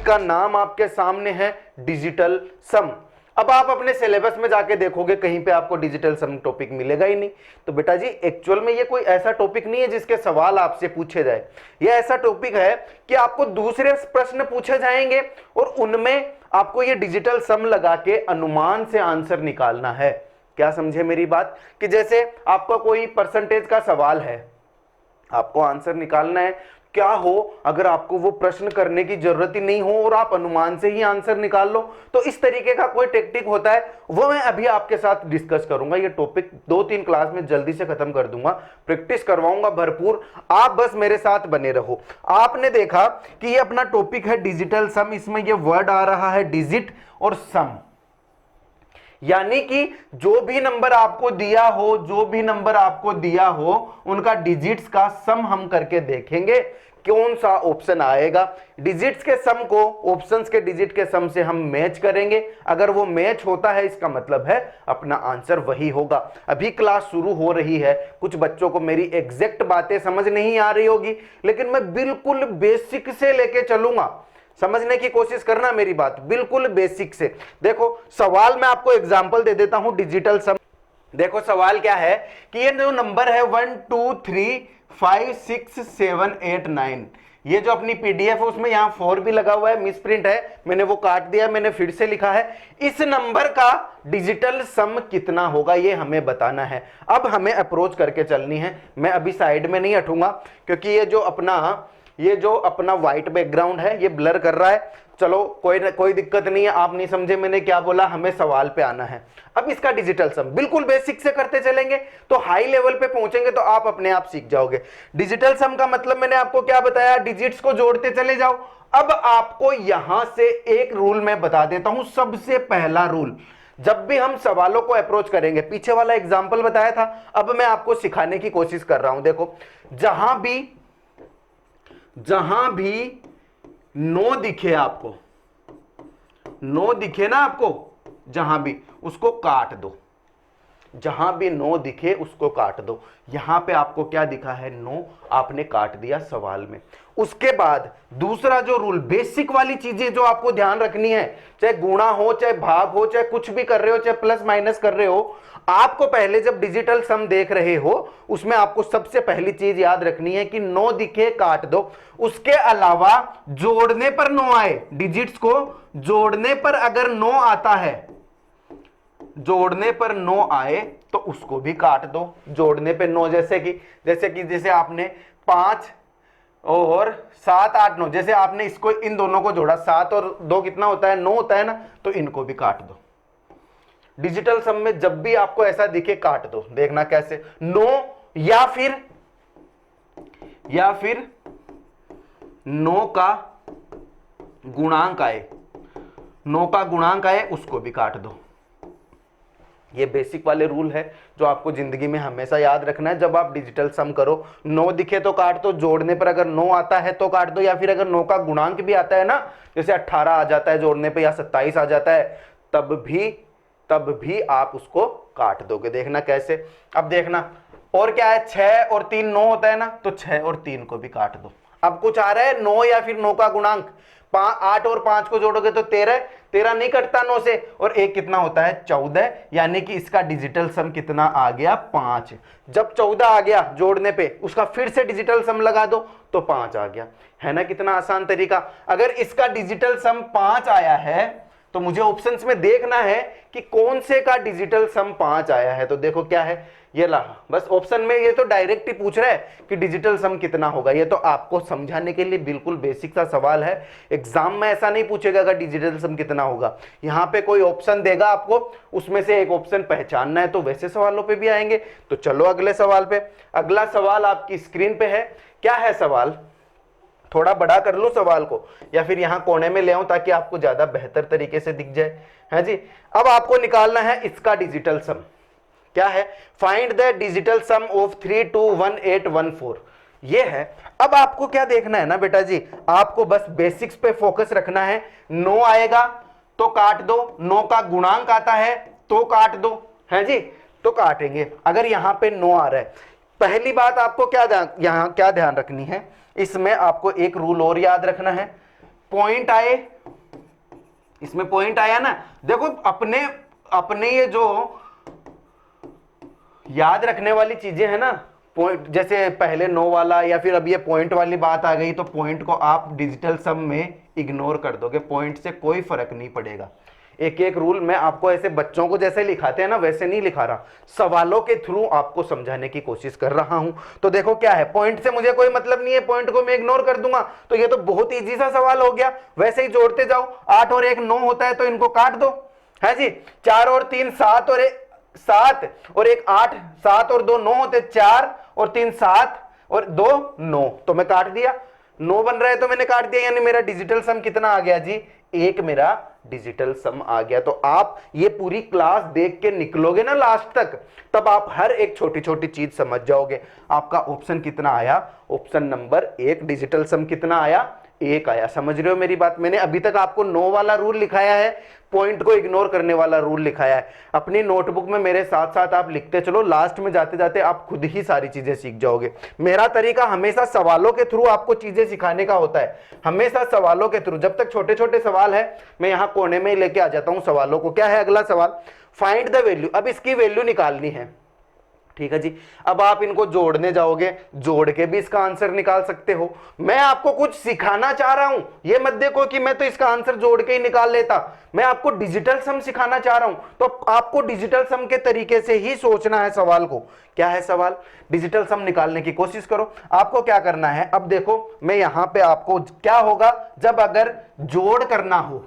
जिसका नाम आपके सामने है डिजिटल सम। अब आप अपने सिलेबस में जाके देखोगे कहीं पे आपको डिजिटल सम टॉपिक मिलेगा ही नहीं। तो बेटा जी एक्चुअल में ये कोई ऐसा टॉपिक नहीं है जिसके सवाल आपसे पूछे जाए। ये ऐसा टॉपिक है कि आपको दूसरे प्रश्न पूछे जाएंगे और उनमें आपको ये डिजिटल सम लगा के अनुमान से आंसर निकालना है। क्या समझे मेरी बात? कि जैसे आपका कोई परसेंटेज का सवाल है, आपको आंसर निकालना है, क्या हो अगर आपको वो प्रश्न करने की जरूरत ही नहीं हो और आप अनुमान से ही आंसर निकाल लो। तो इस तरीके का कोई टेक्निक होता है, वो मैं अभी आपके साथ डिस्कस करूंगा। ये टॉपिक 2-3 क्लास में जल्दी से खत्म कर दूंगा, प्रैक्टिस करवाऊंगा भरपूर, आप बस मेरे साथ बने रहो। आपने देखा कि ये अपना टॉपिक है डिजिटल सम, इसमें ये वर्ड आ रहा है डिजिट और सम, यानी कि जो भी नंबर आपको दिया हो, जो भी नंबर आपको दिया हो उनका डिजिट्स का सम हम करके देखेंगे कौन सा ऑप्शन आएगा। डिजिट्स के सम को ऑप्शंस के डिजिट के सम से हम मैच करेंगे, अगर वो मैच होता है इसका मतलब है अपना आंसर वही होगा। अभी क्लास शुरू हो रही है, कुछ बच्चों को मेरी एग्जैक्ट बातें समझ नहीं आ रही होगी, लेकिन मैं बिल्कुल बेसिक से लेके चलूंगा, समझने की कोशिश करना मेरी बात, बिल्कुल बेसिक से। देखो सवाल मैं आपको एग्जांपल दे देता हूं डिजिटल सम। देखो सवाल क्या है कि ये जो नंबर है 1 2 3 5 6 7 8 9, ये जो अपनी पीडीएफ है उसमें यहां 4 भी लगा हुआ है, मिस प्रिंट है, मैंने वो काट दिया, मैंने फिर से लिखा है। इस नंबर का डिजिटल सम कितना होगा ये हमें बताना है। अब हमें अप्रोच करके चलनी है, मैं अभी साइड में नहीं हटूंगा क्योंकि ये जो अपना व्हाइट बैकग्राउंड है ये ब्लर कर रहा है। चलो कोई दिक्कत नहीं है, आप नहीं समझे मैंने क्या बोला, हमें सवाल पे आना है। अब इसका डिजिटल सम बिल्कुल बेसिक से करते चलेंगे तो हाई लेवल पे पहुंचेंगे तो आप अपने आप सीख जाओगे। डिजिटल सम का मतलब मैंने आपको क्या बताया, डिजिट्स को जोड़ते चले जाओ। अब आपको यहां से एक रूल मैं बता देता हूं, सबसे पहला रूल, जब भी हम सवालों को अप्रोच करेंगे, पीछे वाला एग्जाम्पल बताया था, अब मैं आपको सिखाने की कोशिश कर रहा हूं। देखो जहां भी नो दिखे आपको, नो दिखे ना आपको, जहां भी उसको काट दो, जहां भी नो दिखे उसको काट दो। यहां पे आपको क्या दिखा है, नो, आपने काट दिया सवाल में। उसके बाद दूसरा जो रूल, बेसिक वाली चीजें जो आपको ध्यान रखनी है, चाहे गुणा हो, चाहे भाग हो, चाहे कुछ भी कर रहे हो, चाहे प्लस माइनस कर रहे हो, आपको पहले जब डिजिटल सम देख रहे हो उसमें आपको सबसे पहली चीज याद रखनी है कि नो दिखे काट दो। उसके अलावा जोड़ने पर नो आए, डिजिट्स को जोड़ने पर अगर नो आता है, जोड़ने पर नो आए तो उसको भी काट दो। जोड़ने पे नो जैसे आपने 5 और 7 8 9, जैसे आपने इसको इन दोनों को जोड़ा, 7 और 2 कितना होता है, 9 होता है ना, तो इनको भी काट दो। डिजिटल सम में जब भी आपको ऐसा दिखे काट दो। देखना कैसे, नो या फिर नो का गुणांक आए, नो का गुणांक आए उसको भी काट दो। ये बेसिक वाले रूल है जो आपको जिंदगी में हमेशा याद रखना है। जब आप डिजिटल सम करो, नो दिखे तो काट दो, जोड़ने पर अगर नो आता है तो काट दो, या फिर अगर नो का गुणांक भी आता है ना, जैसे 18 आ जाता है जोड़ने पे या 27 आ जाता है, तब भी आप उसको काट दोगे। देखना कैसे, अब देखना, और क्या है, 6 और 3 9 होता है ना, तो 6 और 3 को भी काट दो। अब कुछ आ रहा है, 9 या फिर 9 का गुणांक, 8 और 5 को जोड़ोगे तो 13 नहीं कटता 9 से, और 1 कितना होता है, 14, यानी कि इसका डिजिटल सम कितना आ गया, 5। जब 14 आ गया जोड़ने पे, उसका फिर से डिजिटल सम लगा दो तो 5 आ गया, है ना। कितना आसान तरीका। अगर इसका डिजिटल सम 5 आया है तो मुझे ऑप्शंस में देखना है कि कौन से का डिजिटल सम 5 आया है। तो देखो क्या है, ये ला, बस ऑप्शन में ये तो डायरेक्ट ही पूछ रहा है कि डिजिटल सम कितना होगा। ये तो आपको समझाने के लिए बिल्कुल बेसिक सा सवाल है, एग्जाम में ऐसा नहीं पूछेगा कि डिजिटल सम कितना होगा। यहाँ पे कोई ऑप्शन देगा आपको, उसमें से एक ऑप्शन पहचानना है, तो वैसे सवालों पे भी आएंगे। तो चलो अगले सवाल पे। अगला सवाल आपकी स्क्रीन पे है। क्या है सवाल, थोड़ा बड़ा कर लो सवाल को, या फिर यहां कोने में ले आऊं ताकि आपको ज्यादा बेहतर तरीके से दिख जाए, है जी। अब आपको निकालना है इसका डिजिटल सम। क्या है, find the digital sum of 321814, ये है। अब आपको क्या देखना है ना बेटा जी, आपको बस बेसिक्स पे फोकस रखना है। नो आएगा तो काट दो, नो का गुणांक आता है तो काट दो, है जी, तो काटेंगे। अगर यहां पे नो आ रहा है, पहली बात आपको क्या ध्यान रखनी है, इसमें आपको एक रूल और याद रखना है, पॉइंट आए इसमें पॉइंट आया ना। देखो अपने अपने ये जो याद रखने वाली चीजें है ना, पॉइंट जैसे पहले नो वाला या फिर अब ये पॉइंट वाली बात आ गई, तो पॉइंट को आप डिजिटल सम में इग्नोर कर दोगे, पॉइंट से कोई फर्क नहीं पड़ेगा। एक एक रूल मैं आपको ऐसे बच्चों को जैसे लिखाते हैं ना वैसे नहीं लिखा रहा, सवालों के थ्रू आपको समझाने की कोशिश कर रहा हूं। तो देखो क्या है, पॉइंट से मुझे कोई मतलब नहीं है, पॉइंट को मैं इग्नोर कर दूंगा, तो ये तो बहुत इजी सा सवाल हो गया। वैसे ही जोड़ते जाओ, 8 और 1 9 होता है तो इनको काट दो, है जी। 4 और 3 7 और 7 और 1 8, 7 और 2 9 होते, 4 और 3 7 और 2 9, तो मैं काट दिया, 9 बन रहा है तो मैंने काट दिया, यानी मेरा डिजिटल सम कितना आ गया जी, 1 मेरा डिजिटल सम आ गया। तो आप ये पूरी क्लास देख के निकलोगे ना लास्ट तक, तब आप हर एक छोटी छोटी चीज समझ जाओगे। आपका ऑप्शन कितना आया, ऑप्शन नंबर 1 डिजिटल सम कितना आया, 1 आया। समझ रहे हो मेरी बात, मैंने अभी तक आपको 9 वाला रूल लिखाया है, पॉइंट को इग्नोर करने वाला रूल लिखाया है। अपनी नोटबुक में मेरे साथ साथ आप लिखते चलो, लास्ट में जाते जाते आप खुद ही सारी चीजें सीख जाओगे। मेरा तरीका हमेशा सवालों के थ्रू आपको चीजें सिखाने का होता है, हमेशा सवालों के थ्रू। जब तक छोटे छोटे सवाल है मैं यहां कोने में ही लेके आ जाता हूं सवालों को। क्या है अगला सवाल, फाइंड द वैल्यू, अब इसकी वैल्यू निकालनी है, ठीक है जी। अब आप इनको जोड़ने जाओगे, जोड़ के भी इसका आंसर निकाल सकते हो। मैं आपको कुछ सिखाना चाह रहा हूं, ये मत देखो कि मैं तो इसका आंसर जोड़ के ही निकाल लेता, मैं आपको डिजिटल सम सिखाना चाह रहा हूं, तो आपको डिजिटल सम के तरीके से ही सोचना है सवाल को। क्या है सवाल, डिजिटल सम निकालने की कोशिश करो। आपको क्या करना है, अब देखो मैं यहां पे आपको क्या होगा जब अगर जोड़ करना हो,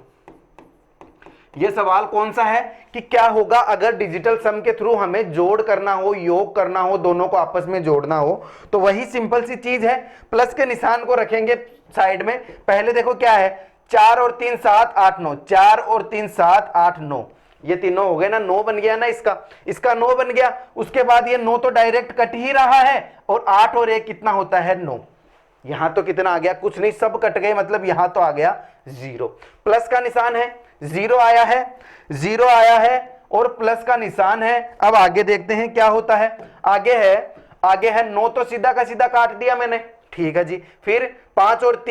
यह सवाल कौन सा है कि क्या होगा अगर डिजिटल सम के थ्रू हमें जोड़ करना हो, योग करना हो, दोनों को आपस में जोड़ना हो। तो वही सिंपल सी चीज है, प्लस के निशान को रखेंगे साइड में। पहले देखो क्या है, 4 और 3 7 8 9, 4 और 3 7 8 9, ये तीनों हो गए ना, 9 बन गया ना, इसका 9 बन गया। उसके बाद ये 9 तो डायरेक्ट कट ही रहा है, और 8 और 1 कितना होता है 9। यहां तो कितना आ गया, कुछ नहीं, सब कट गए, मतलब यहां तो आ गया 0। प्लस का निशान है, 0 आया है, 0 आया है और प्लस का निशान है। अब आगे देखते हैं क्या होता है, आगे है 9, तो सीधा का सीधा काट दिया मैंने, ठीक है जी। फिर 5 और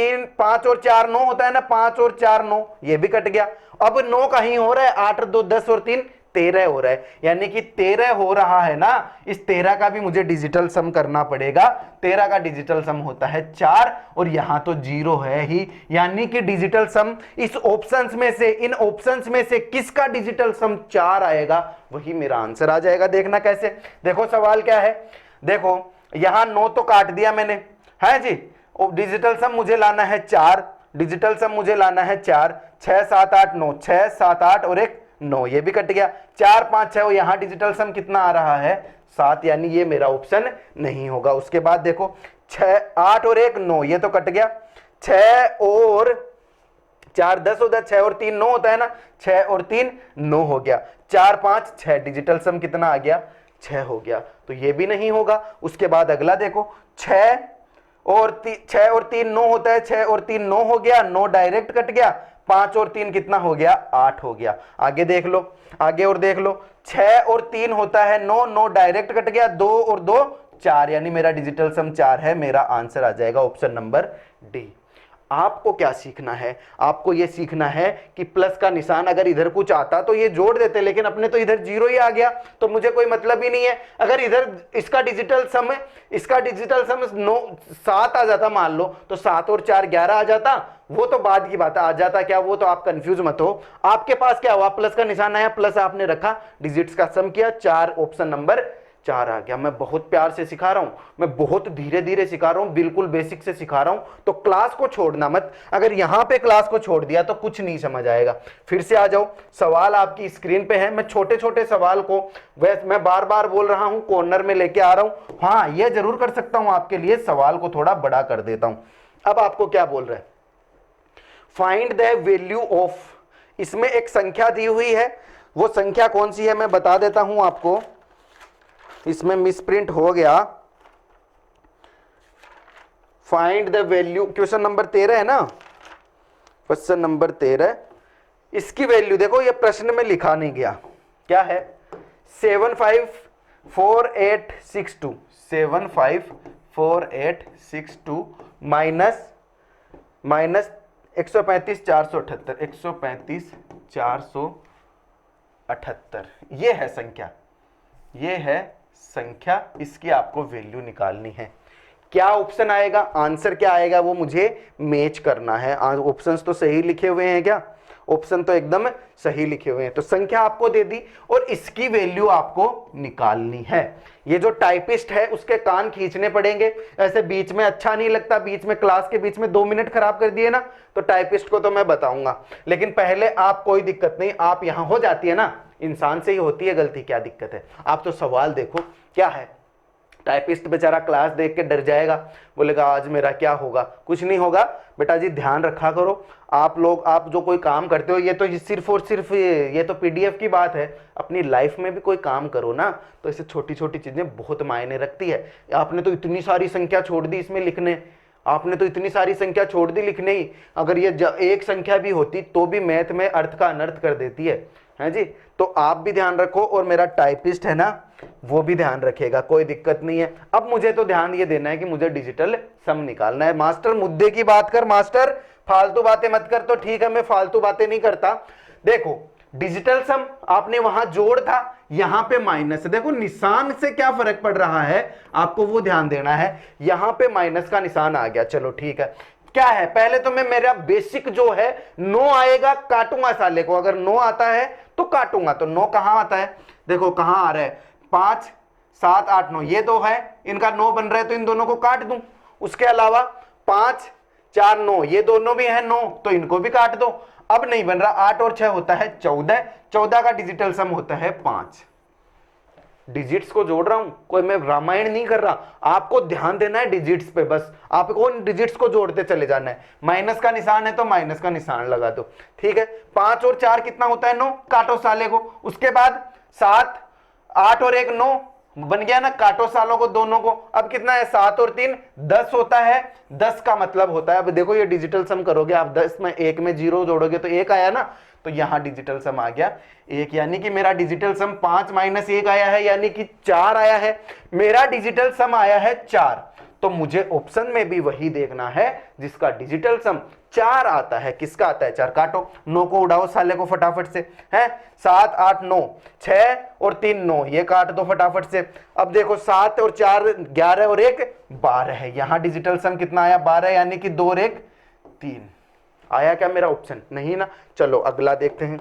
4 9 होता है ना, 5 और 4 9, ये भी कट गया। अब 9 कहीं हो रहा है, 8 और 2 10 और 3 13 हो रहा है, यानी कि 13 हो रहा है ना। इस 13 का भी मुझे डिजिटल सम करना पड़ेगा। 13 का डिजिटल सम होता है 4, और यहां तो 0 है ही, यानी कि डिजिटल सम इस ऑप्शंस में से, इन ऑप्शंस में से किसका डिजिटल सम 4 आएगा, वही मेरा आंसर आ जाएगा। देखना कैसे, देखो सवाल क्या है, देखो यहां 9 तो काट दिया मैंने, है जी। डिजिटल सम मुझे लाना है 4, डिजिटल सम मुझे लाना है 4, 6 7 8 9, 6 7 8 और 1 9, ये भी कट गया। 4 5 6, यहां डिजिटल सम कितना आ रहा है 7, यानी ये मेरा ऑप्शन नहीं होगा। उसके बाद देखो 6 8 और 1 9, ये तो कट गया। 6 और 4 10 होता है, 6 और 3 9 होता है ना, 6 और 3 9 हो गया। 4 5 6, डिजिटल सम कितना आ गया 6 हो गया, तो ये भी नहीं होगा। उसके बाद अगला देखो 6 और 3 9 होता है, 6 और 3 9 हो गया, 9 डायरेक्ट कट गया। 5 और 3 कितना हो गया 8 हो गया। आगे देख लो, आगे और देख लो, 6 और 3 होता है 9, 9 डायरेक्ट कट गया, 2 और 2 4, यानी मेरा डिजिटल सम 4 है। मेरा आंसर आ जाएगा ऑप्शन नंबर डी। आपको क्या सीखना है, आपको यह सीखना है कि प्लस का निशान अगर इधर कुछ आता तो ये जोड़ देते, लेकिन अपने तो इधर 0 ही आ गया, तो मुझे कोई मतलब ही नहीं है। अगर इधर इसका डिजिटल सम 9 7 आ जाता मान लो, तो 7 और 4 11 आ जाता, वो तो बाद की बात आ जाता क्या, वो तो आप कंफ्यूज मत हो। आपके पास क्या हुआ, प्लस का निशान आया, प्लस आपने रखा, डिजिट्स का सम किया, 4, ऑप्शन नंबर 4 आ गया। मैं बहुत प्यार से सिखा रहा हूं, मैं बहुत धीरे धीरे सिखा रहा हूं, बिल्कुल बेसिक से सिखा रहा हूं, तो क्लास को छोड़ना मत। अगर यहां पे क्लास को छोड़ दिया तो कुछ नहीं समझ आएगा। फिर से आ जाओ, सवाल आपकी स्क्रीन पे है। मैं छोटे छोटे सवाल को, वैसे मैं बार बार बोल रहा हूं, कॉर्नर में लेके आ रहा हूं। हाँ, यह जरूर कर सकता हूं आपके लिए, सवाल को थोड़ा बड़ा कर देता हूं। अब आपको क्या बोल रहा है, फाइंड द वैल्यू ऑफ, इसमें एक संख्या दी हुई है, वो संख्या कौन सी है मैं बता देता हूं आपको। इसमें मिसप्रिंट हो गया, find the value, question number 13 है ना, क्वेश्चन नंबर 13, इसकी वैल्यू देखो, ये प्रश्न में लिखा नहीं गया, क्या है 754862, 754862 माइनस 135 478, 135 478, ये है संख्या, ये है संख्या, इसकी आपको वैल्यू निकालनी है। क्या ऑप्शन आएगा, आंसर क्या आएगा वो मुझे मैच करना है। ऑप्शंस तो सही लिखे हुए हैं क्या, ऑप्शन तो एकदम सही लिखे हुए हैं। तो संख्या आपको दे दी और इसकी वैल्यू आपको निकालनी है। ये जो टाइपिस्ट है उसके कान खींचने पड़ेंगे, ऐसे बीच में अच्छा नहीं लगता, बीच में क्लास के बीच में 2 मिनट खराब कर दिए ना, तो टाइपिस्ट को तो मैं बताऊंगा, लेकिन पहले आप, कोई दिक्कत नहीं, आप यहां हो जाती है ना, इंसान से ही होती है गलती, क्या दिक्कत है। आप तो सवाल देखो क्या है, टाइपिस्ट बेचारा क्लास देख के डर जाएगा, बोलेगा आज मेरा क्या होगा, कुछ नहीं होगा बेटा जी, ध्यान रखा करो। आप लोग, आप जो कोई काम करते हो, ये तो सिर्फ और सिर्फ ये तो पीडीएफ की बात है, अपनी लाइफ में भी कोई काम करो ना, तो ऐसे छोटी छोटी चीजें बहुत मायने रखती है। आपने तो इतनी सारी संख्या छोड़ दी इसमें लिखने, आपने तो इतनी सारी संख्या छोड़ दी लिखने ही, अगर ये एक संख्या भी होती तो भी मैथ में अर्थ का अनर्थ कर देती है जी। तो आप भी ध्यान रखो और मेरा टाइपिस्ट है ना वो भी ध्यान रखेगा, कोई दिक्कत नहीं है। अब मुझे तो ध्यान ये देना है कि मुझे डिजिटल सम निकालना है। मास्टर मुद्दे की बात कर, मास्टर फालतू बातें मत कर, तो ठीक है मैं फालतू बातें नहीं करता। देखो डिजिटल सम आपने वहां जोड़ था, यहां पे माइनस, देखो निशान से क्या फर्क पड़ रहा है आपको वो ध्यान देना है। यहां पे माइनस का निशान आ गया, चलो ठीक है। क्या है, पहले तो मैं, मेरा बेसिक जो है 9 आएगा, काटूंगा साले को, अगर 9 आता है तो काटूंगा। तो 9 कहां आता है, देखो कहां आ रहा है, 5 7 8 9, ये 2 है, इनका 9 बन रहा है तो इन दोनों को काट दूं। उसके अलावा 5 4 9, ये दोनों भी है 9, तो इनको भी काट दो। अब नहीं बन रहा, 8 और 6 होता है 14, 14 का डिजिटल सम होता है 5। डिजिट्स को जोड़ रहा हूं, कोई मैं रामायण नहीं कर रहा, आपको ध्यान देना है डिजिट्स पे, बस आपको उन डिजिट्स को जोड़ते चले जाना है। माइनस का निशान है तो माइनस का निशान लगा दो, ठीक है। 5 और 4 कितना होता है, 9, काटो साले को। उसके बाद 7 8 और 1 9 बन गया ना, काटो सालों को दोनों को। अब कितना है, 7 और 3 10 होता है, 10 का मतलब होता है, अब देखो ये डिजिटल सम करोगे आप, 10 में 1 में 0 जोड़ोगे तो 1 आया ना, तो यहां डिजिटल सम आ गया 1, यानी कि मेरा डिजिटल सम 5 - 1 आया है, यानी कि 4 आया है। मेरा डिजिटल सम आया है 4, तो मुझे ऑप्शन में भी वही देखना है जिसका डिजिटल सम 4 आता है। किसका आता है, 4, काटो। 9 को उड़ाओ साले को फटाफट से, है 7 8 9, 6 और 3 9, ये काट दो फटाफट से। अब देखो 7 और 4 11 और 1 12 है, यहां डिजिटल सम कितना आया, 12, यानी कि 2 और 1 3 आया क्या मेरा ऑप्शन, नहीं ना। चलो अगला देखते हैं,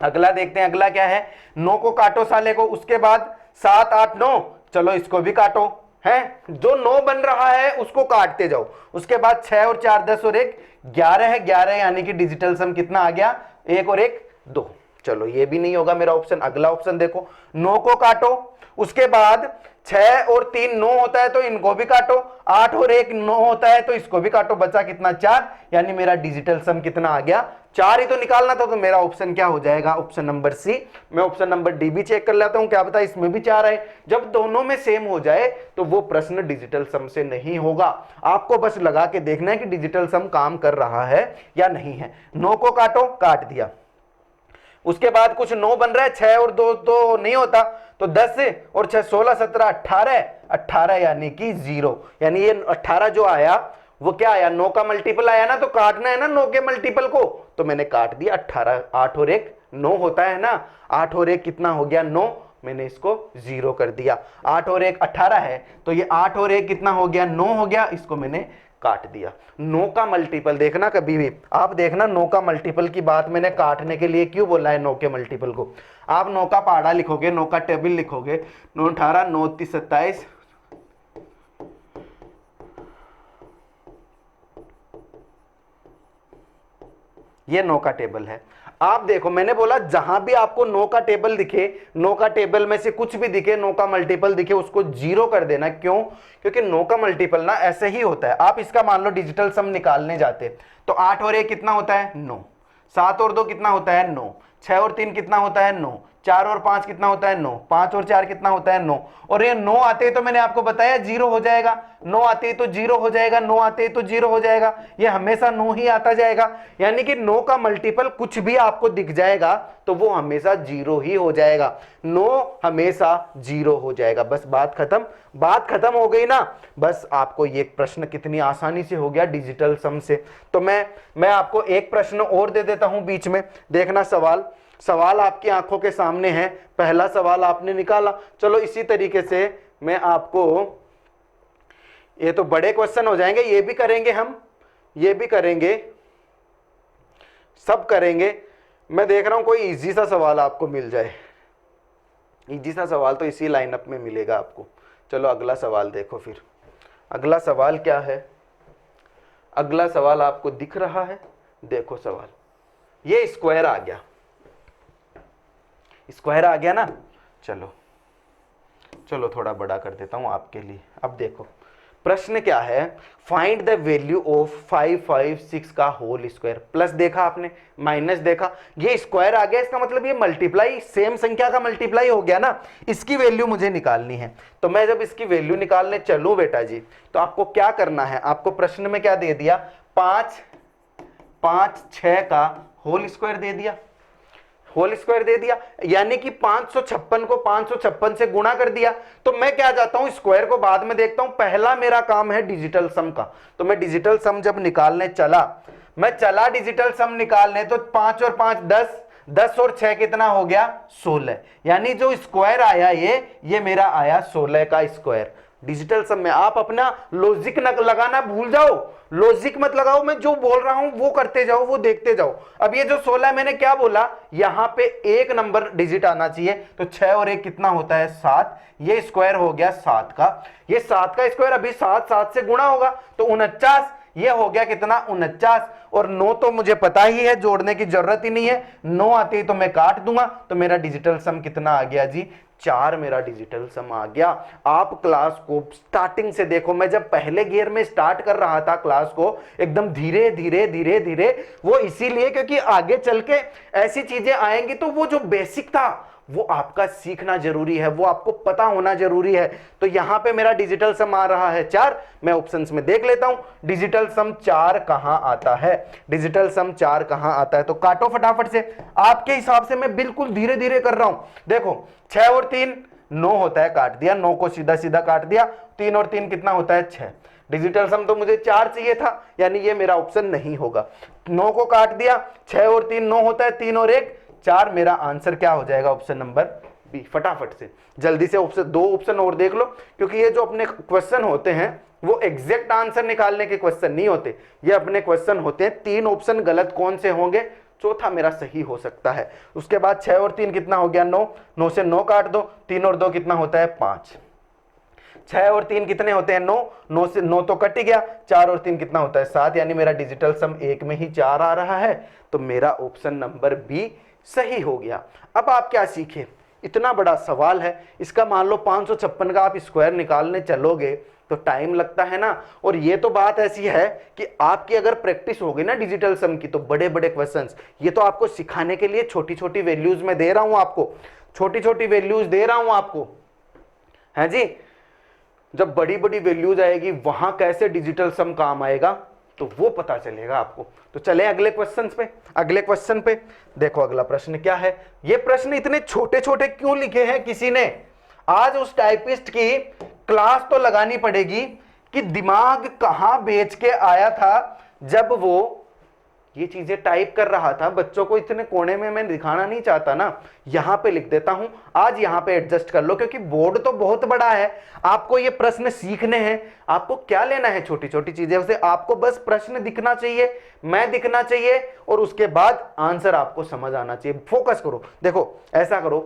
अगला देखते हैं, अगला क्या है, 9 को काटो साले को। उसके बाद 7 8 9, चलो इसको भी काटो, है जो 9 बन रहा है उसको काटते जाओ। उसके बाद 6 और 4 10 और 1 11 है, 11 यानी कि डिजिटल सम कितना आ गया, 1 और 1 2। चलो ये भी नहीं होगा मेरा ऑप्शन। अगला ऑप्शन देखो, 9 को काटो, उसके बाद 6 और 3 9 होता है तो इनको भी काटो, 8 और 1 9 होता है तो इसको भी काटो, बचा कितना 4, यानी मेरा डिजिटल सम कितना आ गया 4 ही तो निकालना था। तो मेरा ऑप्शन क्या हो जाएगा, ऑप्शन नंबर सी। मैं ऑप्शन नंबर डी भी चेक कर लेता हूं, क्या पता इसमें भी 4 आए। जब दोनों में सेम हो जाए तो वो प्रश्न डिजिटल सम से नहीं होगा। आपको बस लगा के देखना है कि डिजिटल सम काम कर रहा है या नहीं है। 9 को काटो, काट दिया। उसके बाद कुछ 9 बन रहा है, 6 और 2 तो नहीं होता, तो 10 और 6 16 17 18, 18 यानी कि 0, यानी ये 18 जो आया वो क्या आया, 9 का मल्टीपल आया ना, तो काटना है ना 9 के मल्टीपल को, तो मैंने काट दिया 18। 8 और 1 9 होता है ना, 8 और 1 कितना हो गया 9, मैंने इसको 0 कर दिया। 8 और 1 18 है, तो ये 8 और 1 कितना हो गया 9 हो गया, इसको मैंने काट दिया। 9 का मल्टीपल देखना, कभी भी आप देखना 9 का मल्टीपल की बात मैंने काटने के लिए क्यों बोला है। 9 के मल्टीपल को आप 9 का पहाड़ा लिखोगे, 9 का टेबल लिखोगे, 9 18 9 30 27, ये 9 का टेबल है। आप देखो मैंने बोला जहां भी आपको 9 का टेबल दिखे, 9 का टेबल में से कुछ भी दिखे, 9 का मल्टीपल दिखे, उसको 0 कर देना। क्यों, क्योंकि 9 का मल्टीपल ना ऐसे ही होता है। आप इसका मान लो डिजिटल सम निकालने जाते तो 8 और 1 कितना होता है 9, 7 और 2 कितना होता है 9, 6 और 3 कितना होता है 9, 4 और 5 कितना होता है 9, 5 और 4 कितना होता है 9, और ये 9 आते ही तो मैंने आपको बताया 0 हो जाएगा, 9 आते ही तो 0 हो जाएगा, 9 आते ही तो 0 हो जाएगा, ये हमेशा 9 ही आता जाएगा। यानी कि 9 का मल्टीपल कुछ भी आपको दिख जाएगा तो वो हमेशा 0 ही हो जाएगा, 9 हमेशा 0 हो जाएगा। बस बात खत्म, बात खत्म हो गई ना। बस आपको ये प्रश्न कितनी आसानी से हो गया डिजिटल सम से। तो मैं आपको एक प्रश्न और दे देता हूं बीच में, देखना सवाल आपकी आंखों के सामने है। पहला सवाल आपने निकाला, चलो इसी तरीके से मैं आपको, ये तो बड़े क्वेश्चन हो जाएंगे, ये भी करेंगे हम, ये भी करेंगे, सब करेंगे। मैं देख रहा हूं कोई इजी सा सवाल आपको मिल जाए, इजी सा सवाल तो इसी लाइनअप में मिलेगा आपको। चलो अगला सवाल देखो फिर, अगला सवाल क्या है, अगला सवाल आपको दिख रहा है, देखो सवाल, ये स्क्वायर आ गया, स्क्वायर आ गया ना। चलो चलो थोड़ा बड़ा कर देता हूं आपके लिए। अब देखो प्रश्न क्या है, फाइंड द वैल्यू ऑफ 556 का होल स्क्वायर। प्लस देखा आपने, माइनस देखा, ये स्क्वायर आ गया, इसका मतलब ये मल्टीप्लाई, सेम संख्या का मल्टीप्लाई हो गया ना। इसकी वैल्यू मुझे निकालनी है, तो मैं जब इसकी वैल्यू निकालने चलूं बेटा जी, तो आपको क्या करना है, आपको प्रश्न में क्या दे दिया, 5 5 6 का होल स्क्वायर दे दिया, होल स्क्वायर दे दिया, यानी कि 556 को 556 से गुणा कर दिया। तो मैं क्या चाहता हूं, स्क्वायर को बाद में देखता हूं, पहला मेरा काम है डिजिटल सम का। तो मैं डिजिटल सम जब निकालने चला, मैं चला डिजिटल सम निकालने, तो 5 और 5 10, 10 और 6 कितना हो गया 16, यानी जो स्क्वायर आया ये मेरा आया 16 का स्क्वायर। डिजिटल सम में आप अपना लॉजिक न लगाना भूल जाओ, लॉजिक मत लगाओ, मैं जो बोल रहा हूं वो करते जाओ, वो देखते जाओ। अब ये जो 16 मैंने क्या बोला, यहां पे एक नंबर डिजिट आना चाहिए, तो 6 और 1 कितना होता है 7, ये स्क्वायर हो गया 7 का, ये 7 का स्क्वायर, अभी 7 7 से गुणा होगा तो 49, ये हो गया कितना 49, और 9 तो मुझे पता ही है, जोड़ने की जरूरत ही नहीं है, 9 आते ही तो मैं काट दूंगा, तो मेरा डिजिटल सम कितना आ गया जी 4 मेरा डिजिटल सम आ गया। आप क्लास को स्टार्टिंग से देखो, मैं जब पहले गियर में स्टार्ट कर रहा था क्लास को, एकदम धीरे धीरे धीरे धीरे, वो इसीलिए क्योंकि आगे चल के ऐसी चीजें आएंगी तो वो जो बेसिक था वो आपका सीखना जरूरी है, वो आपको पता होना जरूरी है। तो यहां पे मेरा डिजिटल सम आ रहा है 4, मैं ऑप्शंस में देख लेता हूं डिजिटल सम 4 कहां आता है, डिजिटल सम 4 कहां आता है। तो काटो फटाफट से, आपके हिसाब से मैं बिल्कुल धीरे धीरे कर रहा हूं। देखो 6 और 3 9 होता है, काट दिया, 9 को सीधा सीधा काट दिया, 3 और 3 कितना होता है 6, डिजिटल सम तो मुझे 4 चाहिए था, यानी ये मेरा ऑप्शन नहीं होगा। 9 को काट दिया, 6 और 3 9 होता है, 3 और 1 4, मेरा आंसर क्या हो जाएगा ऑप्शन नंबर बी। फटाफट से जल्दी से ऑप्शन, 2 ऑप्शन और देख लो, क्योंकि ये जो अपने क्वेश्चन होते हैं वो एग्जैक्ट आंसर निकालने के क्वेश्चन नहीं होते, ये अपने क्वेश्चन होते हैं 3 ऑप्शन गलत कौन से होंगे, चौथा मेरा सही हो सकता है। उसके बाद 6 और 3 कितना हो गया 9, 9 से 9 काट दो, 3 और 2 कितना होता है 5, 6 और 3 कितने होते हैं 9, 9 से 9 तो कट ही गया, 4 और 3 कितना होता है 7, यानी मेरा डिजिटल सम 1 में ही 4 आ रहा है, तो मेरा ऑप्शन नंबर बी सही हो गया। अब आप क्या सीखे, इतना बड़ा सवाल है, इसका मान लो 556 का आप स्क्वायर निकालने चलोगे तो टाइम लगता है ना। और ये तो बात ऐसी है कि आपकी अगर प्रैक्टिस होगी ना डिजिटल सम की, तो बड़े बड़े क्वेश्चंस, ये तो आपको सिखाने के लिए छोटी छोटी वैल्यूज में दे रहा हूं आपको, छोटी छोटी वैल्यूज दे रहा हूं आपको, है जी। जब बड़ी बड़ी वैल्यूज आएगी वहां कैसे डिजिटल सम काम आएगा तो वो पता चलेगा आपको। तो चले अगले क्वेश्चन पे, अगले क्वेश्चन पे देखो अगला प्रश्न क्या है। ये प्रश्न इतने छोटे छोटे क्यों लिखे हैं किसी ने, आज उस टाइपिस्ट की क्लास तो लगानी पड़ेगी कि दिमाग कहां बेच के आया था जब वो ये चीजें टाइप कर रहा था। बच्चों को इतने कोने में मैं दिखाना नहीं चाहता ना, यहां पे लिख देता हूं, आज यहां पे एडजस्ट कर लो, क्योंकि बोर्ड तो बहुत बड़ा है, आपको ये प्रश्न सीखने हैं। आपको क्या लेना है, छोटी छोटी चीजें, उसे आपको बस प्रश्न दिखना चाहिए, मैं दिखना चाहिए, और उसके बाद आंसर आपको समझ आना चाहिए। फोकस करो, देखो ऐसा करो,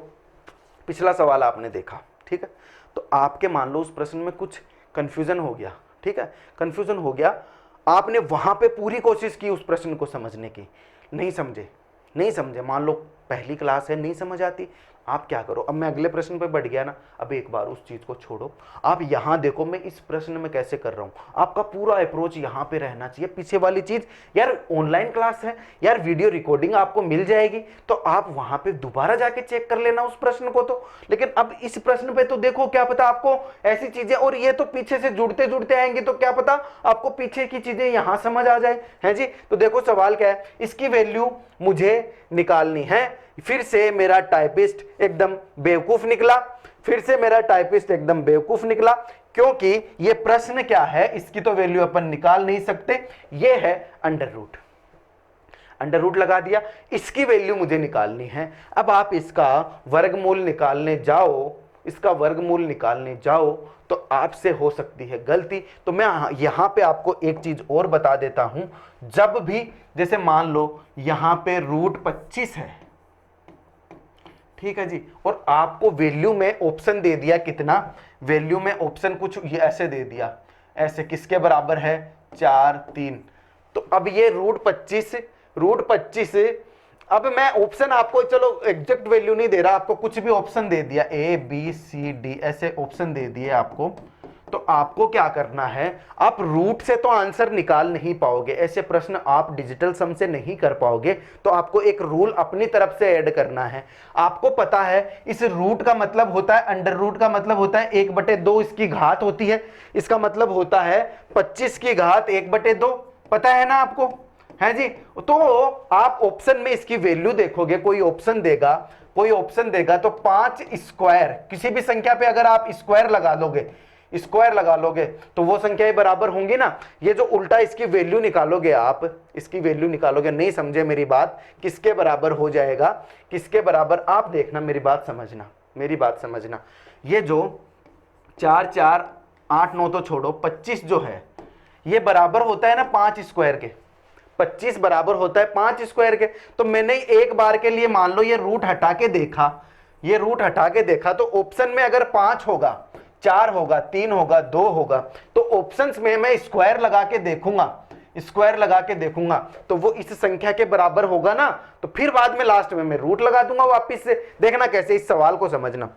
पिछला सवाल आपने देखा, ठीक है, तो आपके मान लो उस प्रश्न में कुछ कंफ्यूजन हो गया, ठीक है, कंफ्यूजन हो गया, आपने वहां पे पूरी कोशिश की उस प्रश्न को समझने की, नहीं समझे, मान लो पहली क्लास है नहीं समझ आती, आप क्या करो, अब मैं अगले प्रश्न पे बढ़ गया ना, अब एक बार उस चीज को छोड़ो, आप यहां देखो मैं इस प्रश्न में कैसे कर रहा हूं। आपका पूरा अप्रोच यहां पे रहना चाहिए, पीछे वाली चीज यार ऑनलाइन क्लास है यार, वीडियो रिकॉर्डिंग आपको मिल जाएगी, तो आप वहां पे दोबारा जाके चेक कर लेना उस प्रश्न को। तो लेकिन अब इस प्रश्न पे तो देखो, क्या पता आपको ऐसी चीजें, और ये तो पीछे से जुड़ते जुड़ते आएंगे, तो क्या पता आपको पीछे की चीजें यहां समझ आ जाए, है जी। तो देखो सवाल क्या है, इसकी वैल्यू मुझे निकालनी है। फिर से मेरा टाइपिस्ट एकदम बेवकूफ निकला, फिर से मेरा टाइपिस्ट एकदम बेवकूफ निकला, क्योंकि ये प्रश्न क्या है, इसकी तो वैल्यू अपन निकाल नहीं सकते, ये है अंडर रूट। अंडर रूट लगा दिया, इसकी वैल्यू मुझे निकालनी है। अब आप इसका वर्गमूल निकालने जाओ, इसका वर्गमूल निकालने जाओ तो आपसे हो सकती है गलती। तो मैं यहां पे आपको एक चीज और बता देता हूं, जब भी जैसे मान लो यहां पे रूट 25 है, ठीक है जी, और आपको वैल्यू में ऑप्शन दे दिया कितना, वैल्यू में ऑप्शन कुछ ये ऐसे दे दिया, ऐसे किसके बराबर है 4 3। तो अब ये रूट 25, अब मैं ऑप्शन आपको चलो एग्जैक्ट वैल्यू नहीं दे रहा, आपको कुछ भी ऑप्शन दे दिया, ए बी सी डी ऐसे ऑप्शन दे दिए आपको। तो आपको क्या करना है, आप रूट से तो आंसर निकाल नहीं पाओगे, ऐसे प्रश्न आप डिजिटल सम से नहीं कर पाओगे। तो आपको एक रूल अपनी तरफ से ऐड करना है। आपको पता है इस रूट का मतलब होता है, अंडर रूट का मतलब होता है 1/2 इसकी घात होती है, इसका मतलब होता है 25 की घात 1/2, पता है ना आपको, है जी। तो आप ऑप्शन में इसकी वैल्यू देखोगे, कोई ऑप्शन देगा तो 5 स्क्वायर, किसी भी संख्या पे अगर आप स्क्वायर लगा लोगे तो वो संख्या बराबर होंगी ना। ये जो उल्टा इसकी वैल्यू निकालोगे, आप इसकी वैल्यू निकालोगे, नहीं समझे मेरी बात, किसके बराबर हो जाएगा, किसके बराबर, आप देखना मेरी बात समझना, ये जो 4 4 8 9 तो छोड़ो, 25 जो है ये बराबर होता है ना 5 स्क्वायर के, 25 बराबर होता है 5 स्क्वायर के। तो मैंने एक बार के लिए मान लो ये रूट हटा के देखा, तो ऑप्शन में अगर 5 होगा, 4 होगा, 3 होगा, 2 होगा, तो ऑप्शंस में मैं स्क्वायर लगा के देखूंगा तो वो इस संख्या के बराबर होगा ना। तो फिर बाद में लास्ट में मैं रूट लगा दूंगा वापिस से। देखना कैसे, इस सवाल को समझना।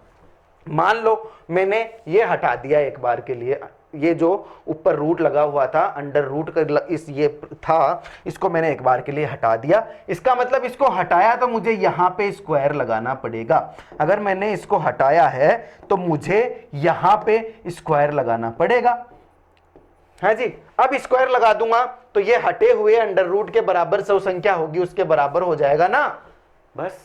मान लो मैंने ये हटा दिया एक बार के लिए, ये जो ऊपर रूट लगा हुआ था, अंडर रूट का इस ये था, इसको मैंने एक बार के लिए हटा दिया। इसका मतलब इसको हटाया तो मुझे यहां पे स्क्वायर लगाना पड़ेगा। अगर मैंने इसको हटाया है तो मुझे यहां पे स्क्वायर लगाना पड़ेगा, है जी। अब स्क्वायर लगा दूंगा तो ये हटे हुए अंडर रूट के बराबर सौ संख्या होगी, उसके बराबर हो जाएगा ना, बस।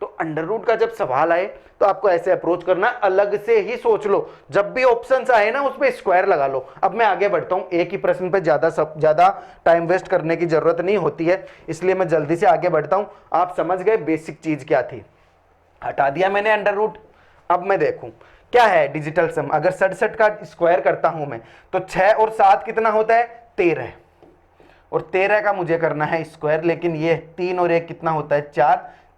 तो अंडर रूट का जब सवाल आए तो आपको ऐसे अप्रोच करना, अलग से ही सोच लो, जब भी ऑप्शंस आए ना उसमें स्क्वायर लगा लो। अब मैं आगे बढ़ता हूं, एक ही प्रश्न पे ज्यादा टाइम वेस्ट करने की जरूरत नहीं होती है, इसलिए मैं जल्दी से आगे बढ़ता हूं। आप समझ गए बेसिक चीज क्या थी, हटा दिया मैंने अंडर रूट। अब मैं देखूं क्या है डिजिटल सम, अगर 67 का स्क्वायर करता हूं मैं तो 6 और 7 कितना होता है 13, और 13 का मुझे करना है स्क्वायर, लेकिन ये 3 और 1 कितना होता है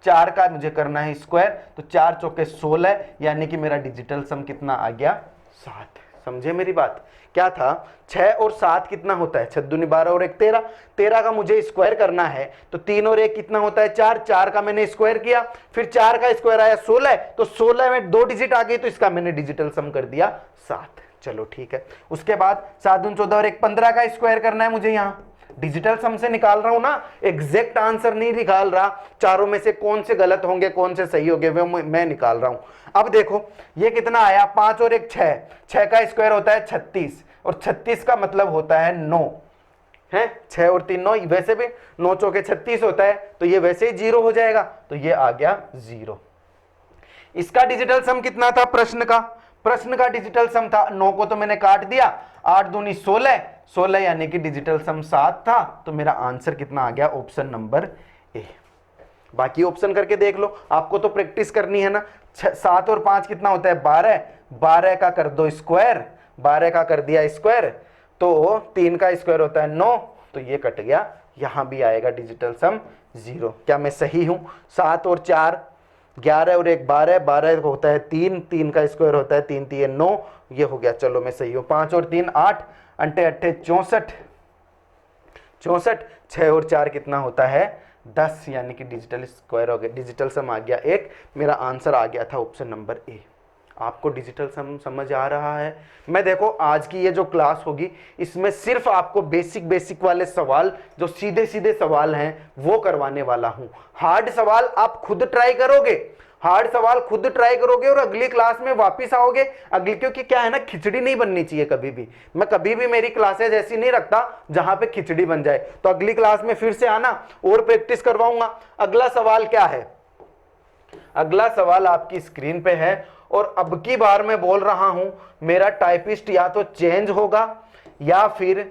4 का मुझे करना है स्क्वायर, तो 4 चौके 16, यानी कि मेरा डिजिटल सम कितना आ गया 7। समझे मेरी बात, क्या था 6 और 7 कितना होता है 6 दूनी 12 और 1 13, 13 का मुझे स्क्वायर करना है तो 3 और 1 कितना होता है 4 का मैंने स्क्वायर किया, फिर 4 का स्क्वायर आया 16, तो 16 में 2 डिजिट आ गई, तो इसका मैंने डिजिटल सम कर दिया 7। चलो ठीक है, उसके बाद 7 दूनी 14 और 1 15 का स्क्वायर करना है मुझे, यहाँ डिजिटल सम से निकाल रहा हूं ना, एग्जैक्ट आंसर नहीं निकाल रहा, चारों में से कौन से गलत होंगे कौन से सही होंगे वो मैं निकाल रहा हूं। अब देखो ये कितना आया 5 और 1 6, 6 का स्क्वायर होता है 36, और 36 का मतलब होता है 9 है, 6 और 3 9, वैसे भी 9 चौके 36 होता है, तो ये वैसे ही 0 हो जाएगा, तो ये आ गया 0। इसका डिजिटल सम कितना था, प्रश्न का डिजिटल सम था 9 को तो मैंने काट दिया, 8 दूनी 16 यानी कि डिजिटल सम 7 था, तो मेरा आंसर कितना आ गया ऑप्शन नंबर ए। बाकी ऑप्शन करके देख लो, आपको तो प्रैक्टिस करनी है ना। 7 और 5 कितना होता है 12 का कर दो स्क्वायर, 12 का कर दिया स्क्वायर, तो 3 का स्क्वायर होता है 9, तो ये कट गया, यहां भी आएगा डिजिटल सम 0। क्या मैं सही हूं? 7 और 4 11 और 1 12, 12 होता है 3, 3 का स्क्वायर होता है 3 3 9, ये हो गया, चलो मैं सही हूं। 5 और 3 8, अंटे अट्ठे 64, 6 और 4 कितना होता है 10 यानी कि डिजिटल स्क्वायर हो गया, डिजिटल सम आ गया 1। मेरा आंसर आ गया था ऑप्शन नंबर ए। आपको डिजिटल सम समझ आ रहा है? मैं देखो आज की ये जो क्लास होगी इसमें सिर्फ आपको बेसिक वाले सवाल, जो सीधे सीधे सवाल हैं, वो करवाने वाला हूं। हार्ड सवाल आप खुद ट्राई करोगे, हार्ड सवाल खुद ट्राई करोगे और अगली क्लास में वापस आओगे। अगली, क्योंकि क्या है ना, खिचड़ी नहीं बननी चाहिए कभी भी। मैं कभी भी मेरी क्लासेज ऐसी नहीं रखता जहां पे खिचड़ी बन जाए। तो अगली क्लास में फिर से आना और प्रैक्टिस करवाऊंगा। अगला सवाल क्या है? अगला सवाल आपकी स्क्रीन पे है और अब की बार मैं बोल रहा हूं, मेरा टाइपिस्ट या तो चेंज होगा या फिर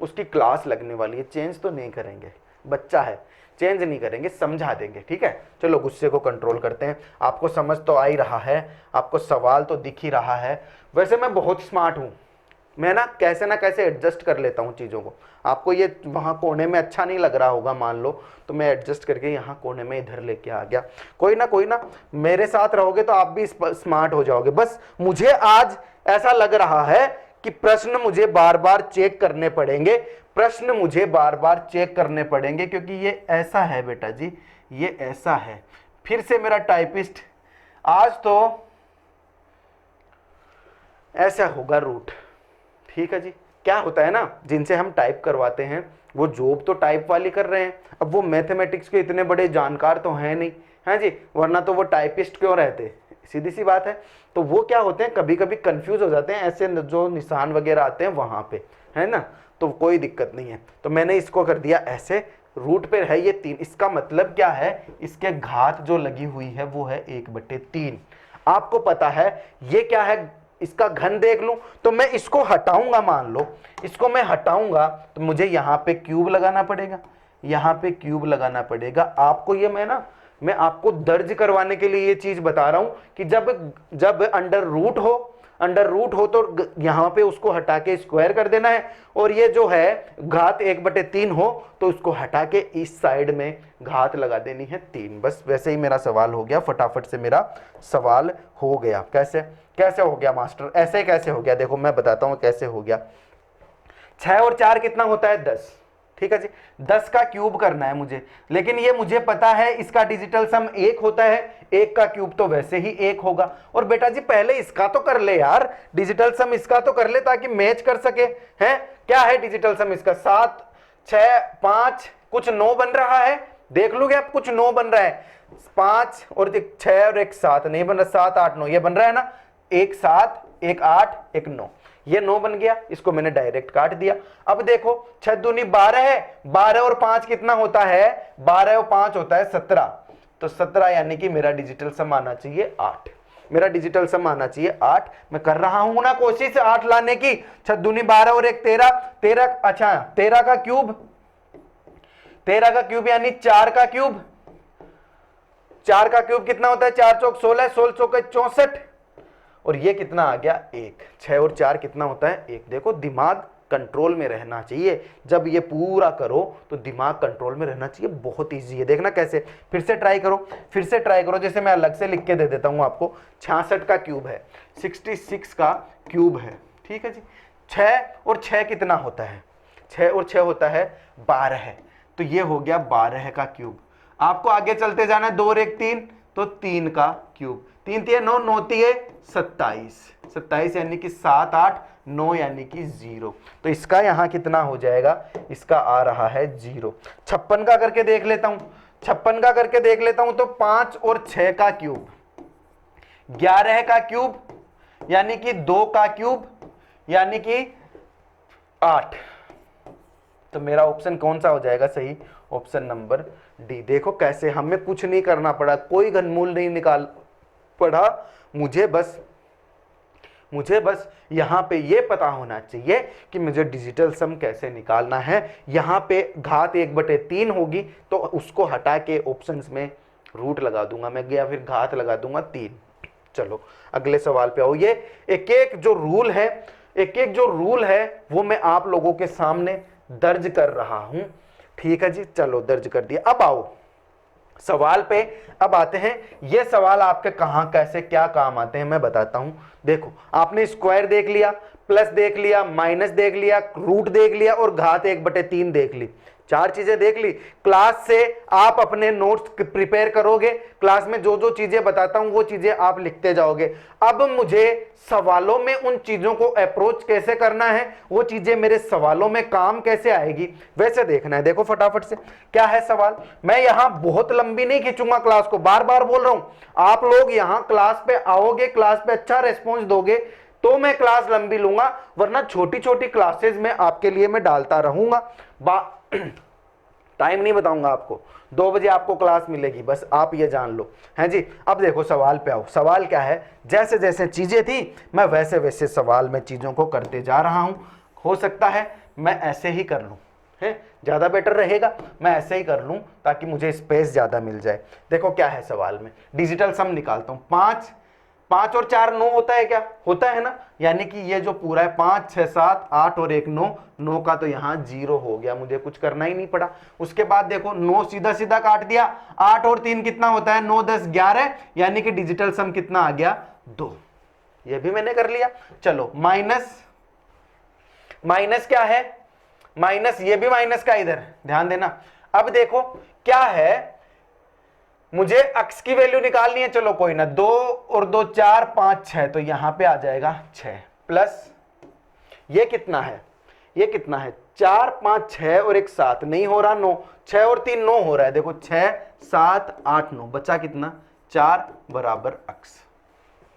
उसकी क्लास लगने वाली है। चेंज तो नहीं करेंगे, बच्चा है, चेंज नहीं करेंगे, समझा देंगे, ठीक है। चलो गुस्से को कंट्रोल करते हैं। आपको समझ तो आ ही रहा है, आपको सवाल तो दिख ही रहा है। वैसे मैं बहुत स्मार्ट हूं, मैं ना कैसे एडजस्ट कर लेता हूं चीज़ों को। आपको ये वहाँ कोने में अच्छा नहीं लग रहा होगा मान लो, तो मैं एडजस्ट करके यहाँ कोने में इधर लेके आ गया। कोई ना मेरे साथ रहोगे तो आप भी स्मार्ट हो जाओगे। बस मुझे आज ऐसा लग रहा है कि प्रश्न मुझे बार बार चेक करने पड़ेंगे, प्रश्न मुझे बार बार चेक करने पड़ेंगे, क्योंकि ये ऐसा है बेटा जी, ये ऐसा है। फिर से मेरा टाइपिस्ट आज तो ऐसा होगा रूट, ठीक है जी। क्या होता है ना, जिनसे हम टाइप करवाते हैं वो जॉब तो टाइप वाली कर रहे हैं, अब वो मैथमेटिक्स के इतने बड़े जानकार तो हैं नहीं, है जी, वरना तो वो टाइपिस्ट क्यों रहते, सीधी सी बात है। तो वो क्या होते हैं, कभी कभी कंफ्यूज हो जाते हैं, ऐसे जो निशान वगैरह आते हैं वहां पे, है ना, तो कोई दिक्कत नहीं है। तो मैंने इसको कर दिया ऐसे, रूट पे है ये 3। इसका मतलब क्या है, इसके घात जो लगी हुई है वो है 1/3। आपको पता है ये क्या है, इसका घन देख लूं तो मैं इसको हटाऊंगा, मान लो इसको मैं हटाऊंगा तो मुझे यहां पे क्यूब लगाना पड़ेगा, यहां पे क्यूब लगाना पड़ेगा। आपको ये मैं आपको दर्ज करवाने के लिए ये चीज बता रहा हूं कि जब अंडर रूट हो तो यहां पे उसको हटा के स्क्वायर कर देना है, और ये जो है घात 1/3 हो तो उसको हटा के इस साइड में घात लगा देनी है 3। बस वैसे ही मेरा सवाल हो गया, फटाफट से मेरा सवाल हो गया। कैसे हो गया मास्टर, ऐसे कैसे हो गया? देखो मैं बताता हूं कैसे हो गया। 6 और 4 कितना होता है? 10, ठीक है जी। 10 का क्यूब करना है मुझे, लेकिन ये मुझे पता है इसका डिजिटल सम 1 होता है, 1 का क्यूब तो वैसे ही 1 होगा। और बेटा जी पहले इसका तो कर ले यार, डिजिटल सम इसका तो कर ले ताकि मैच कर सके। है क्या है डिजिटल सम इसका? 7 6 5 कुछ 9 बन रहा है, देख लोगे आप, कुछ 9 बन रहा है। 5 और 6 और 1 7 नहीं बन रहा, 7 8 9 ये बन रहा है ना, 1 7 1 8 1 9, ये 9 बन गया। इसको मैंने डायरेक्ट काट दिया। अब देखो 6 दूनी 12 है, 12 और 5 कितना होता है? 12 और 5 होता है 17, तो 17 यानी कि मेरा डिजिटल सम आना चाहिए 8। मेरा डिजिटल सम आना चाहिए 8। मैं कर रहा हूं ना कोशिश 8 लाने की। 6 दूनी 12 और 1 13, 13 अच्छा 13 का क्यूब, 13 का क्यूब यानी 4 का क्यूब। 4 का क्यूब कितना होता है? 4 चौक 16, 16 चौक 64, और ये कितना आ गया? 1। 6 और 4 कितना होता है? 1। देखो दिमाग कंट्रोल में रहना चाहिए, जब ये पूरा करो तो दिमाग कंट्रोल में रहना चाहिए। बहुत इजी है, देखना कैसे। फिर से ट्राई करो, जैसे मैं अलग से लिख के दे देता हूं आपको। 66 का क्यूब है, 66 का क्यूब है, ठीक है जी। 6 और 6 कितना होता है? 6 और 6 होता है 12, तो ये हो गया 12 का क्यूब। आपको आगे चलते जाना है, 2 और 1 3, तो 3 का क्यूब। 3 3 9, 9 3 27, 27 यानी कि 7 8 9 यानी कि 0। तो इसका यहां कितना हो जाएगा? इसका आ रहा है 0। 56 का करके देख लेता हूं, 56 का करके देख लेता हूं, तो 5 और 6 का क्यूब, 11 का क्यूब यानी कि 2 का क्यूब यानी कि 8। तो मेरा ऑप्शन कौन सा हो जाएगा सही? Option number D. देखो कैसे, हमें कुछ नहीं करना पड़ा, कोई घनमूल नहीं निकाल पड़ा, मुझे बस यहां पे ये पता होना चाहिए कि मुझे डिजिटल सम कैसे निकालना है। यहां पे घात 1/3 होगी तो उसको हटा के ऑप्शंस में रूट लगा दूंगा मैं, या फिर घात लगा दूंगा 3। चलो अगले सवाल पे आओ। ये एक एक जो रूल है वो मैं आप लोगों के सामने दर्ज कर रहा हूं, ठीक है जी। चलो दर्ज कर दिया। अब आओ सवाल पे, अब आते हैं। ये सवाल आपके कहां कैसे क्या काम आते हैं मैं बताता हूं। देखो आपने स्क्वायर देख लिया, प्लस देख लिया, माइनस देख लिया, रूट देख लिया और घात 1/3 देख ली। 4 चीजें देख ली। क्लास से आप अपने नोट्स प्रिपेयर करोगे, क्लास में जो जो चीजें बताता हूं वो चीजें आप लिखते जाओगे। अब मुझे सवालों में उन चीजों को अप्रोच कैसे करना है, वो चीजें मेरे सवालों में काम कैसे आएगी वैसे देखना है। देखो फटाफट से क्या है सवाल। मैं यहां बहुत लंबी नहीं खींचूंगा क्लास को, बार बार बोल रहा हूं, आप लोग यहां क्लास पे आओगे, क्लास पे अच्छा रेस्पॉन्स दोगे तो मैं क्लास लंबी लूंगा, वरना छोटी छोटी क्लासेस में आपके लिए मैं डालता रहूंगा। टाइम नहीं बताऊंगा आपको, 2 बजे आपको क्लास मिलेगी, बस आप ये जान लो, हैं जी। अब देखो सवाल पे आओ। सवाल क्या है, जैसे जैसे चीजें थी मैं वैसे वैसे सवाल में चीजों को करते जा रहा हूं। हो सकता है मैं ऐसे ही कर लूं, है ज्यादा बेटर रहेगा, मैं ऐसे ही कर लूं ताकि मुझे स्पेस ज्यादा मिल जाए। देखो क्या है सवाल में, डिजिटल सम निकालता हूं। 5 और 4 9 होता है क्या, होता है ना, यानी कि ये जो पूरा है 5 6 7 8 और 1 9, 9 का तो यहां 0 हो गया, मुझे कुछ करना ही नहीं पड़ा। उसके बाद देखो 9 सीधा सीधा काट दिया, 8 और 3 कितना होता है 9 10 11, यानी कि डिजिटल सम कितना आ गया 2, ये भी मैंने कर लिया। चलो माइनस क्या है, माइनस ये भी माइनस का, इधर ध्यान देना। अब देखो क्या है, मुझे x की वैल्यू निकालनी है, चलो कोई ना, 2 और 2 4 5 6, तो यहां पे आ जाएगा 6 प्लस ये कितना है, ये कितना है 4 5 6 और 1 7, नहीं हो रहा 9, 6 और 3 9 हो रहा है। देखो 6 7 8 9, बचा कितना 4 बराबर x।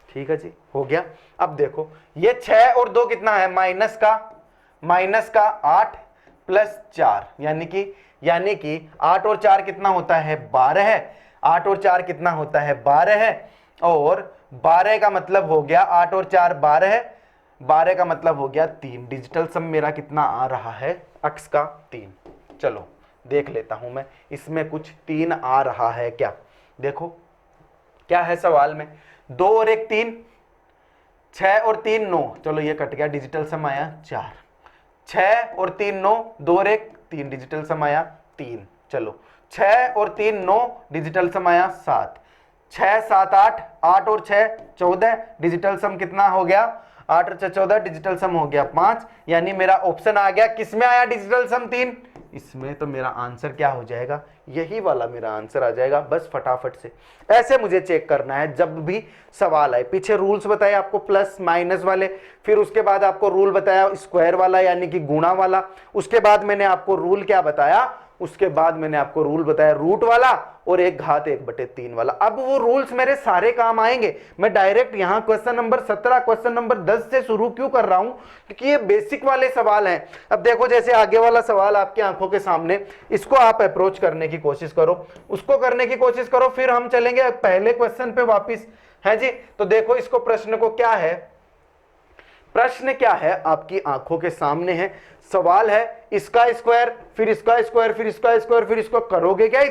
ठीक है जी, हो गया। अब देखो ये 6 और 2 कितना है, माइनस का 8 प्लस 4, यानी कि 8 और 4 कितना होता है 12 है, 8 और 4 कितना होता है 12 है, और 12 का मतलब हो गया 8 और 4 12 है, 12 का मतलब हो गया 3। डिजिटल सम मेरा कितना आ रहा है x का 3। चलो देख लेता हूं मैं इसमें कुछ 3 आ रहा है क्या। देखो क्या है सवाल में, 2 और 1 3, 6 और 3 9, चलो ये कट गया, डिजिटल सम आया 4। 6 और 3 9, 2 और 1 3, डिजिटल सम आया 3। चलो 6 और 3 9, डिजिटल सम आया 7। 6 7 8, 8 और 6 14, डिजिटल सम कितना हो गया 8 और 6 14, डिजिटल सम हो गया 5, यानी मेरा ऑप्शन आ गया किसमें आया डिजिटल सम 3, इसमें। तो मेरा आंसर क्या हो जाएगा, यही वाला मेरा आंसर आ जाएगा। बस फटाफट से ऐसे मुझे चेक करना है जब भी सवाल आए। पीछे रूल्स बताए आपको प्लस माइनस वाले, फिर उसके बाद आपको रूल बताया स्क्वायर वाला यानी कि गुणा वाला, उसके बाद मैंने आपको रूल क्या बताया, उसके बाद मैंने आपको रूल बताया रूट वाला और 1/3 वाला। अब वो रूल्स मेरे सारे काम आएंगे। मैं डायरेक्ट यहां क्वेश्चन नंबर 17 क्वेश्चन नंबर 10 से शुरू क्यों कर रहा हूं, क्योंकि ये बेसिक वाले सवाल हैं। अब देखो जैसे आगे वाला सवाल आपकी आंखों के सामने, इसको आप अप्रोच करने की कोशिश करो, उसको करने की कोशिश करो, फिर हम चलेंगे पहले क्वेश्चन पे वापिस, है जी। तो देखो इसको, प्रश्न को क्या है, प्रश्न क्या है आपकी आंखों के सामने है। सवाल है इसका स्क्वायर, फिर इसका स्क्वायर, फिर इसका स्क्वायर, फिर इसको करोगे क्या,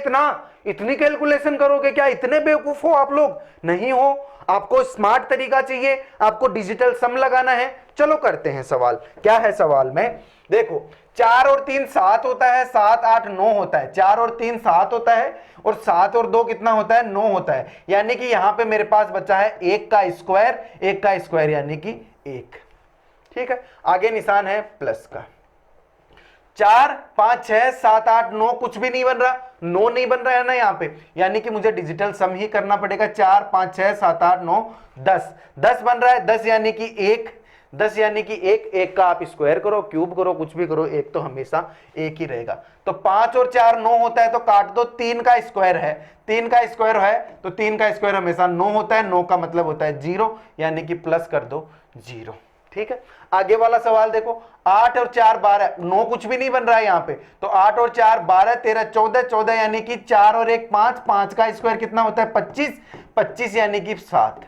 इतनी कैलकुलेशन करोगे क्या, इतने बेवकूफ हो आप लोग, नहीं हो। आपको स्मार्ट तरीका चाहिए, आपको डिजिटल सम लगाना है। चलो करते हैं सवाल। क्या है सवाल में, देखो 4 और 3 7 होता है, 7 8 9 होता है, 4 और 3 7 होता है, और 7 और 2 कितना होता है 9 होता है, यानी कि यहां पे मेरे पास बचा है 1 का स्क्वायर यानी कि 1। ठीक है, आगे निशान है प्लस का। 4 5 6 7 8 9, कुछ भी नहीं बन रहा, 9 नहीं बन रहा है ना यहाँ पे, यानी कि मुझे डिजिटल सम ही करना पड़ेगा। 4 5 6 7 8 9 10, 10 बन रहा है, 10 यानी कि 1, 10 यानी कि 1 का आप स्क्वायर करो, क्यूब करो, कुछ भी करो, 1 तो हमेशा 1 ही रहेगा। तो 5 और 4 9 होता है, तो काट दो, 3 का स्क्वायर है, 3 का स्क्वायर है तो 3 का स्क्वायर हमेशा 9 होता है, 9 का मतलब होता है 0, यानी कि प्लस कर दो 0। ठीक है, आगे वाला सवाल देखो, 8 और 4 12, 9 कुछ भी नहीं बन रहा है यहाँ पे, तो 8 और 4 12 13 14, 14 यानी कि 4 और 1 5, 5 का स्क्वायर कितना होता है 25, 25 यानी कि 7।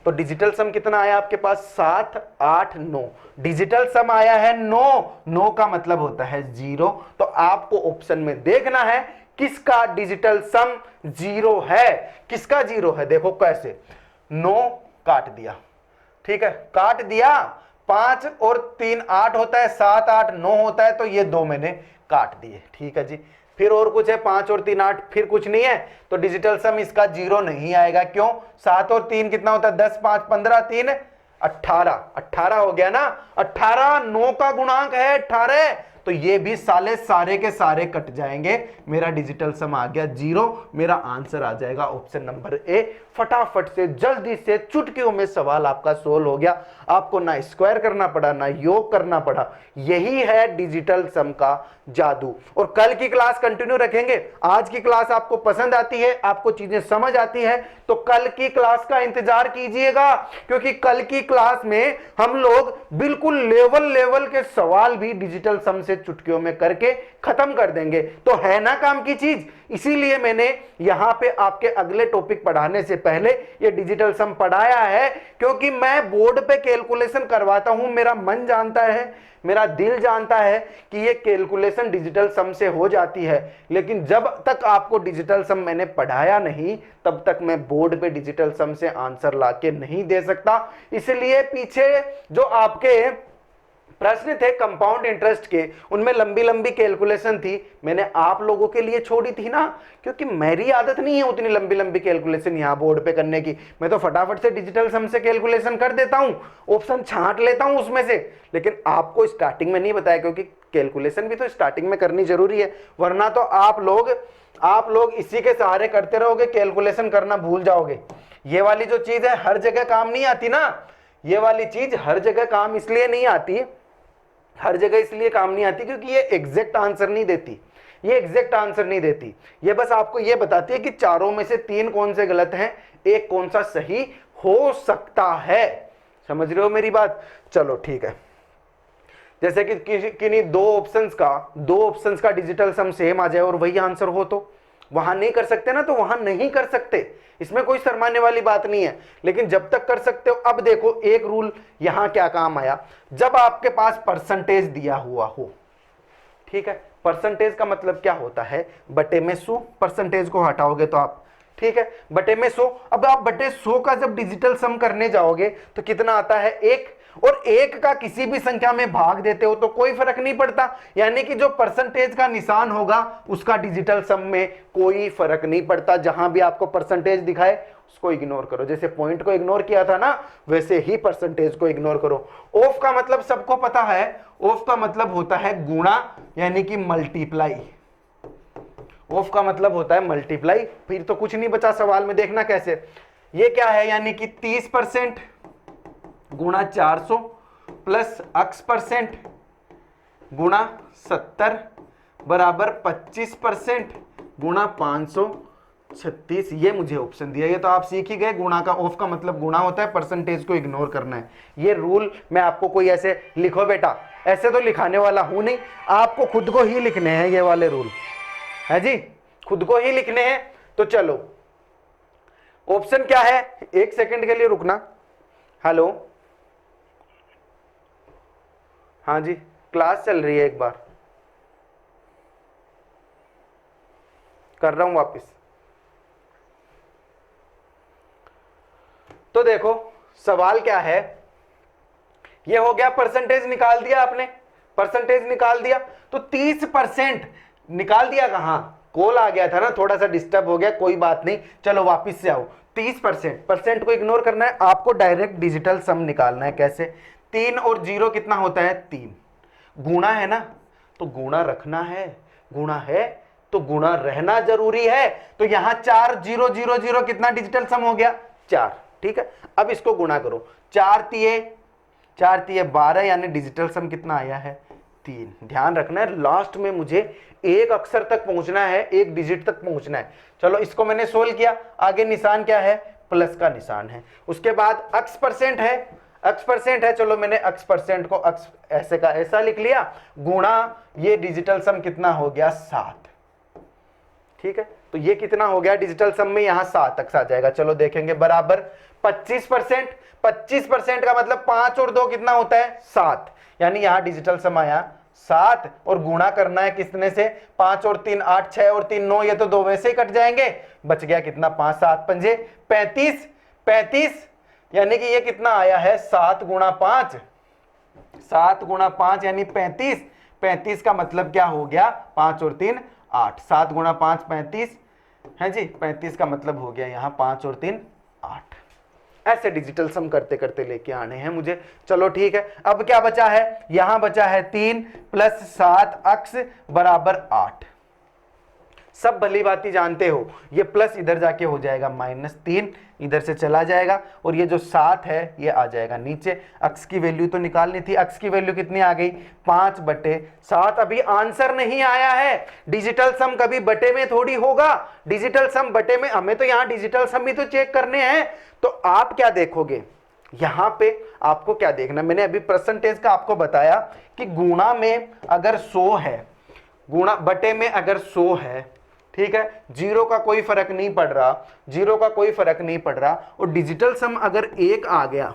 तो डिजिटल सम कितना आया आपके पास 7 8 9, डिजिटल सम आया है 9, 9 का मतलब होता है 0। तो आपको ऑप्शन में देखना है किसका डिजिटल सम 0 है, किसका 0 है। देखो कैसे, 9 काट दिया, ठीक है, काट दिया, 5 और 3 8 होता है, 7 8 9 होता है, तो ये 2 मैंने काट दिए। ठीक है जी, फिर और कुछ है, 5 और 3 8, फिर कुछ नहीं है, तो डिजिटल सम इसका 0 नहीं आएगा। क्यों, 7 और 3 कितना होता है 10 5 15 3 18, 18 हो गया ना, 18 9 का गुणांक है 18, तो ये भी सारे के सारे कट जाएंगे, मेरा डिजिटल सम आ गया 0, मेरा आंसर आ जाएगा ऑप्शन नंबर ए। फटाफट से जल्दी से चुटकियों में सवाल आपका सोल्व हो गया, आपको ना स्क्वायर करना पड़ा ना योग करना पड़ा। यही है डिजिटल सम का जादू। और कल की क्लास कंटिन्यू रखेंगे। आज की क्लास आपको पसंद आती है, आपको चीजें समझ आती है, तो कल की क्लास का इंतजार कीजिएगा, क्योंकि कल की क्लास में हम लोग बिल्कुल लेवल के सवाल भी डिजिटल सम से चुटकियों में करके खत्म कर देंगे। तो है ना काम की चीज। इसीलिए मैंने यहां पे आपके अगले टॉपिक पढ़ाने से पहले ये डिजिटल सम पढ़ाया है, क्योंकि मैं बोर्ड पे कैलकुलेशन करवाता हूं, मेरा मन जानता है, मेरा दिल जानता है कि ये कैलकुलेशन डिजिटल सम से हो जाती है, लेकिन जब तक आपको डिजिटल सम मैंने पढ़ाया नहीं तब तक मैं बोर्ड पे डिजिटल सम से आंसर लाके नहीं दे सकता। इसलिए पीछे जो आपके प्रश्न थे कंपाउंड इंटरेस्ट के, उनमें लंबी लंबी कैलकुलेशन थी, मैंने आप लोगों के लिए छोड़ी थी ना, क्योंकि मेरी आदत नहीं है उतनी लंबी लंबी कैलकुलेशन यहां बोर्ड पे करने की। मैं तो फटाफट से डिजिटल सम से कैलकुलेशन कर देता हूं, ऑप्शन छांट लेता हूं उसमें से। लेकिन आपको स्टार्टिंग में नहीं बताया, क्योंकि कैलकुलेशन भी तो स्टार्टिंग में करनी जरूरी है, वरना तो आप लोग इसी के सहारे करते रहोगे, कैलकुलेशन करना भूल जाओगे। ये वाली जो चीज है हर जगह काम नहीं आती ना, ये वाली चीज हर जगह काम इसलिए नहीं आती, हर जगह इसलिए काम नहीं आती क्योंकि ये एग्जैक्ट आंसर नहीं देती, ये एग्जैक्ट आंसर नहीं देती। ये बस आपको ये बताती है कि चारों में से 3 कौन से गलत हैं, एक कौन सा सही हो सकता है। समझ रहे हो मेरी बात? चलो ठीक है। जैसे कि किन्हीं दो ऑप्शंस का डिजिटल सम सेम आ जाए और वही आंसर हो, तो वहां नहीं कर सकते ना, तो वहां नहीं कर सकते, इसमें कोई शर्माने वाली बात नहीं है। लेकिन जब तक कर सकते हो, अब देखो एक रूल यहां क्या काम आया, जब आपके पास परसेंटेज दिया हुआ हो, ठीक है, परसेंटेज का मतलब क्या होता है, बटे में 100, परसेंटेज को हटाओगे तो आप, ठीक है, बटे में 100। अब आप बटे 100 का जब डिजिटल सम करने जाओगे तो कितना आता है, 1, और 1 का किसी भी संख्या में भाग देते हो तो कोई फर्क नहीं पड़ता, यानी कि जो परसेंटेज का निशान होगा उसका डिजिटल सम में कोई फर्क नहीं पड़ता। जहां भी आपको परसेंटेज दिखाए उसको इग्नोर करो, जैसे पॉइंट को इग्नोर किया था ना, वैसे ही परसेंटेज को इग्नोर करो। ऑफ का मतलब सबको पता है, ऑफ का मतलब होता है गुणा, यानी कि मल्टीप्लाई। ऑफ का मतलब होता है मल्टीप्लाई। फिर तो कुछ नहीं बचा सवाल में, देखना कैसे, ये क्या है, यानी कि 30% गुणा 400 प्लस x% गुणा 70 बराबर 25% गुणा 536। ये मुझे ऑप्शन दिया, ये तो आप सीख ही गए, गुणा का, ऑफ का मतलब गुणा होता है, परसेंटेज को इग्नोर करना है। ये रूल मैं आपको कोई ऐसे लिखो बेटा, ऐसे तो लिखाने वाला हूं नहीं, आपको खुद को ही लिखने हैं ये वाले रूल, है जी, खुद को ही लिखने हैं। तो चलो ऑप्शन क्या है, 1 सेकंड के लिए रुकना। हेलो, हाँ जी, क्लास चल रही है, एक बार कर रहा हूं वापस। तो देखो सवाल क्या है, ये हो गया, परसेंटेज निकाल दिया आपने, परसेंटेज निकाल दिया, तो 30% निकाल दिया, कहां, कॉल आ गया था ना, थोड़ा सा डिस्टर्ब हो गया, कोई बात नहीं, चलो वापस से आओ। 30%, परसेंट को इग्नोर करना है, आपको डायरेक्ट डिजिटल सम निकालना है। कैसे, 3 और 0 कितना होता है, 3, गुणा है ना, तो गुणा रखना है, गुणा है तो गुणा रहना जरूरी है। तो यहां 4 0 0 0 कितना डिजिटल सम हो गया, 4, ठीक है। अब इसको गुणा करो, 4 तिये 12, यानी डिजिटल सम कितना आया है, 3। ध्यान रखना है, लास्ट में मुझे एक अक्षर तक पहुंचना है, एक डिजिट तक पहुंचना है। चलो इसको मैंने सोल्व किया, आगे निशान क्या है, प्लस का निशान है। उसके बाद x% है, x% है, चलो मैंने x% को x ऐसे का ऐसा लिख लिया, गुणा ये डिजिटल सम कितना हो गया, 7, ठीक है। तो ये कितना हो गया डिजिटल सम में, यहां 7 x आ जाएगा। चलो देखेंगे, बराबर 25%, 25% का मतलब 5 और 2 कितना होता है, 7, यानी यहां डिजिटल सम आया 7, और गुणा करना है कितने से, 5 और 3 8, 6 और 3 9, ये तो 2 वैसे ही कट जाएंगे, बच गया कितना, 5 7 पंजे 35, 35, यानी कि ये कितना आया है, 7 गुणा 5, 7 गुणा 5 यानी 35, 35 का मतलब क्या हो गया, 5 और 3 8, 7 गुणा 5 35 है जी, 35 का मतलब हो गया यहाँ 5 और 3 8। ऐसे डिजिटल सम करते करते लेके आने हैं मुझे। चलो ठीक है, अब क्या बचा है, यहां बचा है 3 प्लस 7x बराबर 8। सब भली बाती जानते हो, ये प्लस इधर जाके हो जाएगा -3, इधर से चला जाएगा और ये जो 7 है ये आ जाएगा नीचे। x की वैल्यू तो निकालनी थी, x की वैल्यू कितनी आ गई 5/7। अभी आंसर नहीं आया है। डिजिटल सम कभी बटे में थोड़ी होगा, डिजिटल सम बटे में, हमें तो यहां डिजिटल सम भी तो चेक करने हैं। तो आप क्या देखोगे यहां पे, आपको क्या देखना, मैंने अभी परसेंटेज का आपको बताया कि गुणा में अगर 100 है, गुणा बटे में अगर 100 है, ठीक है, जीरो का कोई फर्क नहीं पड़ रहा, जीरो का कोई फर्क नहीं पड़ रहा, और डिजिटल सम अगर 1 आ गया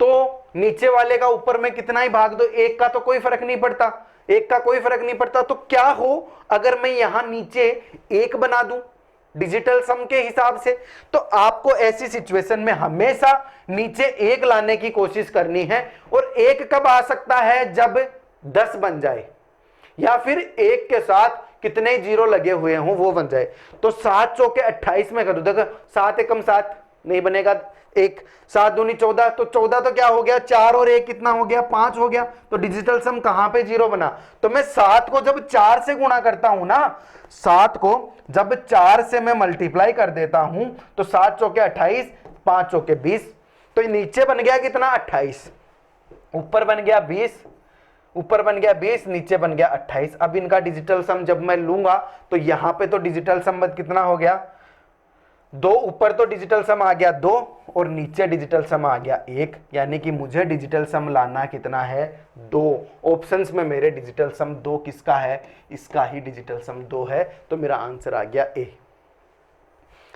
तो नीचे वाले का ऊपर में कितना ही भाग दो, 1 का तो कोई फर्क नहीं पड़ता, 1 का कोई फर्क नहीं पड़ता। तो क्या हो अगर मैं यहां नीचे 1 बना दूं डिजिटल सम के हिसाब से, तो आपको ऐसी सिचुएशन में हमेशा नीचे 1 लाने की कोशिश करनी है। और 1 कब आ सकता है, जब 10 बन जाए, या फिर 1 के साथ कितने जीरो लगे हुए हों वो बन जाए। तो 7 चौके 28 में करूं, देखो 7 एकम 7 नहीं बनेगा, 1 7 दूनी 14, तो 14 तो क्या हो गया, 4 और 1 कितना हो गया, 5 हो गया। तो डिजिटल सम कहां पे जीरो बना, तो मैं 7 को जब 4 से गुणा करता हूं ना, 7 को जब 4 से मैं मल्टीप्लाई कर देता हूं तो 7 चौके 28, 5 चौके 20, तो नीचे बन गया कितना 28, ऊपर बन गया 20, ऊपर बन गया 20, नीचे बन गया 28। अब इनका डिजिटल सम जब मैं लूंगा तो यहां पे तो डिजिटल सम कितना हो गया 2, ऊपर तो डिजिटल सम आ गया 2 और नीचे डिजिटल सम आ गया 1, यानी कि मुझे डिजिटल सम लाना कितना है 2। ऑप्शंस में मेरे डिजिटल सम 2 किसका है, इसका ही डिजिटल सम 2 है, तो मेरा आंसर आ गया ए।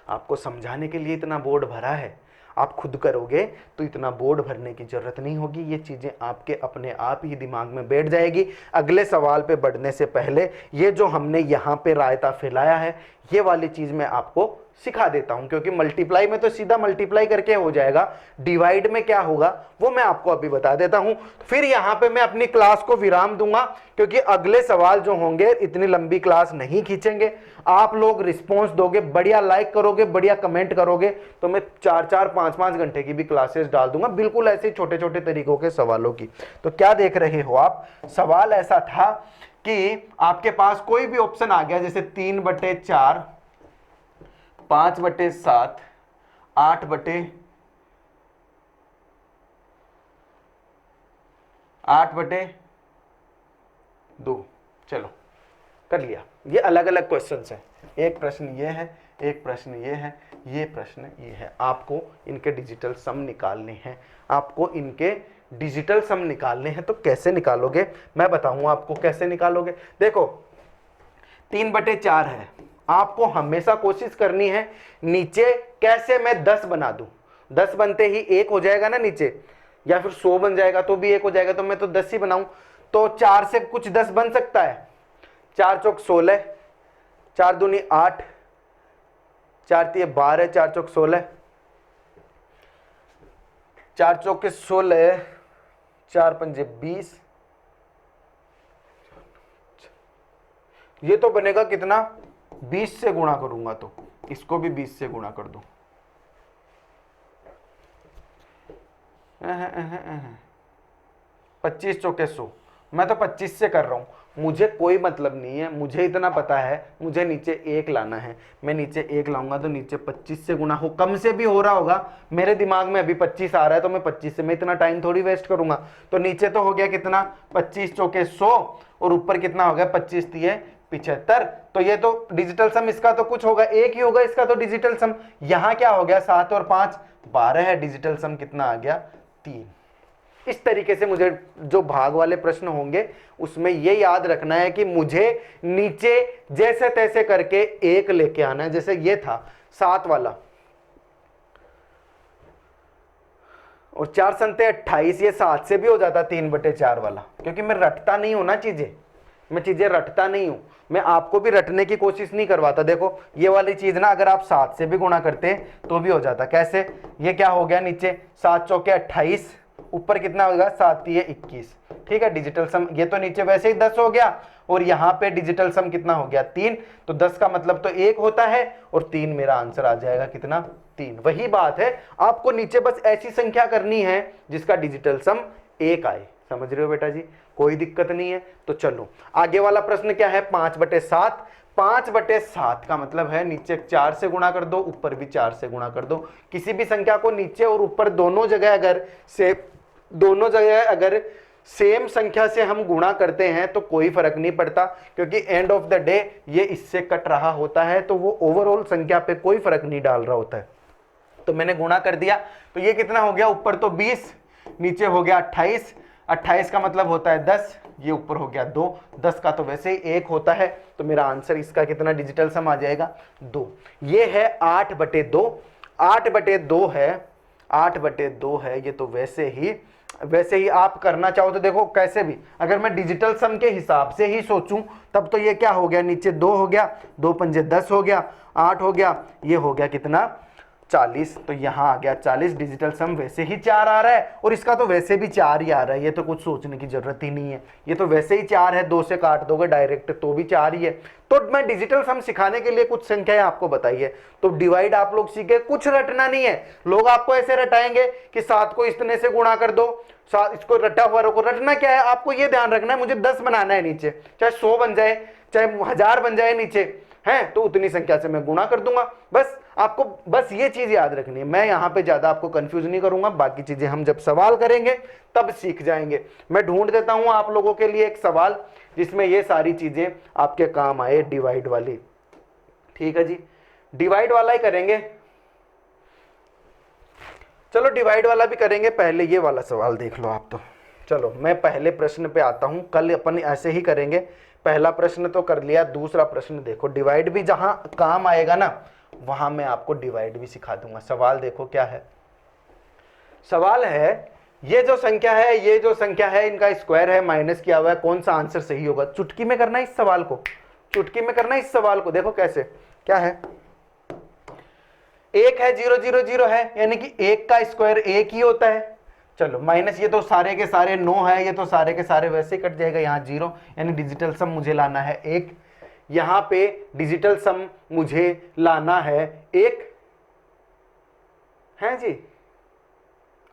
आपको समझाने के लिए इतना बोर्ड भरा है, आप खुद करोगे तो इतना बोर्ड भरने की जरूरत नहीं होगी, ये चीजें आपके अपने आप ही दिमाग में बैठ जाएगी। अगले सवाल पे बढ़ने से पहले ये जो हमने यहाँ पे रायता फैलाया है, ये वाली चीज मैं आपको सिखा देता हूं, क्योंकि मल्टीप्लाई में तो सीधा मल्टीप्लाई करके हो जाएगा, डिवाइड में क्या होगा वो मैं आपको अभी बता देता हूं। फिर यहां पे मैं अपनी क्लास को विराम दूंगा, क्योंकि अगले सवाल जो होंगे इतनी लंबी क्लास नहीं खींचेंगे। आप लोग रिस्पॉन्स दोगे, बढ़िया लाइक करोगे, बढ़िया कमेंट करोगे, तो मैं 4-4, 5-5 घंटे की भी क्लासेस डाल दूंगा, बिल्कुल ऐसे छोटे छोटे तरीकों के सवालों की। तो क्या देख रहे हो आप, सवाल ऐसा था कि आपके पास कोई भी ऑप्शन आ गया, जैसे 3/4, 5/7, 8/2, चलो कर लिया। ये अलग अलग क्वेश्चंस हैं, एक प्रश्न ये है, एक प्रश्न ये है, ये प्रश्न ये है। आपको इनके डिजिटल सम निकालने हैं, आपको इनके डिजिटल सम निकालने हैं। तो कैसे निकालोगे मैं बताऊंगा आपको कैसे निकालोगे। देखो 3/4 है, आपको हमेशा कोशिश करनी है नीचे कैसे मैं 10 बना दूं, 10 बनते ही 1 हो जाएगा ना नीचे, या फिर 100 बन जाएगा तो भी 1 हो जाएगा, तो मैं तो 10 ही बनाऊं। तो 4 से कुछ 10 बन सकता है, 4 चौक 16, 4 दूनी 8, 4 तिये 12, 4 चौक 16, 4 चौके 16, 4 पंजे 20, ये तो बनेगा कितना 20 से गुणा करूंगा तो इसको भी 20 से गुणा कर दो, 25 चौके 100, मैं तो 25 से कर रहा हूं, मुझे कोई मतलब नहीं है, मुझे इतना पता है मुझे नीचे 1 लाना है। मैं नीचे 1 लाऊंगा तो नीचे 25 से गुणा हो, कम से भी हो रहा होगा, मेरे दिमाग में अभी 25 आ रहा है तो मैं 25 से, मैं इतना टाइम थोड़ी वेस्ट करूंगा। तो नीचे तो हो गया कितना 25 चौके 100 और ऊपर कितना हो गया 25 तिये 75। तो ये तो डिजिटल सम इसका तो कुछ होगा, 1 ही होगा इसका तो डिजिटल सम। यहां क्या हो गया 7 और 5 12 है, डिजिटल सम कितना आ गया 3। इस तरीके से मुझे जो भाग वाले प्रश्न होंगे उसमें ये याद रखना है कि मुझे नीचे जैसे तैसे करके 1 लेके आना है। जैसे ये था 7 वाला और 4 संते 28, ये 7 से भी हो जाता 3/4 वाला, क्योंकि मैं रटता नहीं हूं ना चीजें, मैं चीजें रटता नहीं हूं, मैं आपको भी रटने की कोशिश नहीं करवाता। देखो ये वाली चीज ना अगर आप 7 से भी गुणा करते तो भी हो जाता। कैसे, ये क्या हो गया नीचे 7 चौके 28, ऊपर कितना होगा 7 तिये 21, ठीक है। डिजिटल सम ये तो नीचे वैसे ही 10 हो गया और यहाँ पे डिजिटल सम कितना हो गया 3, तो 10 का मतलब तो 1 होता है और 3 मेरा आंसर आ जाएगा कितना 3। वही बात है, आपको नीचे बस ऐसी संख्या करनी है जिसका डिजिटल सम 1 आए। समझ रहे हो बेटा जी, कोई दिक्कत नहीं है। तो चलो आगे वाला प्रश्न क्या है, 5/7। 5/7 का मतलब है नीचे 4 से गुणा कर दो, ऊपर भी 4 से गुणा कर दो। किसी भी संख्या को नीचे और ऊपर दोनों जगह अगर सेम संख्या से हम गुणा करते हैं तो कोई फर्क नहीं पड़ता, क्योंकि एंड ऑफ द डे ये इससे कट रहा होता है, तो वो ओवरऑल संख्या पे कोई फर्क नहीं डाल रहा होता है। तो मैंने गुणा कर दिया, तो ये कितना हो गया, ऊपर तो 20, नीचे हो गया 28। 28 का मतलब होता है 10, ये ऊपर हो गया 2, 10 का तो वैसे ही 1 होता है, तो मेरा आंसर इसका कितना डिजिटल सम आ जाएगा, 2। ये है 8/2। 8/2 है, 8/2 है ये। तो वैसे ही आप करना चाहो तो देखो कैसे भी, अगर मैं डिजिटल सम के हिसाब से ही सोचूं तब तो ये क्या हो गया, नीचे 2 हो गया, 2 पंजे 10 हो गया, 8 हो गया, ये हो गया कितना 40। तो यहां आ गया 40। डिजिटल सम वैसे ही 4 आ रहा है, और इसका तो वैसे भी 4 ही आ रहा है, ये तो कुछ सोचने की जरूरत ही नहीं है, ये तो वैसे ही 4 है, 2 से काट दोगे डायरेक्ट तो भी 4 ही है। तो मैं डिजिटल सम सिखाने के लिए कुछ संख्याएं आपको बताई है, तो डिवाइड आप लोग सीखे, कुछ रटना नहीं है। लोग आपको ऐसे रटाएंगे कि 7 को इतने से गुणा कर दो, इसको रटा हुआ को रटना क्या है, आपको ये ध्यान रखना है मुझे 10 बनाना है नीचे, चाहे 100 बन जाए, चाहे 1000 बन जाए नीचे है, तो उतनी संख्या से मैं गुणा कर दूंगा। बस आपको बस ये चीज याद रखनी है। मैं यहां पे ज्यादा आपको कंफ्यूज नहीं करूंगा, बाकी चीजें हम जब सवाल करेंगे तब सीख जाएंगे। मैं ढूंढ देता हूं आप लोगों के लिए एक सवाल जिसमें ये सारी चीजें आपके काम आए, डिवाइड वाली। ठीक है जी, डिवाइड वाला ही करेंगे। चलो डिवाइड वाला भी करेंगे, पहले ये वाला सवाल देख लो आप। तो चलो मैं पहले प्रश्न पे आता हूं, कल अपन ऐसे ही करेंगे। पहला प्रश्न तो कर लिया, दूसरा प्रश्न देखो, डिवाइड भी जहां काम आएगा ना वहां मैं आपको डिवाइड भी सिखा दूंगा। सवाल देखो क्या है, सवाल है ये जो संख्या है इनका स्क्वायर है, माइनस किया हुआ है, कौन सा आंसर सही होगा। चुटकी में करना है इस सवाल को, चुटकी में करना है इस सवाल को। देखो कैसे, क्या है, 1 है, 0 0 0 है, यानी कि 1 का स्क्वायर 1 ही होता है। चलो माइनस, ये तो सारे के सारे 9 है, ये तो सारे के सारे वैसे कट जाएगा, यहाँ 0, यानी डिजिटल सम मुझे लाना है 1। यहां पे डिजिटल सम मुझे लाना है 1 है जी।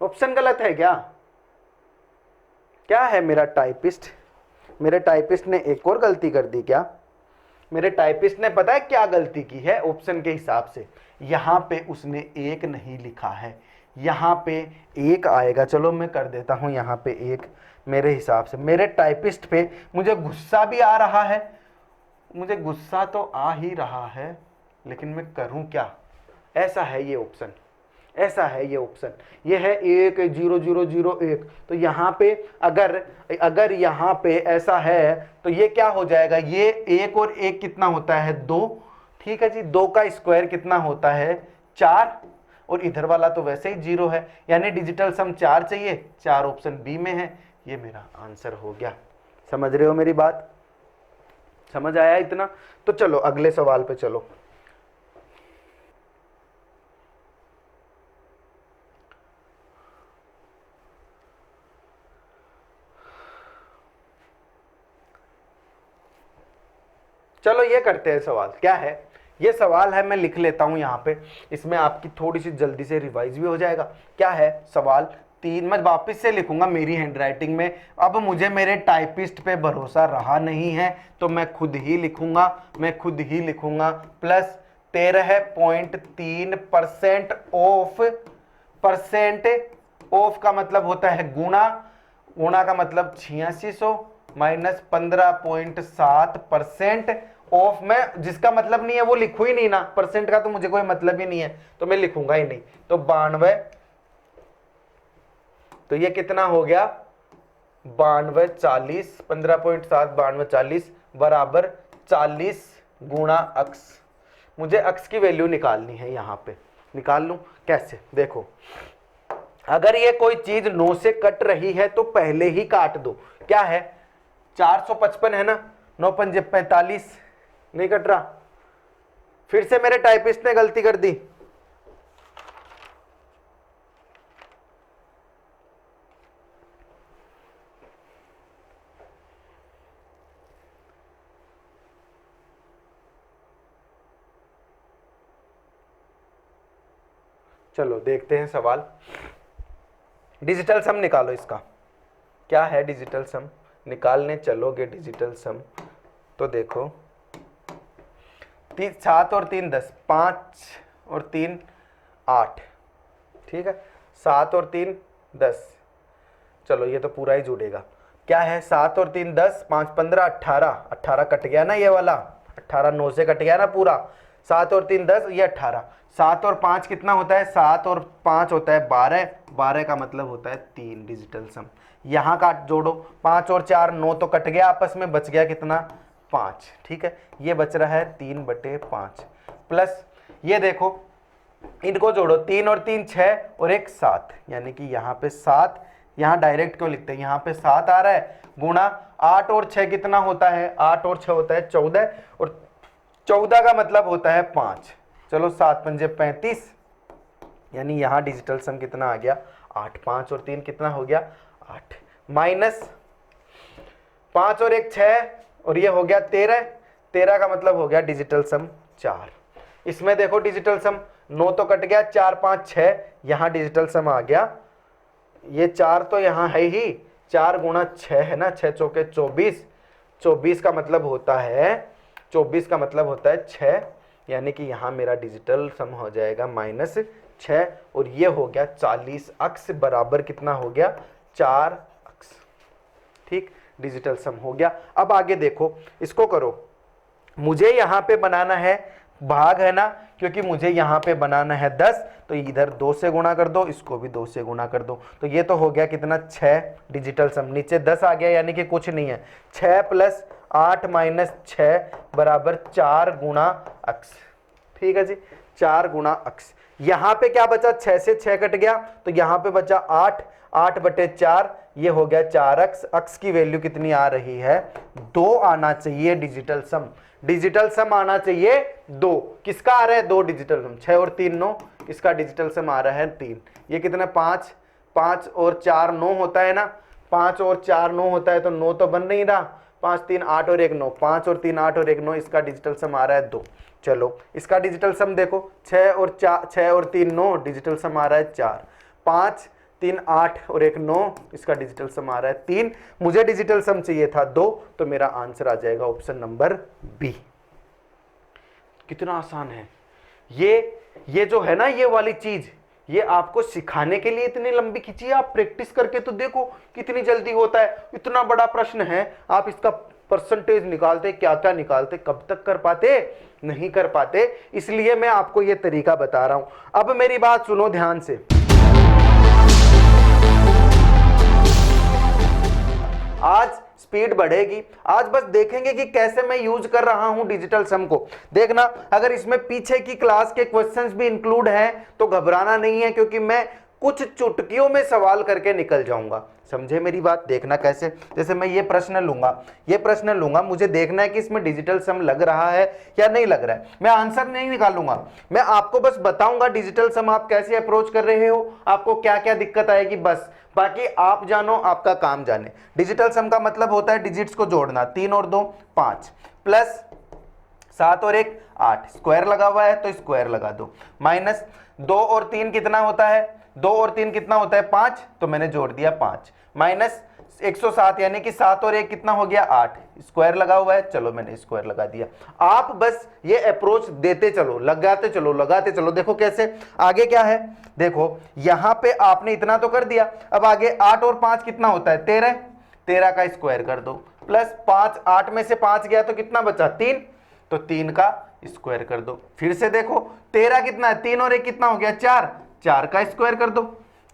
ऑप्शन गलत है क्या, क्या है मेरा टाइपिस्ट ने एक और गलती कर दी क्या। मेरे टाइपिस्ट ने पता है क्या गलती की है, ऑप्शन के हिसाब से यहां पे उसने 1 नहीं लिखा है, यहां पे 1 आएगा। चलो मैं कर देता हूं यहां पे 1। मेरे हिसाब से मेरे टाइपिस्ट पे मुझे गुस्सा भी आ रहा है, मुझे गुस्सा तो आ ही रहा है, लेकिन मैं करूं क्या। ऐसा है ये ऑप्शन, ऐसा है ये ऑप्शन, ये है 1 0 0 0 1। तो यहाँ पे अगर यहाँ पे ऐसा है तो ये क्या हो जाएगा, ये 1 और 1 कितना होता है 2। ठीक है जी, 2 का स्क्वायर कितना होता है 4, और इधर वाला तो वैसे ही 0 है, यानी डिजिटल सम 4 चाहिए, 4 ऑप्शन बी में है। ये मेरा आंसर हो गया। समझ रहे हो मेरी बात, समझ आया इतना। तो चलो अगले सवाल पे चलो। चलो ये करते हैं सवाल, क्या है ये सवाल है, मैं लिख लेता हूं यहां पे, इसमें आपकी थोड़ी सी जल्दी से रिवाइज भी हो जाएगा। क्या है सवाल 3, मैं वापस से लिखूंगा मेरी हैंडराइटिंग में। अब मुझे मेरे टाइपिस्ट पे भरोसा रहा नहीं है तो मैं खुद ही लिखूंगा, प्लस 13.3% ऑफ का मतलब होता है गुणा, गुणा का मतलब 8600 माइनस 15.7% ऑफ में, जिसका मतलब नहीं है वो लिखू ही नहीं ना, परसेंट का तो मुझे कोई मतलब ही नहीं है तो मैं लिखूंगा ही नहीं। तो 92, तो ये कितना हो गया 92 40, 15.7 92 40 बराबर 40 गुणा अक्स। मुझे अक्स की वैल्यू निकालनी है, यहां पे निकाल लूं कैसे, देखो अगर ये कोई चीज 9 से कट रही है तो पहले ही काट दो। क्या है 455 है ना, 9 पंजे 45, नहीं कट रहा। फिर से मेरे टाइपिस्ट ने गलती कर दी, चलो देखते हैं सवाल। डिजिटल सम निकालो इसका, क्या है डिजिटल सम, निकालने चलोगे डिजिटल सम तो देखो 7 और 3 10, 5 और 3 8, ठीक है, 7 और 3 10, चलो ये तो पूरा ही जुड़ेगा। क्या है 7 और 3 10, 5 15 18, 18 कट गया ना ये वाला, 18 9 से कट गया ना पूरा, 7 और 3 10, ये 18, 7 और 5 कितना होता है, 7 और 5 होता है 12, 12 का मतलब होता है 3 डिजिटल सम। यहाँ का जोड़ो, 5 और 4 9 तो कट गया आपस में, बच गया कितना 5, ठीक है, ये बच रहा है 3/5 प्लस ये देखो इनको जोड़ो, 3 और 3 6 और 1 7, यानी कि यहाँ पे 7, यहाँ डायरेक्ट क्यों लिखते हैं, यहाँ पे 7 आ रहा है गुणा 8 और 6 कितना होता है, 8 और 6 होता है 14, और 14 का मतलब होता है 5, चलो 7 पंजे 35, यानी यहाँ डिजिटल सम कितना आ गया 8, 5 और 3 कितना हो गया 8, माइनस 5 और 1 6 और ये हो गया 13, 13 का मतलब हो गया डिजिटल सम 4। इसमें देखो डिजिटल सम 9 तो कट गया, 4 5 6, यहाँ डिजिटल सम आ गया, ये 4 तो यहाँ है ही, 4 गुणा 6 है ना, 6 चौके 24, 24 का मतलब होता है 24 का मतलब होता है 6, यानी कि यहाँ मेरा डिजिटल सम हो जाएगा -6, और ये हो गया 40 अक्स बराबर कितना हो गया 4 अक्स, ठीक, डिजिटल सम हो गया। अब आगे देखो, इसको करो, मुझे यहाँ पे बनाना है भाग है ना, क्योंकि मुझे यहाँ पे बनाना है 10, तो इधर 2 से गुणा कर दो, इसको भी 2 से गुणा कर दो, तो ये तो हो गया कितना 6 डिजिटल सम, नीचे 10 आ गया यानी कि कुछ नहीं है, 6 + 8 - 6 बराबर 4 गुणा अक्स, ठीक है जी, 4 गुणा अक्स। यहाँ पे क्या बचा, 6 से 6 कट गया, तो यहाँ पे बचा 8, 8/4, ये हो गया 4 अक्स, अक्स की वैल्यू कितनी आ रही है 2 आना चाहिए डिजिटल सम, डिजिटल सम आना चाहिए 2, किसका आ रहा है 2 डिजिटल सम, 6 और 3 9, इसका डिजिटल सम आ रहा है 3, ये कितना 5, 5 और 4 9 होता है ना, 5 और 4 9 होता है, तो 9 तो बन नहीं रहा, 5 3 8 और 1 9, 5 और 3 8 और 1 9, इसका डिजिटल सम आ रहा है 2। चलो इसका डिजिटल सम देखो, 6 और 3 9, डिजिटल सम आ रहा है 4, 5 3 8 और 1 9, इसका डिजिटल सम आ रहा है 3, मुझे डिजिटल सम चाहिए था 2, तो मेरा आंसर आ जाएगा ऑप्शन नंबर बी। कितना आसान है ये जो है ना, ये वाली चीज, ये आपको सिखाने के लिए इतनी लंबी खींची है, आप प्रैक्टिस करके तो देखो कितनी जल्दी होता है। इतना बड़ा प्रश्न है, आप इसका परसेंटेज निकालते, क्या क्या निकालते, कब तक कर पाते, नहीं कर पाते, इसलिए मैं आपको ये तरीका बता रहा हूं। अब मेरी बात सुनो ध्यान से, आज स्पीड बढ़ेगी, आज बस देखेंगे कि कैसे मैं यूज कर रहा हूं डिजिटल सम को। देखना, अगर इसमें पीछे की क्लास के क्वेश्चंस भी इंक्लूड हैं तो घबराना नहीं है, क्योंकि मैं कुछ चुटकियों में सवाल करके निकल जाऊंगा, समझे मेरी बात। देखना कैसे, जैसे मैं ये प्रश्न लूंगा, मुझे देखना है कि इसमें डिजिटल सम लग रहा है या नहीं लग रहा है। मैं आंसर नहीं निकालूंगा, मैं आपको बस बताऊंगा डिजिटल सम आप कैसे अप्रोच कर रहे हो, आपको क्या क्या दिक्कत आएगी, बस बाकी आप जानो, आपका काम जाने। डिजिटल सम का मतलब होता है डिजिट्स को जोड़ना, 3 और 2 5 प्लस 7 और 1 8, स्क्वायर लगा हुआ है तो स्क्वायर लगा दो, माइनस 2 और 3 कितना होता है, 2 और 3 कितना होता है 5, तो मैंने जोड़ दिया 5, माइनस 107 यानी कि 7 और 1 कितना हो गया 8, स्क्वायर लगा हुआ है, चलो मैंने स्क्वायर लगा दिया। आप बस ये अप्रोच देते चलो, लगाते चलो। देखो कैसे, आगे क्या है, देखो यहां पे आपने इतना तो कर दिया, अब आगे 8 और 5 कितना होता है 13, 13 का स्क्वायर कर दो, प्लस 5, 8 में से 5 गया तो कितना बचा 3, तो 3 का स्क्वायर कर दो। फिर से देखो 13 कितना है, 3 और 1 कितना हो गया 4, 4 का स्क्वायर कर दो,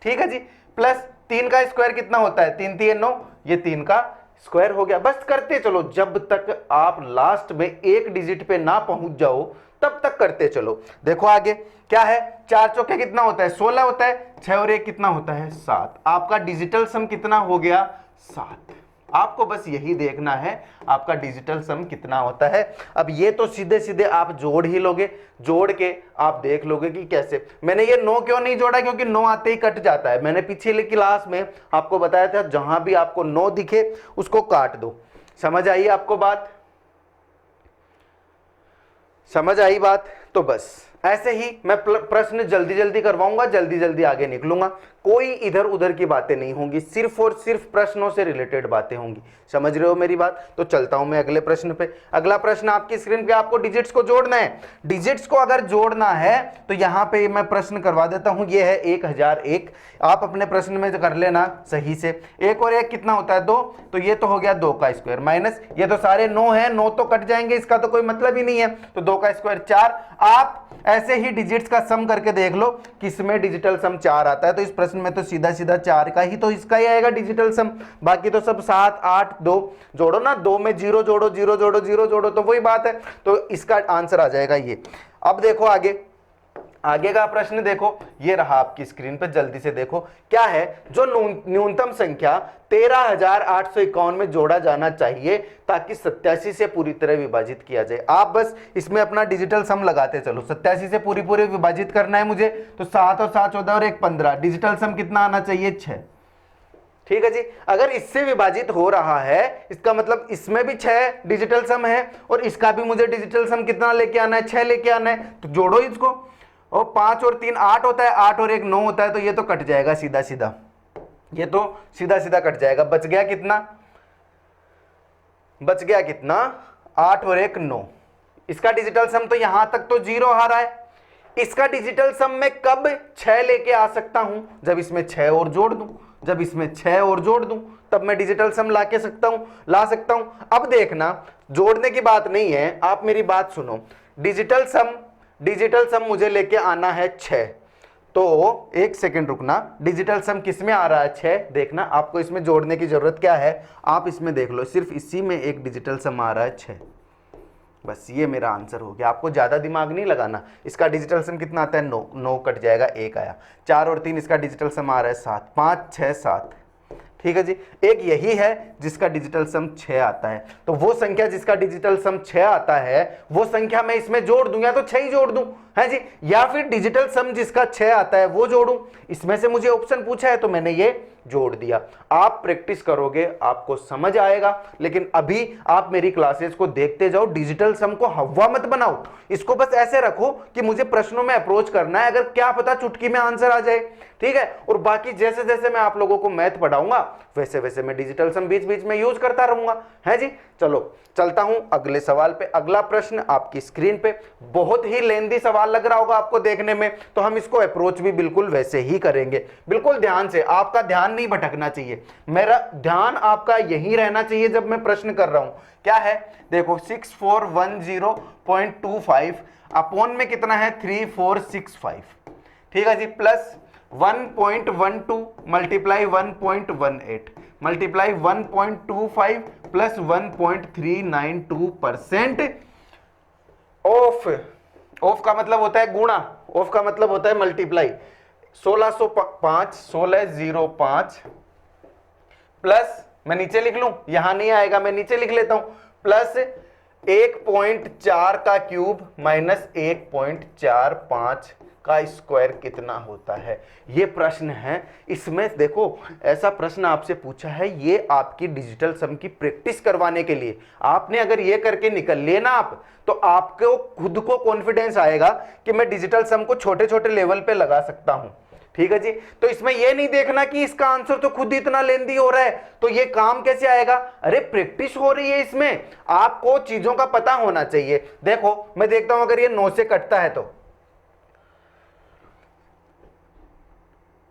ठीक है जी, प्लस 3 का स्क्वायर कितना होता है 3 3 9, ये 3 का स्क्वायर हो गया। बस करते चलो, जब तक आप लास्ट में एक डिजिट पे ना पहुंच जाओ तब तक करते चलो। देखो आगे क्या है, 4 चौके कितना होता है 16 होता है, 6 और 1 कितना होता है 7, आपका डिजिटल सम कितना हो गया 7। आपको बस यही देखना है आपका डिजिटल सम कितना होता है। अब ये तो सीधे सीधे आप जोड़ ही लोगे, जोड़ के आप देख लोगे कि कैसे। मैंने ये 9 क्यों नहीं जोड़ा, क्योंकि 9 आते ही कट जाता है। मैंने पिछले क्लास में आपको बताया था जहां भी आपको 9 दिखे उसको काट दो। समझ आई आपको बात, समझ आई बात? तो बस ऐसे ही मैं प्रश्न जल्दी जल्दी करवाऊंगा, जल्दी जल्दी आगे निकलूंगा, कोई इधर उधर की बातें नहीं होंगी, सिर्फ और सिर्फ प्रश्नों से रिलेटेड बातें होंगी। समझ रहे हो मेरी बात? तो चलता हूं मैं अगले प्रश्न पे। अगला प्रश्न आपकी स्क्रीन पे, आपको डिजिट्स को जोड़ना है। डिजिट्स को अगर जोड़ना है तो यहां पे मैं प्रश्न करवा देता हूं, ये है 1001। आप अपने प्रश्न में कर लेना सही से। 1 और 1 कितना होता है? 2। तो ये तो हो गया 2 का स्क्वायर माइनस, ये तो सारे 9 है, 9 तो कट जाएंगे, इसका तो कोई मतलब ही नहीं है, तो 2 का स्क्वायर 4। आप ऐसे ही डिजिट्स का सम करके देख लो किसमें डिजिटल सम 4 आता है। तो इस प्रश्न में तो सीधा सीधा 4 का ही तो इसका ही आएगा डिजिटल सम, बाकी तो सब 7 8 2 जोड़ो ना, 2 में 0 जोड़ो, 0 जोड़ो, 0 जोड़ो, तो वही बात है। तो इसका आंसर आ जाएगा ये। अब देखो आगे का प्रश्न देखो, ये रहा आपकी स्क्रीन पे, जल्दी से देखो क्या है। जो न्यूनतम संख्या 13,851 में जोड़ा जाना चाहिए ताकि 87 से पूरी तरह विभाजित किया जाए। आप बस इसमें अपना डिजिटल सम लगाते चलो। 87 से पूरी विभाजित करना है मुझे, तो 7 और 7 14 और 1 15। डिजिटल सम कितना आना चाहिए? 6। ठीक है जी। अगर इससे विभाजित हो रहा है, इसका मतलब इसमें भी 6 डिजिटल सम है और इसका भी मुझे डिजिटल सम कितना लेके आना है? 6 लेके आना है। तो जोड़ो इसको, और 5 और 3 8 होता है, 8 और 1 9 होता है, तो ये तो कट जाएगा सीधा सीधा, ये तो सीधा सीधा कट जाएगा। बच गया कितना? बच गया कितना? 8 और 1 9। इसका डिजिटल सम तो यहां तक तो 0 आ रहा है। इसका डिजिटल सम में कब 6 लेके आ सकता हूं? जब इसमें 6 और जोड़ दूं, जब इसमें 6 और जोड़ दूं तब मैं डिजिटल सम ला सकता हूं। अब देखना, जोड़ने की बात नहीं है, आप मेरी बात सुनो। डिजिटल सम मुझे लेके आना है 6, तो एक सेकंड रुकना। डिजिटल सम किस में आ रहा है? 6। देखना, आपको इसमें जोड़ने की जरूरत क्या है, आप इसमें देख लो, सिर्फ इसी में एक डिजिटल सम आ रहा है 6। बस ये मेरा आंसर हो गया। आपको ज्यादा दिमाग नहीं लगाना। इसका डिजिटल सम कितना आता है? 9। 9 कट जाएगा, 1 आया। 4 और 3 इसका डिजिटल सम आ रहा है 7। 5 6 7। ठीक है जी। एक यही है जिसका डिजिटल सम 6 आता है। तो वो संख्या जिसका डिजिटल सम 6 आता है, वो संख्या मैं इसमें जोड़ दूं, या तो 6 ही जोड़ दूं, है जी, या फिर डिजिटल सम जिसका 6 आता है वो जोड़ूं। इसमें से मुझे ऑप्शन पूछा है तो मैंने ये जोड़ दिया। आप प्रैक्टिस करोगे आपको समझ आएगा, लेकिन अभी आप मेरी क्लासेस को देखते जाओ। डिजिटल सम को हवा मत बनाओ, इसको बस ऐसे रखो कि मुझे प्रश्नों में अप्रोच करना है, अगर क्या पता चुटकी में आंसर आ जाए। ठीक है। और बाकी जैसे जैसे मैं आप लोगों को मैथ पढ़ाऊंगा वैसे वैसे मैं डिजिटल सम बीच बीच में यूज करता रहूंगा, है जी। चलो चलता हूं अगले सवाल पे। अगला प्रश्न आपकी स्क्रीन पे, बहुत ही लेंदी सवाल लग रहा होगा आपको देखने में, तो हम इसको अप्रोच भी बिल्कुल वैसे ही करेंगे। बिल्कुल ध्यान से, आपका ध्यान नहीं भटकना चाहिए, मेरा ध्यान आपका यही रहना चाहिए जब मैं प्रश्न कर रहा हूं। क्या है? देखो 6410.25 अपॉन में कितना है? 3465। ठीक है जी। Plus 1.12 multiply 1.18 multiply 1.25 plus 1.392% of का मतलब होता है गुणा, ऑफ का मतलब होता है मल्टीप्लाई। 1605 प्लस, मैं नीचे लिख लूं, यहां नहीं आएगा, मैं नीचे लिख लेता हूं, प्लस 1.4 का क्यूब माइनस 1.45 का स्क्वायर कितना होता है? ये प्रश्न है। इसमें देखो ऐसा प्रश्न आपसे पूछा है, ये आपकी डिजिटल सम की प्रैक्टिस करवाने के लिए। आपने अगर ये करके निकल लिए ना आप, तो आपको खुद को कॉन्फिडेंस आएगा कि मैं डिजिटल सम को छोटे छोटे लेवल पे लगा सकता हूं। ठीक है जी। तो इसमें यह नहीं देखना कि इसका आंसर तो खुद इतना लेंदी हो रहा है तो ये काम कैसे आएगा। अरे प्रैक्टिस हो रही है, इसमें आपको चीजों का पता होना चाहिए। देखो मैं देखता हूं अगर ये 9 से कटता है तो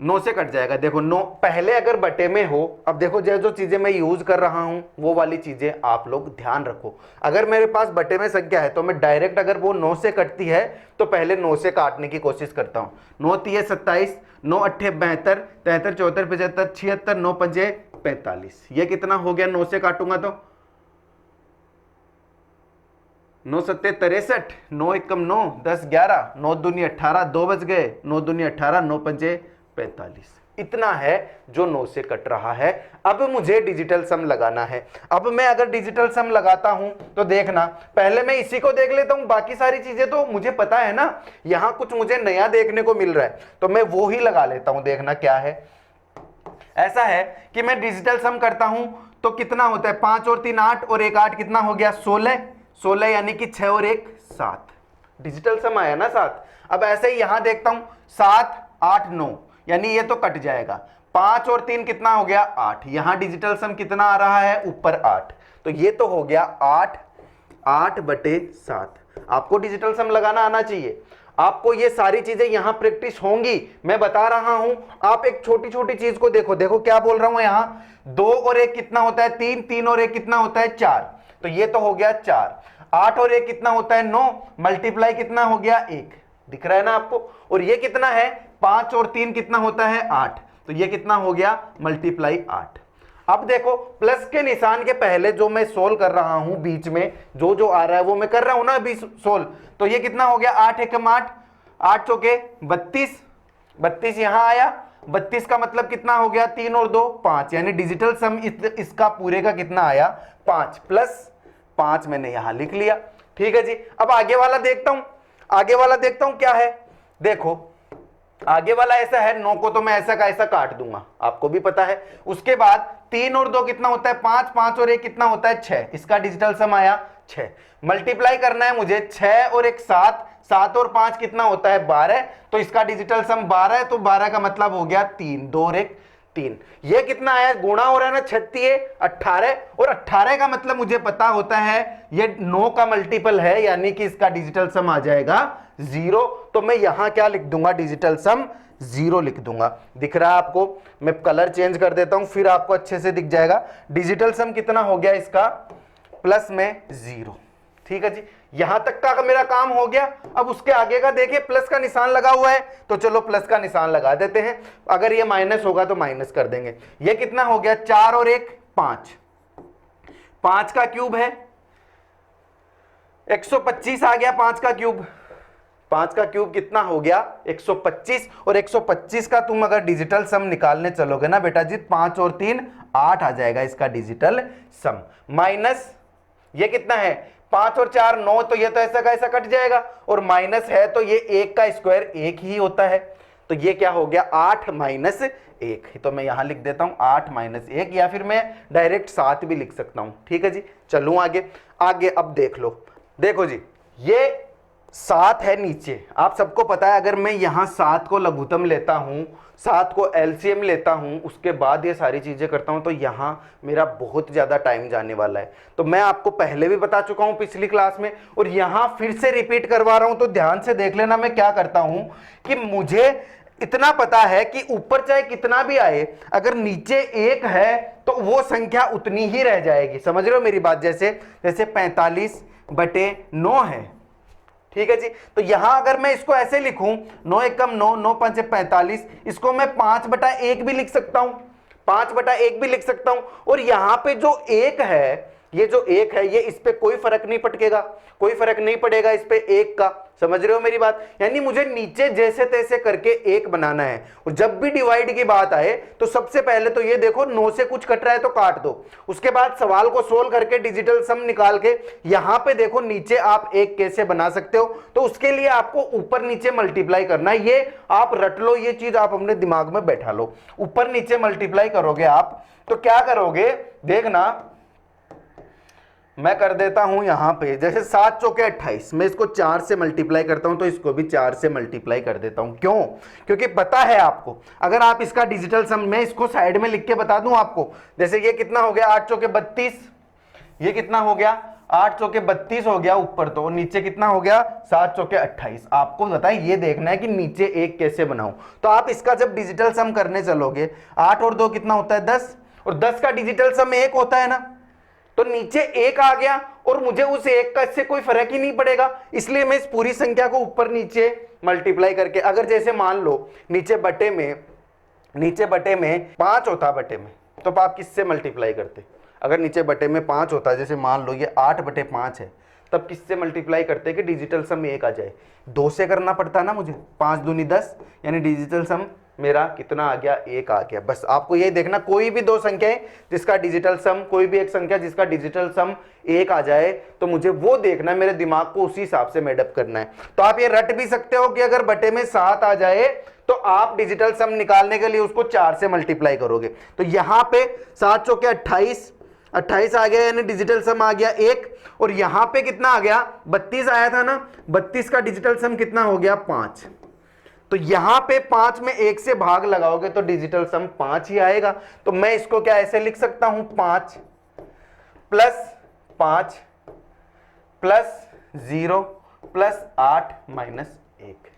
9 से कट जाएगा। देखो 9 पहले अगर बटे में हो, अब देखो जो चीजें मैं यूज कर रहा हूं वो वाली चीजें आप लोग ध्यान रखो। अगर मेरे पास बटे में संख्या है तो मैं डायरेक्ट, अगर वो 9 से कटती है तो पहले 9 से काटने की कोशिश करता हूं। 9 3 27, 9 8 72, 73 74 75 76, 9 5 45। ये कितना हो गया? 9 से काटूंगा तो 9 7 63, 9 1 9, 10 11, 9 दूनी 18, 2 बच गए, 9 दूनी 18, 9 5 45। इतना है जो 9 से कट रहा है। अब मुझे डिजिटल सम लगाना है। अब मैं अगर डिजिटल सम लगाता हूं तो देखना, पहले मैं इसी को देख लेता हूं, बाकी सारी चीजें तो मुझे पता है ना। यहां कुछ मुझे नया देखने को मिल रहा है तो मैं वो ही लगा लेता हूं। देखना क्या है, ऐसा है कि मैं डिजिटल सम करता हूं तो कितना होता है? 5 और 3 8 और 1 8, कितना हो गया? 16 यानी कि 6 और 1 7। डिजिटल सम आया ना 7। अब ऐसे ही यहां देखता हूं 7 8 9, यानी ये तो कट जाएगा। 5 और 3 कितना हो गया 8, यहां डिजिटल सम कितना आ रहा है ऊपर 8, तो ये तो हो गया 8 8/7। आपको डिजिटल सम लगाना आना चाहिए। आपको ये सारी चीजें यहां प्रैक्टिस होंगी, मैं बता रहा हूं। आप एक छोटी छोटी चीज को देखो, देखो क्या बोल रहा हूं यहां 2 और 1 कितना होता है 3, 3 और 1 कितना होता है 4, तो ये तो हो गया 4। 8 और 1 कितना होता है 9, मल्टीप्लाई कितना हो गया 1, दिख रहा है ना आपको। और ये कितना है 5 और 3 कितना होता है 8, तो ये कितना हो गया मल्टीप्लाई 8। अब देखो प्लस के निशान के पहले जो मैं सोल्व कर रहा हूं, बीच में जो जो आ रहा है वो मैं कर रहा हूं ना अभी सोल्व, तो ये कितना हो गया 8 एकम 8, 8 चौके 32, 32 यहां आया, 32 का मतलब कितना हो गया 3 और 2 5, यानी डिजिटल सम इसका पूरे का कितना आया 5 प्लस 5 मैंने यहां लिख लिया। ठीक है जी। अब आगे वाला देखता हूं, आगे वाला देखता हूं क्या है। देखो आगे वाला ऐसा है, 9 को तो मैं ऐसा का ऐसा काट दूंगा, आपको भी पता है। उसके बाद 3 और 2 कितना होता है 5, 5 और 1 कितना होता है 6, इसका डिजिटल सम आया 6। मल्टीप्लाई करना है मुझे 6 और 1 7, 7 और 5 कितना होता है 12, तो इसका डिजिटल सम 12 है, तो 12 का मतलब हो गया 3, 2 और 1 3। ये कितना आया गुणा हो रहा है ना 36 18, और 18 का मतलब मुझे पता होता है ये 9 का मल्टीपल है, यानी कि इसका डिजिटल सम आ जाएगा 0। तो मैं यहां क्या लिख दूंगा डिजिटल सम 0 लिख दूंगा। दिख रहा है आपको, मैं कलर चेंज कर देता हूं फिर आपको अच्छे से दिख जाएगा। डिजिटल सम कितना हो गया इसका प्लस में 0। ठीक है जी, यहां तक का मेरा काम हो गया। अब उसके आगे का देखिए प्लस का निशान लगा हुआ है, तो चलो प्लस का निशान लगा देते हैं। अगर ये माइनस होगा तो माइनस कर देंगे। ये कितना हो गया 4 और 1 5, 5 का क्यूब है 125 आ गया, 5 का क्यूब, 5 का क्यूब कितना हो गया 125, और 125 का तुम अगर डिजिटल सम निकालने चलोगे ना बेटा जी 5 और 3 8 आ जाएगा इसका डिजिटल सम। माइनस ये कितना है 5 और 4 9, तो ये तो ऐसा का ऐसा कट जाएगा, और माइनस है तो ये 1 का स्क्वायर 1 ही होता है, तो ये क्या हो गया 8 माइनस 1, तो मैं यहां लिख देता हूं 8 माइनस 1, या फिर मैं डायरेक्ट 7 भी लिख सकता हूं। ठीक है जी, चलूं आगे। आगे अब देख लो, देखो जी ये 7 है नीचे, आप सबको पता है अगर मैं यहां 7 को लघुत्तम लेता हूं, 7 को एलसीएम लेता हूं, उसके बाद ये सारी चीजें करता हूं, तो यहां मेरा बहुत ज्यादा टाइम जाने वाला है। तो मैं आपको पहले भी बता चुका हूं पिछली क्लास में, और यहां फिर से रिपीट करवा रहा हूं, तो ध्यान से देख लेना मैं क्या करता हूं कि मुझे इतना पता है कि ऊपर चाहे कितना भी आए, अगर नीचे 1 है तो वो संख्या उतनी ही रह जाएगी। समझ रहे हो मेरी बात, जैसे 45/9 है। ठीक है जी, तो यहां अगर मैं इसको ऐसे लिखूं 9 एकम 9, 9 5 45, इसको मैं 5/1 भी लिख सकता हूं, 5/1 भी लिख सकता हूं। और यहां पे जो 1 है, ये जो 1 है, ये इस पे कोई फर्क नहीं पड़ेगा, कोई फर्क नहीं पड़ेगा इस पे 1 का। समझ रहे हो मेरी बात, यानी मुझे नीचे जैसे तैसे करके 1 बनाना है। और जब भी डिवाइड की बात आए तो सबसे पहले तो ये देखो 9 से कुछ कट रहा है तो काट दो, उसके बाद सवाल को सोल्व करके डिजिटल सम निकाल के यहां पे देखो नीचे आप 1 कैसे बना सकते हो, तो उसके लिए आपको ऊपर नीचे मल्टीप्लाई करना है। ये आप रट लो, ये चीज आप अपने दिमाग में बैठा लो। ऊपर नीचे मल्टीप्लाई करोगे आप तो क्या करोगे देखना, मैं कर देता हूं यहां पे, जैसे 7 चौके 28, मैं इसको 4 से मल्टीप्लाई करता हूं तो इसको भी 4 से मल्टीप्लाई कर देता हूं। क्यों? क्योंकि पता है आपको अगर आप इसका डिजिटल सम, मैं इसको साइड में लिख के बता दूं आपको, जैसे ये कितना हो गया 8 चौके 32, ये कितना हो गया 8 चौके 32 हो गया ऊपर, तो नीचे कितना हो गया 7 चौके 28। आपको बताए ये देखना है कि नीचे 1 कैसे बनाऊं। तो आप इसका जब डिजिटल सम करने चलोगे 8 और 2 कितना होता है 10, और 10 का डिजिटल सम 1 होता है ना, तो नीचे 1 आ गया और मुझे उस 1 का इससे कोई फर्क ही नहीं पड़ेगा, इसलिए मैं इस पूरी संख्या को ऊपर नीचे मल्टीप्लाई करके, अगर जैसे मान लो नीचे बटे में 5 होता बटे में, तो आप किससे मल्टीप्लाई करते? अगर नीचे बटे में 5 होता है, जैसे मान लो ये 8/5 है, तब किससे मल्टीप्लाई करते कि डिजिटल सम 1 आ जाए? 2 से करना पड़ता ना मुझे, 5 दूनी 10, यानी डिजिटल सम मेरा कितना आ गया 1 आ गया। बस आपको ये देखना, कोई भी 2 संख्याएं जिसका डिजिटल सम, कोई भी एक संख्या जिसका डिजिटल सम 1 आ जाए, तो मुझे वो देखना है, मेरे दिमाग को उसी हिसाब से मेडअप करना है। तो आप ये रट भी सकते हो कि अगर बटे में 7 आ जाए तो आप डिजिटल सम निकालने के लिए उसको 4 से मल्टीप्लाई करोगे। तो यहां पे 7 चौके 28, 28 आ गया यानी डिजिटल सम आ गया 1, और यहां पे कितना आ गया 32 आया था ना, 32 का डिजिटल सम कितना हो गया 5। तो यहां पे 5 में 1 से भाग लगाओगे तो डिजिटल सम 5 ही आएगा। तो मैं इसको क्या ऐसे लिख सकता हूं 5 प्लस 5 प्लस 0 प्लस 8 माइनस 1।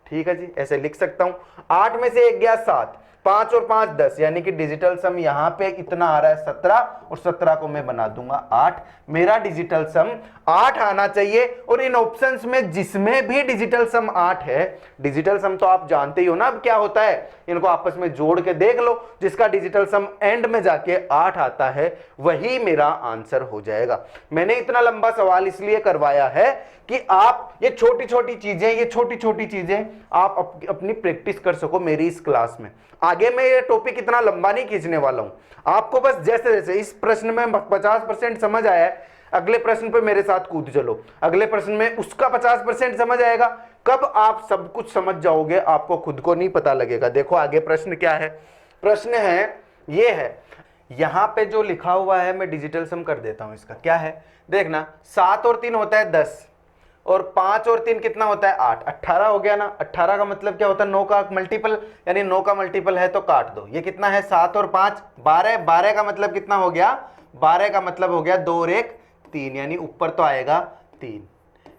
ठीक है जी, ऐसे लिख सकता हूं। 8 में से 1 गया 7, 5 और 5 10, यानी कि डिजिटल सम यहां पे इतना आ रहा है 17, और 17 को मैं बना दूंगा 8। मेरा डिजिटल सम 8 आना चाहिए। और इन ऑप्शंस में जिसमें भी डिजिटल सम 8 है, डिजिटल सम तो आप जानते ही हो ना अब क्या होता है, इनको आपस में जोड़ के देख लो, जिसका डिजिटल सम एंड में जाके 8 आता है वही मेरा आंसर हो जाएगा। मैंने इतना लंबा सवाल इसलिए करवाया है कि आप ये छोटी छोटी चीजें आप अपनी प्रैक्टिस कर सको मेरी इस क्लास में। आगे मैं ये टॉपिक इतना लंबा नहीं खींचने वाला हूं, आपको बस जैसे जैसे इस प्रश्न में 50% समझ आया है, अगले प्रश्न पे मेरे साथ कूद चलो, अगले प्रश्न में उसका 50% समझ आएगा। कब आप सब कुछ समझ जाओगे आपको खुद को नहीं पता लगेगा। देखो आगे प्रश्न क्या है, प्रश्न है ये है, यहां पे जो लिखा हुआ है मैं डिजिटल सम कर देता हूं इसका। क्या है देखना, 7 और 3 होता है 10, और 5 और 3 कितना होता है 8, 18 हो गया ना। 18 का मतलब क्या होता है 9 का मल्टीपल, यानी 9 का मल्टीपल है तो काट दो। ये कितना है 7 और 5 12, 12 का मतलब कितना हो गया, 12 का मतलब हो गया 2 और 1 3, यानी ऊपर तो आएगा 3।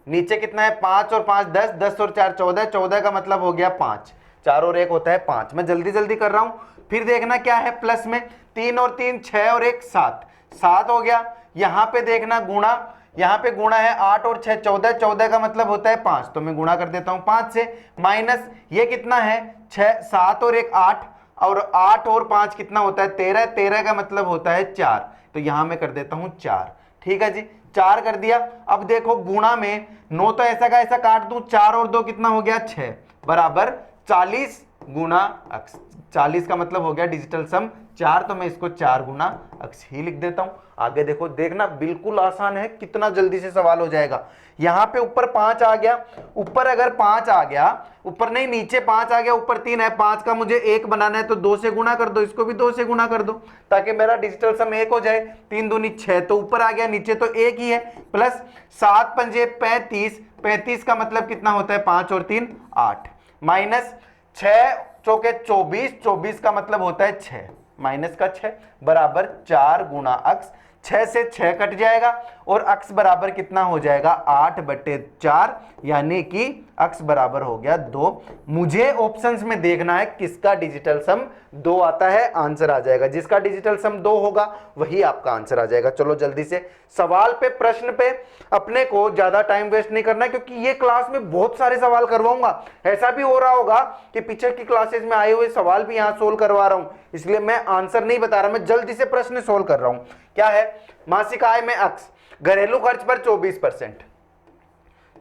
नीचे कितना है 5 और 5 10, 10 और 4 14, 14 का मतलब हो गया 5, 4 और 1 होता है 5। मैं जल्दी जल्दी कर रहा हूं। फिर देखना क्या है प्लस में, 3 और 3 6 और 1 7, 7 हो गया। यहां पे देखना गुणा, यहां पे गुणा है 8 और 6 14, 14 का मतलब होता है 5, तो मैं गुणा कर देता हूं 5 से। माइनस ये कितना है 6, 7 और 1 8, और 8 और 5 कितना होता है 13, 13 का मतलब होता है 4, तो यहां मैं कर देता हूं 4। ठीक है जी, 4 कर दिया। अब देखो गुणा में 9 तो ऐसा का ऐसा काट दूं, 4 और 2 कितना हो गया 6, बराबर 40 गुना अक्स। 40 का मतलब हो गया डिजिटल सम 4, तो मैं इसको 4 गुना अक्स ही लिख देता हूं। आगे देखो, देखना बिल्कुल आसान है, कितना जल्दी से सवाल हो जाएगा। यहां पे ऊपर 5 आ गया, ऊपर अगर 5 आ गया, ऊपर नहीं नीचे 5 आ गया, ऊपर 3 है, 5 का मुझे 1 बनाना है तो 2 से गुणा कर दो, इसको भी 2 से गुणा कर दो ताकि मेरा डिजिटल सम 1 हो जाए। 3 दूनी 6, तो ऊपर आ गया, नीचे तो 1 ही है, प्लस 7 पंजे 35, 35 का मतलब कितना होता है 5 और 3 8, माइनस 6 चौके 24, 24 का मतलब होता है 6, माइनस का 6 बराबर 4 गुना अक्स। 6 से 6 कट जाएगा और अक्स बराबर कितना हो जाएगा 8/4, यानी कि अक्स बराबर हो गया 2। मुझे ऑप्शंस में देखना है किसका डिजिटल सम 2 आता है, आंसर आ जाएगा। जिसका डिजिटल सम 2 होगा वही आपका आंसर आ जाएगा। चलो जल्दी से सवाल पे, प्रश्न पे अपने को ज्यादा टाइम वेस्ट नहीं करना है, क्योंकि ये क्लास में बहुत सारे सवाल करवाऊंगा। ऐसा भी हो रहा होगा कि पीछे की क्लासेस में आए हुए सवाल भी यहां सोल्व करवा रहा हूं, इसलिए मैं आंसर नहीं बता रहा, मैं जल्दी से प्रश्न सोल्व कर रहा हूं। क्या है, मासिक आय में अक्स, घरेलू खर्च पर 24%,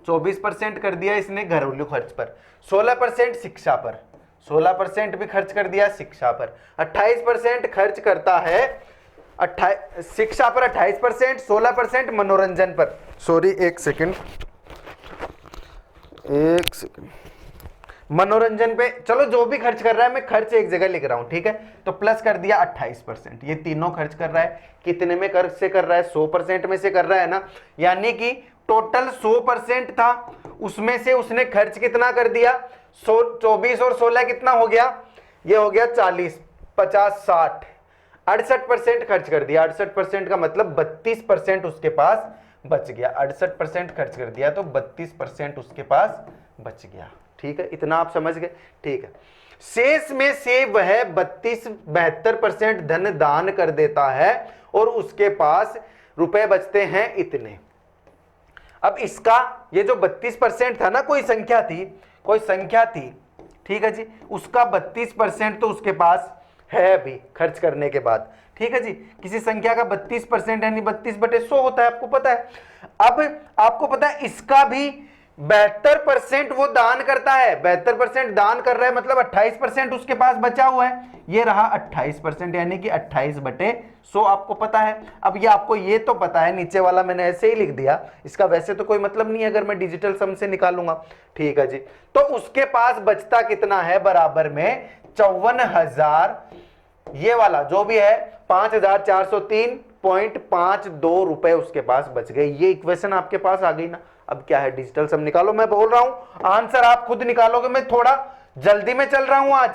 24% कर दिया इसने घरेलू खर्च पर, 16% शिक्षा पर, 16% भी खर्च कर दिया शिक्षा पर, 28% खर्च करता है शिक्षा पर 28%, 16% मनोरंजन पर। सॉरी एक सेकंड, मनोरंजन पे चलो जो भी खर्च कर रहा है मैं खर्च एक जगह लिख रहा हूं, ठीक है। तो प्लस कर दिया 28%, ये तीनों खर्च कर रहा है, कितने में कर से कर रहा है 100% में से कर रहा है ना, यानी कि टोटल 100% था, उसमें से उसने खर्च कितना कर दिया 24 और 16 कितना हो गया, ये हो गया 40 50 60 68% खर्च कर दिया। 68% का मतलब 32% उसके पास बच गया। 68% खर्च कर दिया तो 32% उसके पास बच गया। ठीक है, इतना आप समझ गए। ठीक है, शेष में से वह 72% धन दान कर देता है और उसके पास रुपए बचते हैं इतने। अब इसका ये जो 32% था ना, कोई संख्या थी, ठीक है जी, उसका 32% तो उसके पास है अभी खर्च करने के बाद। ठीक है जी, किसी संख्या का 32% यानी 32/100 होता है, आपको पता है। अब आपको पता है इसका भी 72% वो दान करता है, 72% दान कर रहा है, मतलब 28% उसके पास बचा हुआ है, ये रहा 28%, यानी कि 28/100 आपको पता है। अब ये आपको ये तो पता है, नीचे वाला मैंने ऐसे ही लिख दिया, इसका वैसे तो कोई मतलब नहीं है अगर मैं डिजिटल सम से निकालूंगा। ठीक है जी, तो उसके पास बचता कितना है, बराबर में 54,000, ये वाला जो भी है 1.52 रुपए उसके पास बच गए। ये इक्वेशन आपके पास आ गई ना। अब क्या है, डिजिटल सम निकालो। मैं बोल रहा हूं आंसर आप खुद निकालोगे। मैं थोड़ा जल्दी में चल रहा हूं, आज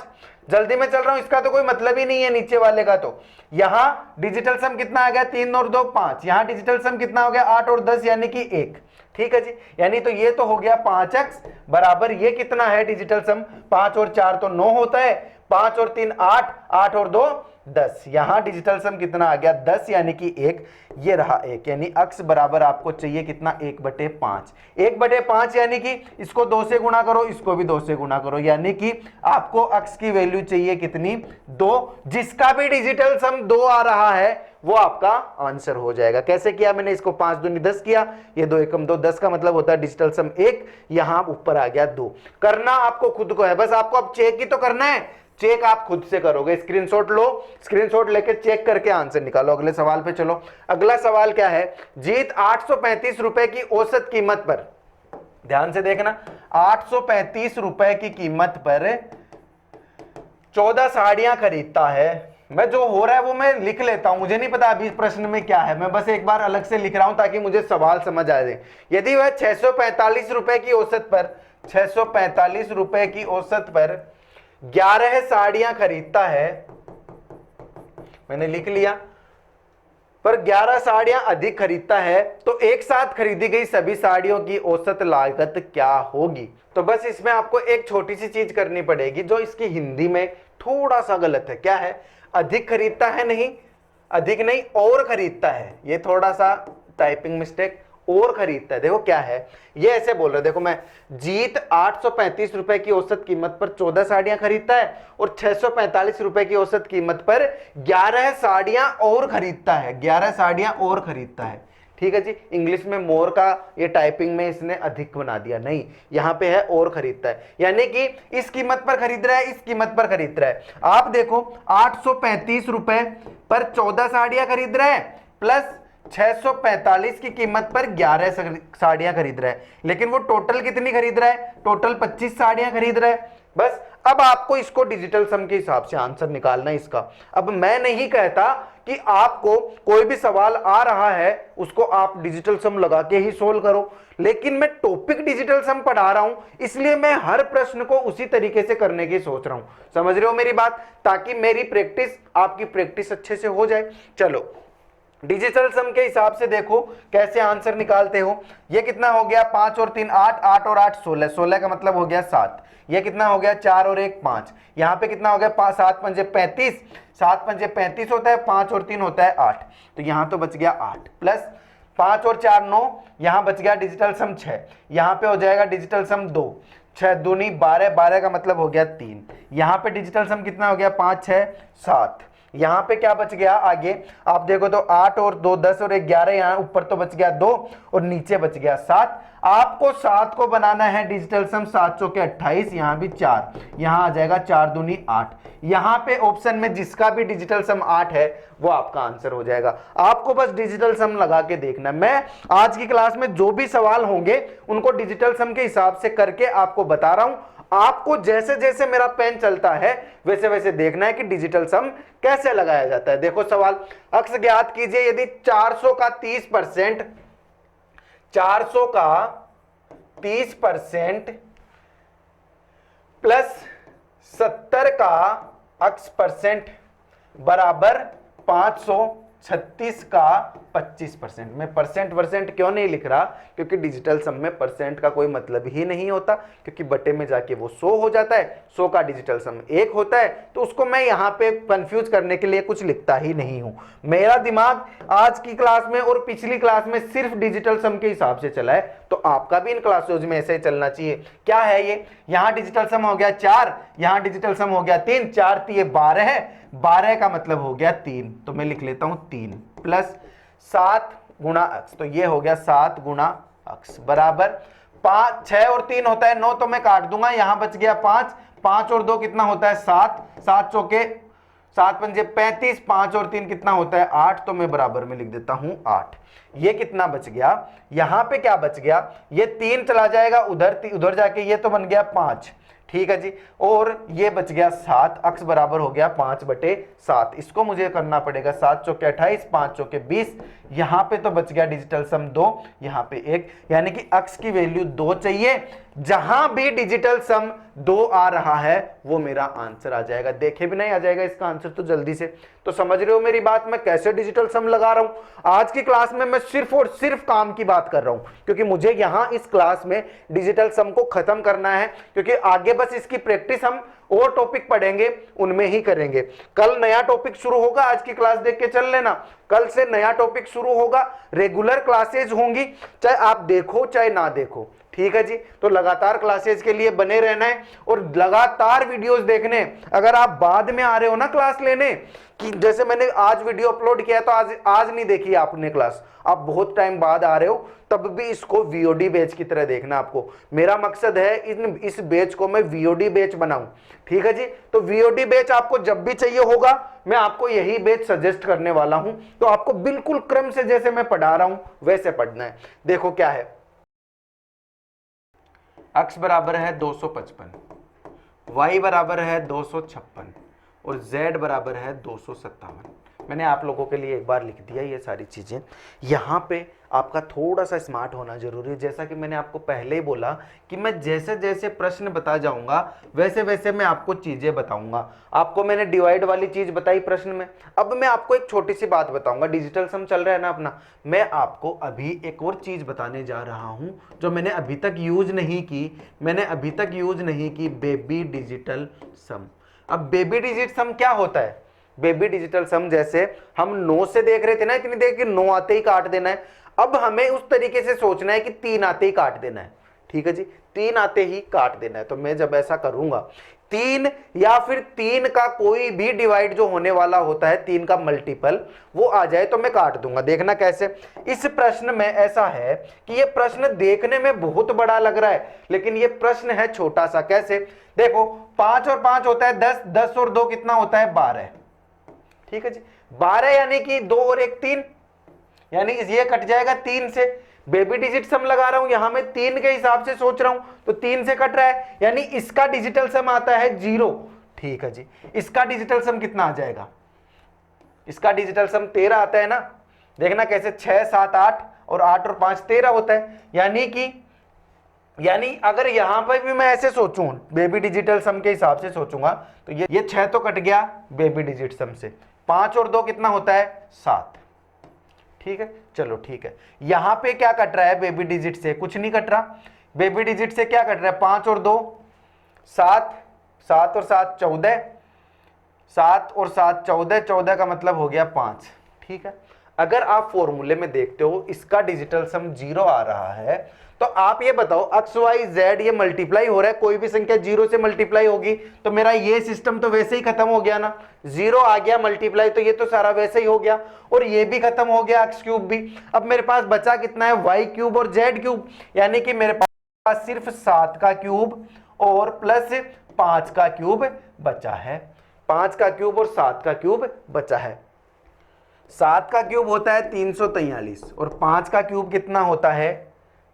जल्दी में चल रहा हूं, इसका तो कोई मतलब ही नहीं है नीचे वाले का। तो यहां डिजिटल सम कितना आ गया, 3 और 2 5। यहां डिजिटल सम कितना हो गया, 8 और 10 यानी कि 1। ठीक है जी, यानी तो ये तो हो गया 5x बराबर ये कितना है डिजिटल सम, 5 और 4 तो 9 होता है, 5 और 3 8, 8 और 2 10। यहां डिजिटल सम कितना आ गया 10 यानी कि 1, ये रहा 1, यानी अक्स बराबर आपको चाहिए कितना 1/5। 1/5 यानी कि इसको 2 से गुणा करो, इसको भी 2 से गुणा करो, यानी कि आपको अक्स की वैल्यू चाहिए कितनी 2। जिसका भी डिजिटल सम 2 आ रहा है वो आपका आंसर हो जाएगा। कैसे किया मैंने, इसको 5 दूनी 10 किया, ये 2 एकम 2 10 का मतलब होता है डिजिटल सम 1, यहां ऊपर आ गया 2। करना आपको खुद को है, बस आपको अब चेक ही तो करना है, चेक आप खुद से करोगे। स्क्रीनशॉट लो, स्क्रीनशॉट लेके चेक करके आंसर निकालो। अगले सवाल पे चलो। अगला सवाल क्या है, जीत 835 रुपए की औसत कीमत पर, ध्यान से देखना, 835 रुपए की कीमत पर 14 साड़ियां खरीदता है। मैं जो हो रहा है वो मैं लिख लेता हूं, मुझे नहीं पता अभी प्रश्न में क्या है, मैं बस एक बार अलग से लिख रहा हूं ताकि मुझे सवाल समझ आ जाए। यदि वह 645 रुपए की औसत पर 645 रुपए की औसत पर 11 साड़ियां खरीदता है, मैंने लिख लिया, पर 11 साड़ियां अधिक खरीदता है, तो एक साथ खरीदी गई सभी साड़ियों की औसत लागत क्या होगी। तो बस इसमें आपको एक छोटी सी चीज करनी पड़ेगी जो इसकी हिंदी में थोड़ा सा गलत है। क्या है, अधिक खरीदता है नहीं, अधिक नहीं और खरीदता है, ये थोड़ा सा टाइपिंग मिस्टेक, और खरीदता है। देखो क्या है, ये ऐसे बोल रहे, देखो मैं, जीत 835 रुपए की औसत कीमत पर 14 साड़ियां खरीदता है और 645 रुपए की औसत कीमत पर 11 साड़ियां और खरीदता है, 11 साड़ियां और खरीदता है। ठीक है जी, इंग्लिश में मोर का ये टाइपिंग में इसने अधिक बना दिया, नहीं, यहां पे है और खरीदता है, यानी कि इस कीमत पर खरीद रहा है, इस कीमत पर खरीद रहा है। आप देखो 835 रुपए पर 14 साड़ियां खरीद रहा है प्लस 645 की कीमत पर 11 साड़ियां खरीद रहा है, लेकिन वो टोटल कितनी खरीद रहा है, टोटल 25 साड़ियां खरीद रहा है। बस अब आपको इसको डिजिटल सम के हिसाब से आंसर निकालना है इसका। अब मैं नहीं कहता कि आपको कोई भी सवाल आ रहा है उसको आप डिजिटल सम लगा के ही सोल्व करो, लेकिन मैं टॉपिक डिजिटल सम पढ़ा रहा हूं, इसलिए मैं हर प्रश्न को उसी तरीके से करने की सोच रहा हूं। समझ रहे हो मेरी बात, ताकि मेरी प्रैक्टिस, आपकी प्रैक्टिस अच्छे से हो जाए। चलो डिजिटल सम के हिसाब से देखो कैसे आंसर निकालते हो। ये कितना हो गया, 5 और 3 8, 8 और 8 16, 16 का मतलब हो गया 7। ये कितना हो गया, 4 और 1 5। यहाँ पे कितना हो गया, 5 7 पंजे 35, 7 पंजे 35 होता है, 5 और 3 होता है 8, तो यहाँ तो बच गया 8 प्लस 5 और 4 9, यहाँ बच गया डिजिटल सम 6, यहाँ पे हो जाएगा डिजिटल सम 2, 6 दूनी 12, 12 का मतलब हो गया 3। यहाँ पे डिजिटल सम कितना हो गया, 5 6 7। यहां पे क्या बच गया, आगे आप देखो तो 8 और 2 10 और 11, यहां ऊपर तो बच गया 2 और नीचे बच गया 7। आपको 7 को बनाना है डिजिटल सम, 7 चौके 28, यहां भी 4, यहां आ जाएगा 4 दूनी 8। यहां पे ऑप्शन में जिसका भी डिजिटल सम 8 है वो आपका आंसर हो जाएगा। आपको बस डिजिटल सम लगा के देखना। मैं आज की क्लास में जो भी सवाल होंगे उनको डिजिटल सम के हिसाब से करके आपको बता रहा हूं। आपको जैसे जैसे मेरा पेन चलता है वैसे वैसे देखना है कि डिजिटल सम कैसे लगाया जाता है। देखो सवाल, अक्स ज्ञात कीजिए यदि 400 का 30%, 400 का 30% प्लस 70 का अक्स परसेंट बराबर 536 का 25%। मैं परसेंट क्यों नहीं लिख रहा, क्योंकि डिजिटल सम में परसेंट का कोई मतलब ही नहीं होता, क्योंकि बटे में जाके वो 100 हो जाता है, 100 का डिजिटल सम 1 होता है, तो उसको मैं यहाँ पे कंफ्यूज करने के लिए कुछ लिखता ही नहीं हूं। मेरा दिमाग आज की क्लास में और पिछली क्लास में सिर्फ डिजिटल सम के हिसाब से चला है, तो आपका भी इन क्लासेज में ऐसे ही चलना चाहिए। क्या है ये, यहाँ डिजिटल सम हो गया 4, यहाँ डिजिटल सम हो गया 3, 4 3 12 है, 12 का मतलब हो गया 3, तो मैं लिख लेता हूं 3 प्लस 7 गुणा अक्स, तो ये हो गया 7 गुणा अक्स बराबर 5, 6 और 3 होता है 9, तो मैं काट दूंगा, यहां बच गया 5, 5 और 2 कितना होता है 7, 7 चौके 7 पंजे 35, 5 और 3 कितना होता है 8, तो मैं बराबर में लिख देता हूं 8। ये कितना बच गया, यहां पे क्या बच गया, ये 3 चला जाएगा उधर, उधर जाके ये तो बन गया 5। ठीक है जी। और ये बच गया 7, अक्स बराबर हो गया 5/7। इसको मुझे करना पड़ेगा 7 चौके 28, 5 चौके 20। यहां पे तो बच गया डिजिटल सम 2, यहां पे 1, यानी कि अक्स की वैल्यू 2 चाहिए। जहां भी डिजिटल सम 2 आ रहा है वो मेरा आंसर आ जाएगा। देखे भी नहीं आ जाएगा इसका आंसर तो जल्दी से। तो समझ रहे हो मेरी बात, मैं कैसे डिजिटल सम लगा रहा हूं। आज की क्लास में मैं सिर्फ और सिर्फ काम की बात कर रहा हूं, क्योंकि मुझे यहां इस क्लास में डिजिटल सम को खत्म करना है, क्योंकि आगे बस इसकी प्रैक्टिस हम और टॉपिक पढ़ेंगे उनमें ही करेंगे। कल नया टॉपिक शुरू होगा, आज की क्लास देख के चल लेना। कल से नया टॉपिक शुरू होगा, रेगुलर क्लासेज होंगी, चाहे आप देखो चाहे ना देखो, ठीक है जी। तो लगातार क्लासेस के लिए बने रहना है और लगातार वीडियोस देखने। अगर आप बाद में आ रहे हो ना क्लास लेने, कि जैसे मैंने आज वीडियो अपलोड किया तो आज नहीं देखी आपने क्लास, आप बहुत टाइम बाद आ रहे हो, तब भी इसको वीओडी बैच की तरह देखना आपको। मेरा मकसद है इस बैच को मैं वीओडी बैच बनाऊं, ठीक है जी। तो वीओडी बैच आपको जब भी चाहिए होगा, मैं आपको यही बैच सजेस्ट करने वाला हूं। तो आपको बिल्कुल क्रम से जैसे मैं पढ़ा रहा हूं वैसे पढ़ना है। देखो क्या है, x बराबर है 255, y बराबर है 256 और z बराबर है 257। मैंने आप लोगों के लिए एक बार लिख दिया ये सारी चीज़ें। यहाँ पे आपका थोड़ा सा स्मार्ट होना जरूरी है। जैसा कि मैंने आपको पहले ही बोला कि मैं जैसे जैसे प्रश्न बता जाऊंगा वैसे वैसे मैं आपको चीज़ें बताऊंगा। आपको मैंने डिवाइड वाली चीज़ बताई प्रश्न में। अब मैं आपको एक छोटी सी बात बताऊंगा, डिजिटल सम चल रहा है ना अपना, मैं आपको अभी एक और चीज़ बताने जा रहा हूँ जो मैंने अभी तक यूज नहीं की, बेबी डिजिटल सम। अब बेबी डिजिट सम क्या होता है? बेबी डिजिटल सम जैसे हम 9 से देख रहे थे ना, इतनी देर कि 9 आते ही काट देना है। अब हमें उस तरीके से सोचना है कि 3 आते ही काट देना है, ठीक है जी, 3 आते ही काट देना है। तो मैं जब ऐसा करूंगा 3 या फिर 3 का कोई भी डिवाइड जो होने वाला होता है, 3 का मल्टीपल वो आ जाए तो मैं काट दूंगा। देखना कैसे। इस प्रश्न में ऐसा है कि ये प्रश्न देखने में बहुत बड़ा लग रहा है, लेकिन ये प्रश्न है छोटा सा। कैसे? देखो 5 और 5 होता है 10, 10 और 2 कितना होता है? 12, ठीक है जी। 12 यानी कि 2 और 1 3, यानी ये कट जाएगा 3 से। बेबी डिजिट सम लगा रहा हूं, यहां मैं 3 के हिसाब से सोच रहा हूं तो 3 से कट रहा है, यानी इसका डिजिटल सम आता है 0, ठीक है जी। इसका डिजिटल सम कितना आ जाएगा? इसका डिजिटल सम 13 आता है ना। देखना कैसे, 6 7 8 और 8 और 5 13 होता है। यानी अगर यहां पर भी मैं ऐसे सोचूं, बेबी डिजिटल सम के हिसाब से सोचूंगा तो ये 6 तो कट गया बेबी डिजिट सम से। 5 और 2 कितना होता है? 7, ठीक है। चलो ठीक है, यहां पे क्या कट रहा है बेबी डिजिट से? कुछ नहीं कट रहा। बेबी डिजिट से क्या कट रहा है? 5 और 2 7, 7 और 7 14, 7 और 7 14, 14 का मतलब हो गया 5, ठीक है। अगर आप फॉर्मूले में देखते हो इसका डिजिटल सम 0 आ रहा है, तो आप ये बताओ एक्स वाई जेड ये मल्टीप्लाई हो रहा है, कोई भी संख्या 0 से मल्टीप्लाई होगी तो मेरा ये सिस्टम तो वैसे ही खत्म हो गया ना। 0 आ गया मल्टीप्लाई तो ये तो सारा वैसे ही हो गया, और ये भी खत्म हो गया, एक्स क्यूब भी। अब मेरे पास बचा कितना है? वाई क्यूब और जेड क्यूब, यानी कि मेरे पास सिर्फ 7 का क्यूब और प्लस 5 का क्यूब बचा है। 5 का क्यूब और 7 का क्यूब बचा है। 7 का क्यूब होता है 343 और 5 का क्यूब कितना होता है?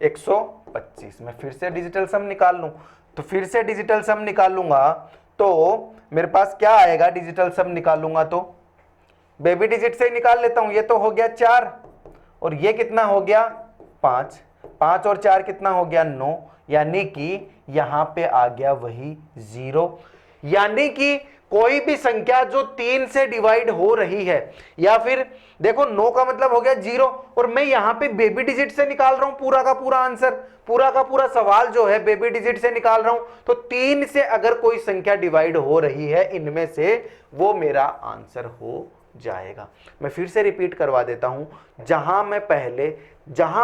125। मैं फिर से डिजिटल सम निकाल लूं, तो फिर से डिजिटल सम निकालूंगा तो मेरे पास क्या आएगा? डिजिटल सम निकालूंगा तो बेबी डिजिट से ही निकाल लेता हूं। ये तो हो गया 4 और ये कितना हो गया? 5। 5 और 4 कितना हो गया? 9, यानी कि यहां पे आ गया वही 0। यानी कि कोई भी संख्या जो 3 से डिवाइड हो रही है, या फिर देखो 9 का मतलब हो गया 0, और मैं यहां पे बेबी डिजिट से निकाल रहा हूं पूरा का पूरा आंसर, पूरा का पूरा सवाल जो है बेबी डिजिट से निकाल रहा हूं। तो 3 से अगर कोई संख्या डिवाइड हो रही है इनमें से, वो मेरा आंसर हो जाएगा। मैं फिर से रिपीट करवा देता हूं, जहां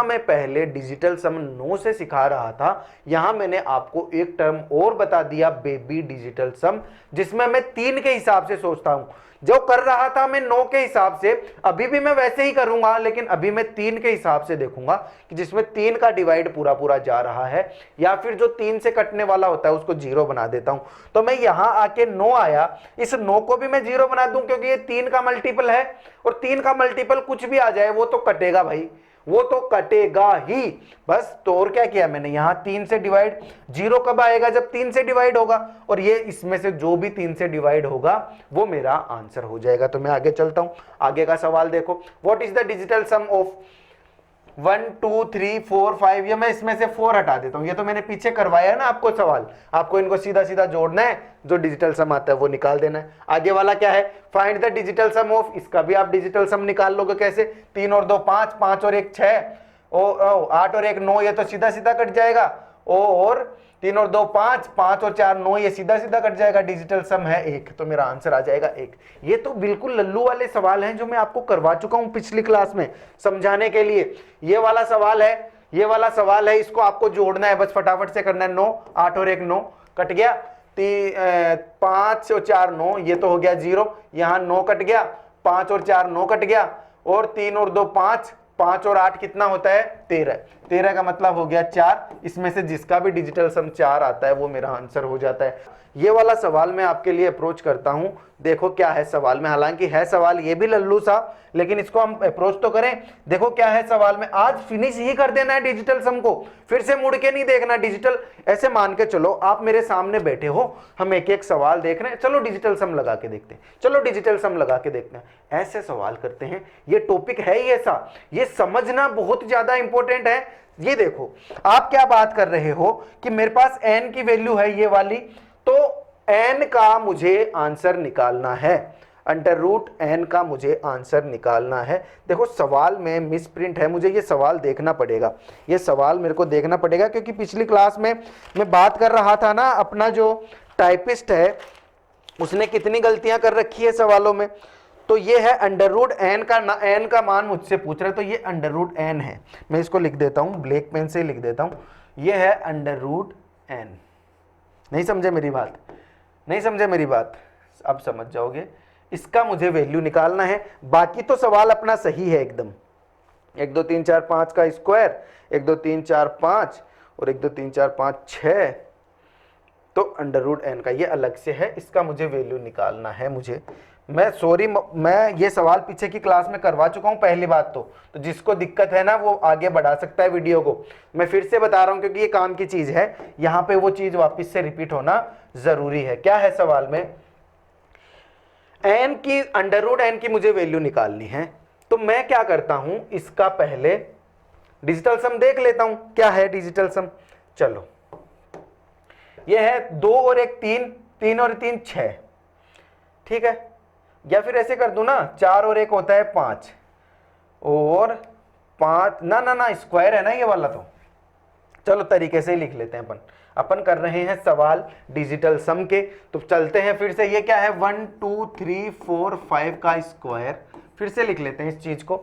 मैं पहले डिजिटल सम 9 से सिखा रहा था, यहां मैंने आपको एक टर्म और बता दिया बेबी डिजिटल सम, जिसमें मैं 3 के हिसाब से सोचता हूं। जो कर रहा था मैं 9 के हिसाब से, अभी भी मैं वैसे ही करूंगा, लेकिन अभी मैं 3 के हिसाब से देखूंगा कि जिसमें 3 का डिवाइड पूरा पूरा जा रहा है, या फिर जो 3 से कटने वाला होता है उसको 0 बना देता हूं। तो मैं यहां आके 9 आया, इस 9 को भी मैं 0 बना दूं, क्योंकि ये 3 का मल्टीपल है, और 3 का मल्टीपल कुछ भी आ जाए वो तो कटेगा भाई, वो तो कटेगा ही बस। तो और क्या किया मैंने, यहां 3 से डिवाइड। 0 कब आएगा, जब 3 से डिवाइड होगा, और ये इसमें से जो भी 3 से डिवाइड होगा वो मेरा आंसर हो जाएगा। तो मैं आगे चलता हूं, आगे का सवाल देखो। What is the digital sum of 1 2 3 4 5, ये मैं इसमें से 4 हटा देता हूं, ये तो मैंने पीछे करवाया है ना आपको सवाल। आपको इनको सीधा सीधा जोड़ना है, जो डिजिटल सम आता है वो निकाल देना है। आगे वाला क्या है, find the digital sum of, इसका भी आप डिजिटल सम निकाल लोगे कैसे, 3 और 2 5, 5 और 1 6, 8 और 1 9, ये तो सीधा सीधा कट जाएगा। और 3 और 2 5, 5 और 4 9, ये सीधा सीधा कट जाएगा। डिजिटल सम है 1, तो मेरा आंसर आ जाएगा 1। ये तो बिल्कुल लल्लू वाले सवाल हैं जो मैं आपको करवा चुका हूं पिछली क्लास में समझाने के लिए। ये वाला सवाल है, ये वाला सवाल है, इसको आपको जोड़ना है, बस फटाफट से करना है। 9 8 और 1 9 कट गया, 5 और 4 9, ये तो हो गया 0, यहां 9 कट गया, 5 और 4 9 कट गया, और 3 और 2 5, 5 और 8 कितना होता है 13, 13 का मतलब हो गया 4। इसमें से जिसका भी डिजिटल सम 4 आता है वो मेरा आंसर हो जाता है। ये वाला सवाल मैं आपके लिए अप्रोच करता हूं, देखो क्या है सवाल में। हालांकि है सवाल ये भी लल्लू सा, लेकिन इसको हम अप्रोच तो करें। देखो क्या है सवाल में, आज फिनिश ही कर देना है डिजिटल सम को, फिर से मुड़ के नहीं देखना डिजिटल। ऐसे मान के चलो आप मेरे सामने बैठे हो, हम एक एक सवाल देख रहे हैं, चलो डिजिटल सम लगा के देखते हैं, चलो डिजिटल सम लगा के देखते हैं। ऐसे सवाल करते हैं, ये टॉपिक है ही ऐसा, ये समझना बहुत ज्यादा इंपॉर्टेंट है। ये देखो आप क्या बात कर रहे हो कि मेरे पास n की वैल्यू है ये वाली, तो n का मुझे आंसर निकालना है, अंडर रूट n का मुझे आंसर निकालना है। देखो सवाल में मिस प्रिंट है, मुझे ये सवाल देखना पड़ेगा, ये सवाल मेरे को देखना पड़ेगा, क्योंकि पिछली क्लास में मैं बात कर रहा था ना, अपना जो टाइपिस्ट है उसने कितनी गलतियां कर रखी है सवालों में। तो ये है अंडर रूट n का, n का मान मुझसे पूछ रहे, तो ये अंडर रूट n है। मैं इसको लिख देता हूं, ब्लैक पेन से लिख देता हूं, ये है अंडर रूट n। नहीं समझे मेरी बात, नहीं समझे मेरी बात, अब समझ जाओगे। इसका मुझे वैल्यू निकालना है, बाकी तो सवाल अपना सही है एकदम। 1 2 3 4 5 का स्क्वायर, 1 2 3 4 5 और 1 2 3 4 5 6, तो अंडर रूट n का ये अलग से है, इसका मुझे वैल्यू निकालना है। मुझे मैं सॉरी, मैं ये सवाल पीछे की क्लास में करवा चुका हूं पहली बात तो जिसको दिक्कत है ना वो आगे बढ़ा सकता है वीडियो को। मैं फिर से बता रहा हूं क्योंकि ये काम की चीज है, यहां पे वो चीज वापस से रिपीट होना जरूरी है। क्या है सवाल में, n की अंडर रूट n की मुझे वैल्यू निकालनी है, तो मैं क्या करता हूं, इसका पहले डिजिटल सम देख लेता हूं। क्या है डिजिटल सम, चलो ये है 2 और 1 3, 3 और 3 6, ठीक है। या फिर ऐसे कर दूं ना, 4 और 1 होता है 5, और 5 ना ना ना स्क्वायर है ना ये वाला, तो चलो तरीके से ही लिख लेते हैं। अपन कर रहे हैं सवाल डिजिटल सम के, तो चलते हैं फिर से। ये क्या है 1 2 3 4 5 का स्क्वायर, फिर से लिख लेते हैं इस चीज को।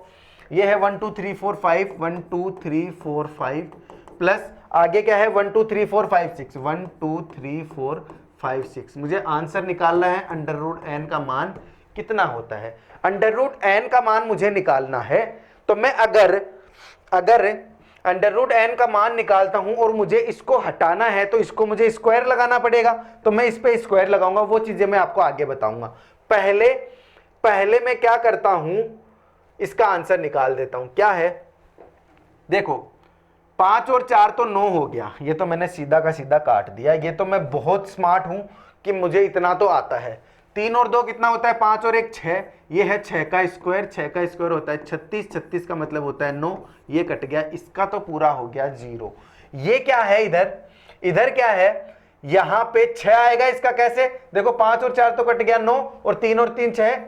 ये है 1 2 3 4 5, 1 2 3 4 5, प्लस आगे क्या है 1 2 3 4 5 6, 1 2 3 4 5 6। मुझे आंसर निकालना है अंडर रूट n का मान कितना होता है। अंडर रूट n का मान मुझे निकालना है, तो मैं अगर अंडर रूट n का मान निकालता हूं और मुझे इसको हटाना है, तो इसको मुझे स्क्वायर लगाना पड़ेगा, तो मैं इस पे स्क्वायर लगाऊंगा। वो चीजें मैं आपको आगे बताऊंगा। पहले मैं क्या करता हूं, इसका आंसर निकाल देता हूं। क्या है, देखो 5 और 4 तो 9 हो गया, ये तो मैंने सीधा का सीधा काट दिया, ये तो मैं बहुत स्मार्ट हूं कि मुझे इतना तो आता है। 3 और 2 कितना होता है, 5 और 1 6, ये है 6 का स्क्वायर, 6 का स्क्वायर होता है 36, 36 का मतलब होता है 9, ये कट गया, इसका तो पूरा हो गया 0। ये क्या है, इधर क्या है, यहां पे 6 आएगा, इसका कैसे, देखो 5 और 4 तो कट गया 9, और 3 और 3 6,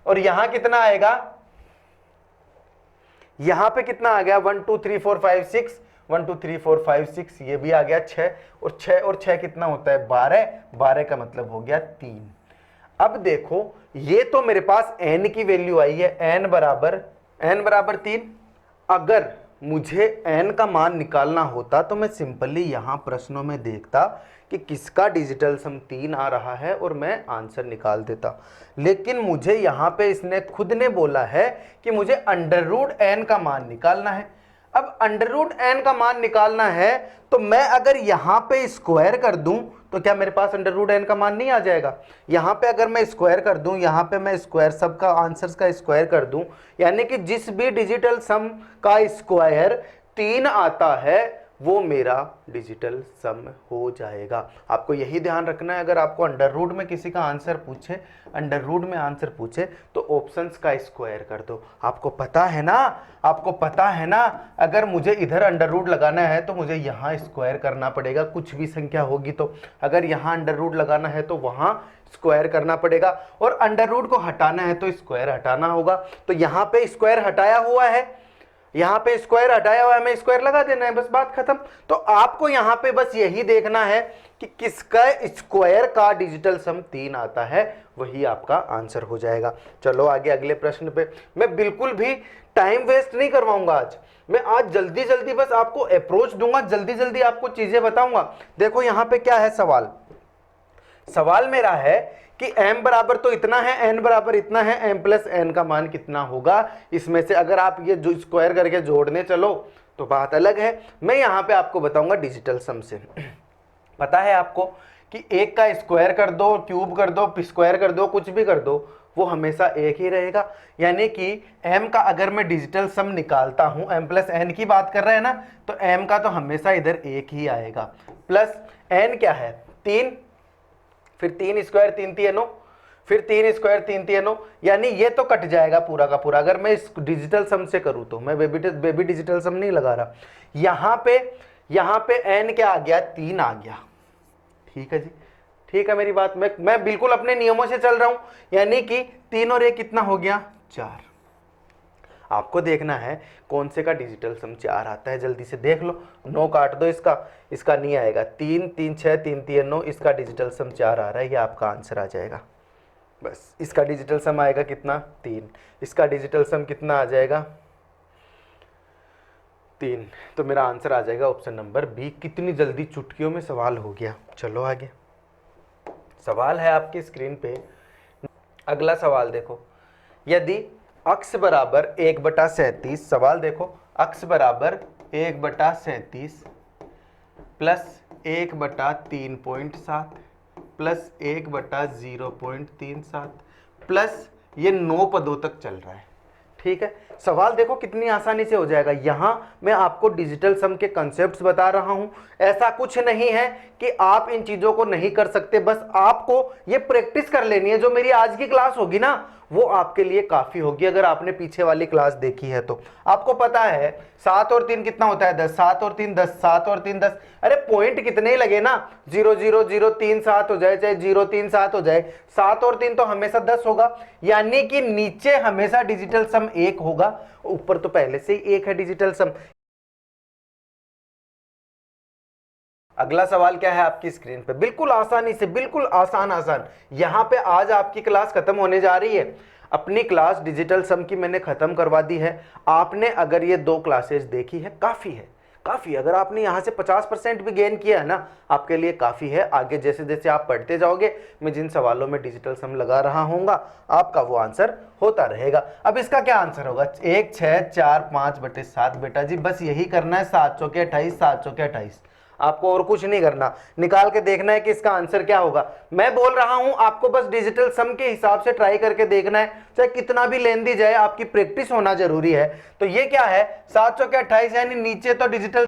और यहां कितना आएगा, यहां पे कितना आ गया 1 2 3 4 5 6, 1 2 3 4 5 6, ये भी आ गया 6, और 6 कितना होता है 12, 12 का मतलब हो गया 3। अब देखो ये तो मेरे पास n की वैल्यू आई है, n बराबर 3। अगर मुझे n का मान निकालना होता तो मैं सिंपली यहां प्रश्नों में देखता कि किसका डिजिटल सम 3 आ रहा है और मैं आंसर निकाल देता। लेकिन मुझे यहां पे इसने खुद ने बोला है कि मुझे अंडर रूट n का मान निकालना है। अब अंडर रूट n का मान निकालना है, तो मैं अगर यहां पे स्क्वायर कर दूं तो क्या मेरे पास अंडर रूट एन का मान नहीं आ जाएगा? यहाँ पे अगर मैं स्क्वायर कर दूं, यहाँ पे मैं स्क्वायर सबका आंसर्स का स्क्वायर कर दूं, यानी कि जिस भी डिजिटल सम का स्क्वायर 3 आता है वो मेरा डिजिटल सम हो जाएगा। आपको यही ध्यान रखना है, अगर आपको अंडर रूट में किसी का आंसर पूछे, अंडर रूट में आंसर पूछे तो ऑप्शंस का स्क्वायर कर दो। आपको पता है ना, आपको पता है ना, अगर मुझे इधर अंडर रूट लगाना है तो मुझे यहाँ स्क्वायर करना पड़ेगा, कुछ भी संख्या होगी तो। अगर यहाँ अंडर रूट लगाना है तो वहाँ स्क्वायर करना पड़ेगा, और अंडर रूट को हटाना है तो स्क्वायर हटाना होगा। तो यहाँ पे स्क्वायर हटाया हुआ है, यहाँ पे स्क्वायर हटाया हुआ है, हमें स्क्वायर लगा देना है, बस बात खत्म। तो आपको यहाँ पे बस यही देखना है कि किसका स्क्वायर का डिजिटल सम 3 आता है, वही आपका आंसर हो जाएगा। चलो आगे अगले प्रश्न पे। मैं बिल्कुल भी टाइम वेस्ट नहीं करवाऊंगा आज, मैं आज जल्दी जल्दी बस आपको अप्रोच दूंगा, जल्दी जल्दी आपको चीजें बताऊंगा। देखो यहाँ पे क्या है सवाल, सवाल मेरा है कि m बराबर तो इतना है, n बराबर इतना है, m प्लस n का मान कितना होगा। इसमें से अगर आप ये जो स्क्वायर करके जोड़ने चलो तो बात अलग है। मैं यहाँ पे आपको बताऊंगा डिजिटल सम से। पता है आपको कि एक का स्क्वायर कर दो, क्यूब कर दो, स्क्वायर कर दो, कुछ भी कर दो, वो हमेशा एक ही रहेगा। यानी कि m का अगर मैं डिजिटल सम निकालता हूँ, m प्लस n की बात कर रहे हैं ना, तो m का तो हमेशा इधर एक ही आएगा। प्लस n क्या है 3, फिर 3 स्क्वायर 3 3 फिर 3 स्क्वायर 3 3, यानी ये तो कट जाएगा पूरा का पूरा। अगर मैं इस डिजिटल सम से करूँ तो, मैं बेबी डिजिटल सम नहीं लगा रहा। यहाँ पे n क्या आ गया 3 आ गया। ठीक है जी, ठीक है मेरी बात, मैं बिल्कुल अपने नियमों से चल रहा हूं। यानी कि 3 और 1 कितना हो गया 4। आपको देखना है कौन से का डिजिटल सम 4 आता है, जल्दी से देख लो। 9 काट दो, इसका नहीं आएगा। 3 3 6 3 3 9, इसका डिजिटल सम 4 आ रहा है, ये आपका आंसर आ जाएगा। बस इसका डिजिटल सम आएगा कितना 3, इसका डिजिटल सम कितना आ जाएगा 3। तो मेरा आंसर आ जाएगा ऑप्शन नंबर बी। कितनी जल्दी चुटकियों में सवाल हो गया। चलो आगे, सवाल है आपकी स्क्रीन पे। अगला सवाल देखो, यदि अक्ष बराबर 1/37, सवाल देखो, अक्ष बराबर 1/37 प्लस 1/3.7 प्लस 1/0.37 प्लस ये 9 पदों तक चल रहा है। ठीक है, सवाल देखो कितनी आसानी से हो जाएगा। यहां मैं आपको डिजिटल सम के कॉन्सेप्ट्स बता रहा हूं, ऐसा कुछ नहीं है कि आप इन चीजों को नहीं कर सकते, बस आपको ये प्रैक्टिस कर लेनी है। जो मेरी आज की क्लास होगी ना, वो आपके लिए काफी होगी। अगर आपने पीछे वाली क्लास देखी है तो आपको पता है 7 और 3 कितना होता है 10, 7 और 3 10, 7 और 3 10। अरे पॉइंट कितने ही लगे ना, 0 0 0 3 7 हो जाए, चाहे 0 3 7 हो जाए, 7 और 3 तो हमेशा 10 होगा। यानी कि नीचे हमेशा डिजिटल सम 1 होगा, ऊपर तो पहले से ही 1 है डिजिटल सम। अगला सवाल क्या है आपकी स्क्रीन पे, बिल्कुल आसानी से, बिल्कुल आसान। यहां पे आज आपकी क्लास खत्म होने जा रही है। अपनी क्लास डिजिटल सम की मैंने खत्म करवा दी है। आपने अगर ये 2 क्लासेस देखी है, काफी है, काफी। अगर आपने यहां से 50% भी गेन किया है ना, आपके लिए काफी है। आगे जैसे जैसे आप पढ़ते जाओगे, मैं जिन सवालों में डिजिटल सम लगा रहा हूँगा, आपका वो आंसर होता रहेगा। अब इसका क्या आंसर होगा, 1 6 4 5/7। बेटा जी बस यही करना है, 7 चौके 28, 7 चौके 28। आपको और कुछ नहीं करना, निकाल के देखना है कि इसका आंसर क्या होगा। मैं बोल रहा हूं आपको बस डिजिटल सम के हिसाब से ट्राई करके देखना है, चाहे कितना भी लेंदी जाए, आपकी प्रैक्टिस होना जरूरी है। तो ये क्या है 7 चौके 28, यानी नीचे तो डिजिटल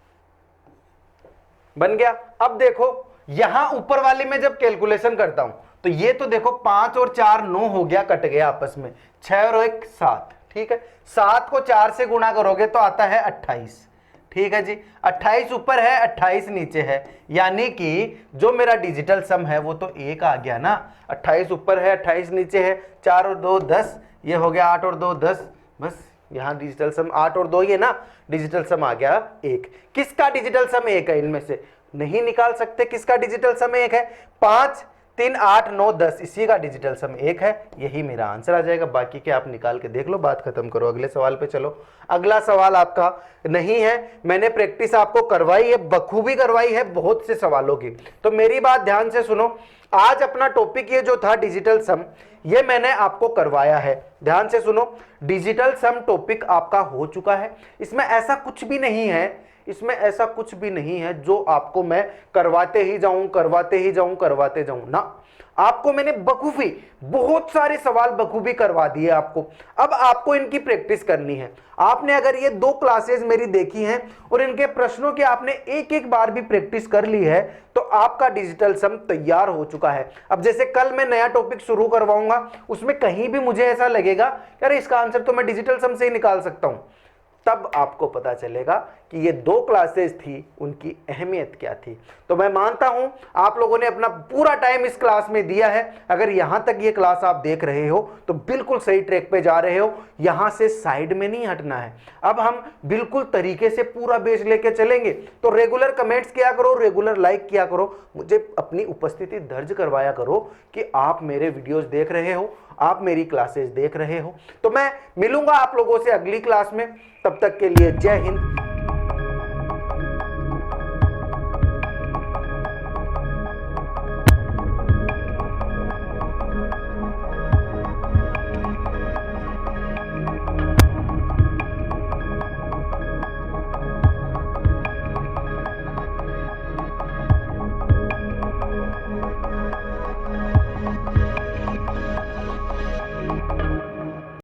बन गया। अब देखो यहां ऊपर वाली में जब कैलकुलेशन करता हूं तो ये तो देखो 5 और 4 9 हो गया, कट गया आपस में, 6 और 1 7। ठीक है, 7 को 4 से गुणा करोगे तो आता है 28। ठीक है जी, 28 ऊपर है 28 नीचे है, यानी कि जो मेरा डिजिटल सम है वो तो 1 आ गया ना। 28 ऊपर है 28 नीचे है, 4 और 2 10, ये हो गया 8 और 2 10। बस यहाँ डिजिटल सम 8 और 2 ये ना, डिजिटल सम आ गया 1। किसका डिजिटल सम 1 है, इनमें से नहीं निकाल सकते किसका डिजिटल सम 1 है। 5 3 8 9 10, इसी का डिजिटल सम 1 है, यही मेरा आंसर आ जाएगा। बाकी के आप निकाल के देख लो, बात खत्म करो। अगले सवाल पे चलो। अगला सवाल आपका नहीं है, मैंने प्रैक्टिस आपको करवाई है, बखूबी करवाई है बहुत से सवालों की। तो मेरी बात ध्यान से सुनो, आज अपना टॉपिक ये जो था डिजिटल सम, ये मैंने आपको करवाया है। ध्यान से सुनो, डिजिटल सम टॉपिक आपका हो चुका है। इसमें ऐसा कुछ भी नहीं है इसमें ऐसा कुछ भी नहीं है जो आपको मैं करवाते ही जाऊं करवाते जाऊं ना। आपको मैंने बखूबी बहुत सारे सवाल बखूबी करवा दिए आपको। अब आपको इनकी प्रैक्टिस करनी है। आपने अगर ये 2 क्लासेस मेरी देखी हैं और इनके प्रश्नों की आपने एक एक बार भी प्रैक्टिस कर ली है तो आपका डिजिटल सम तैयार हो चुका है। अब जैसे कल मैं नया टॉपिक शुरू करवाऊंगा, उसमें कहीं भी मुझे ऐसा लगेगा यार इसका आंसर तो मैं डिजिटल सम से ही निकाल सकता हूं, तब आपको पता चलेगा कि ये 2 क्लासेस थी, उनकी अहमियत क्या थी। तो मैं मानता हूं आप लोगों ने अपना पूरा टाइम इस क्लास में दिया है। अगर यहां तक ये क्लास आप देख रहे हो तो बिल्कुल सही ट्रैक पे जा रहे हो, यहां से साइड में नहीं हटना है। अब हम बिल्कुल तरीके से पूरा बेस लेके चलेंगे। तो रेगुलर कमेंट्स किया करो, रेगुलर लाइक किया करो, मुझे अपनी उपस्थिति दर्ज करवाया करो कि आप मेरे वीडियोस देख रहे हो, आप मेरी क्लासेस देख रहे हो। तो मैं मिलूंगा आप लोगों से अगली क्लास में, तब तक के लिए जय हिंद,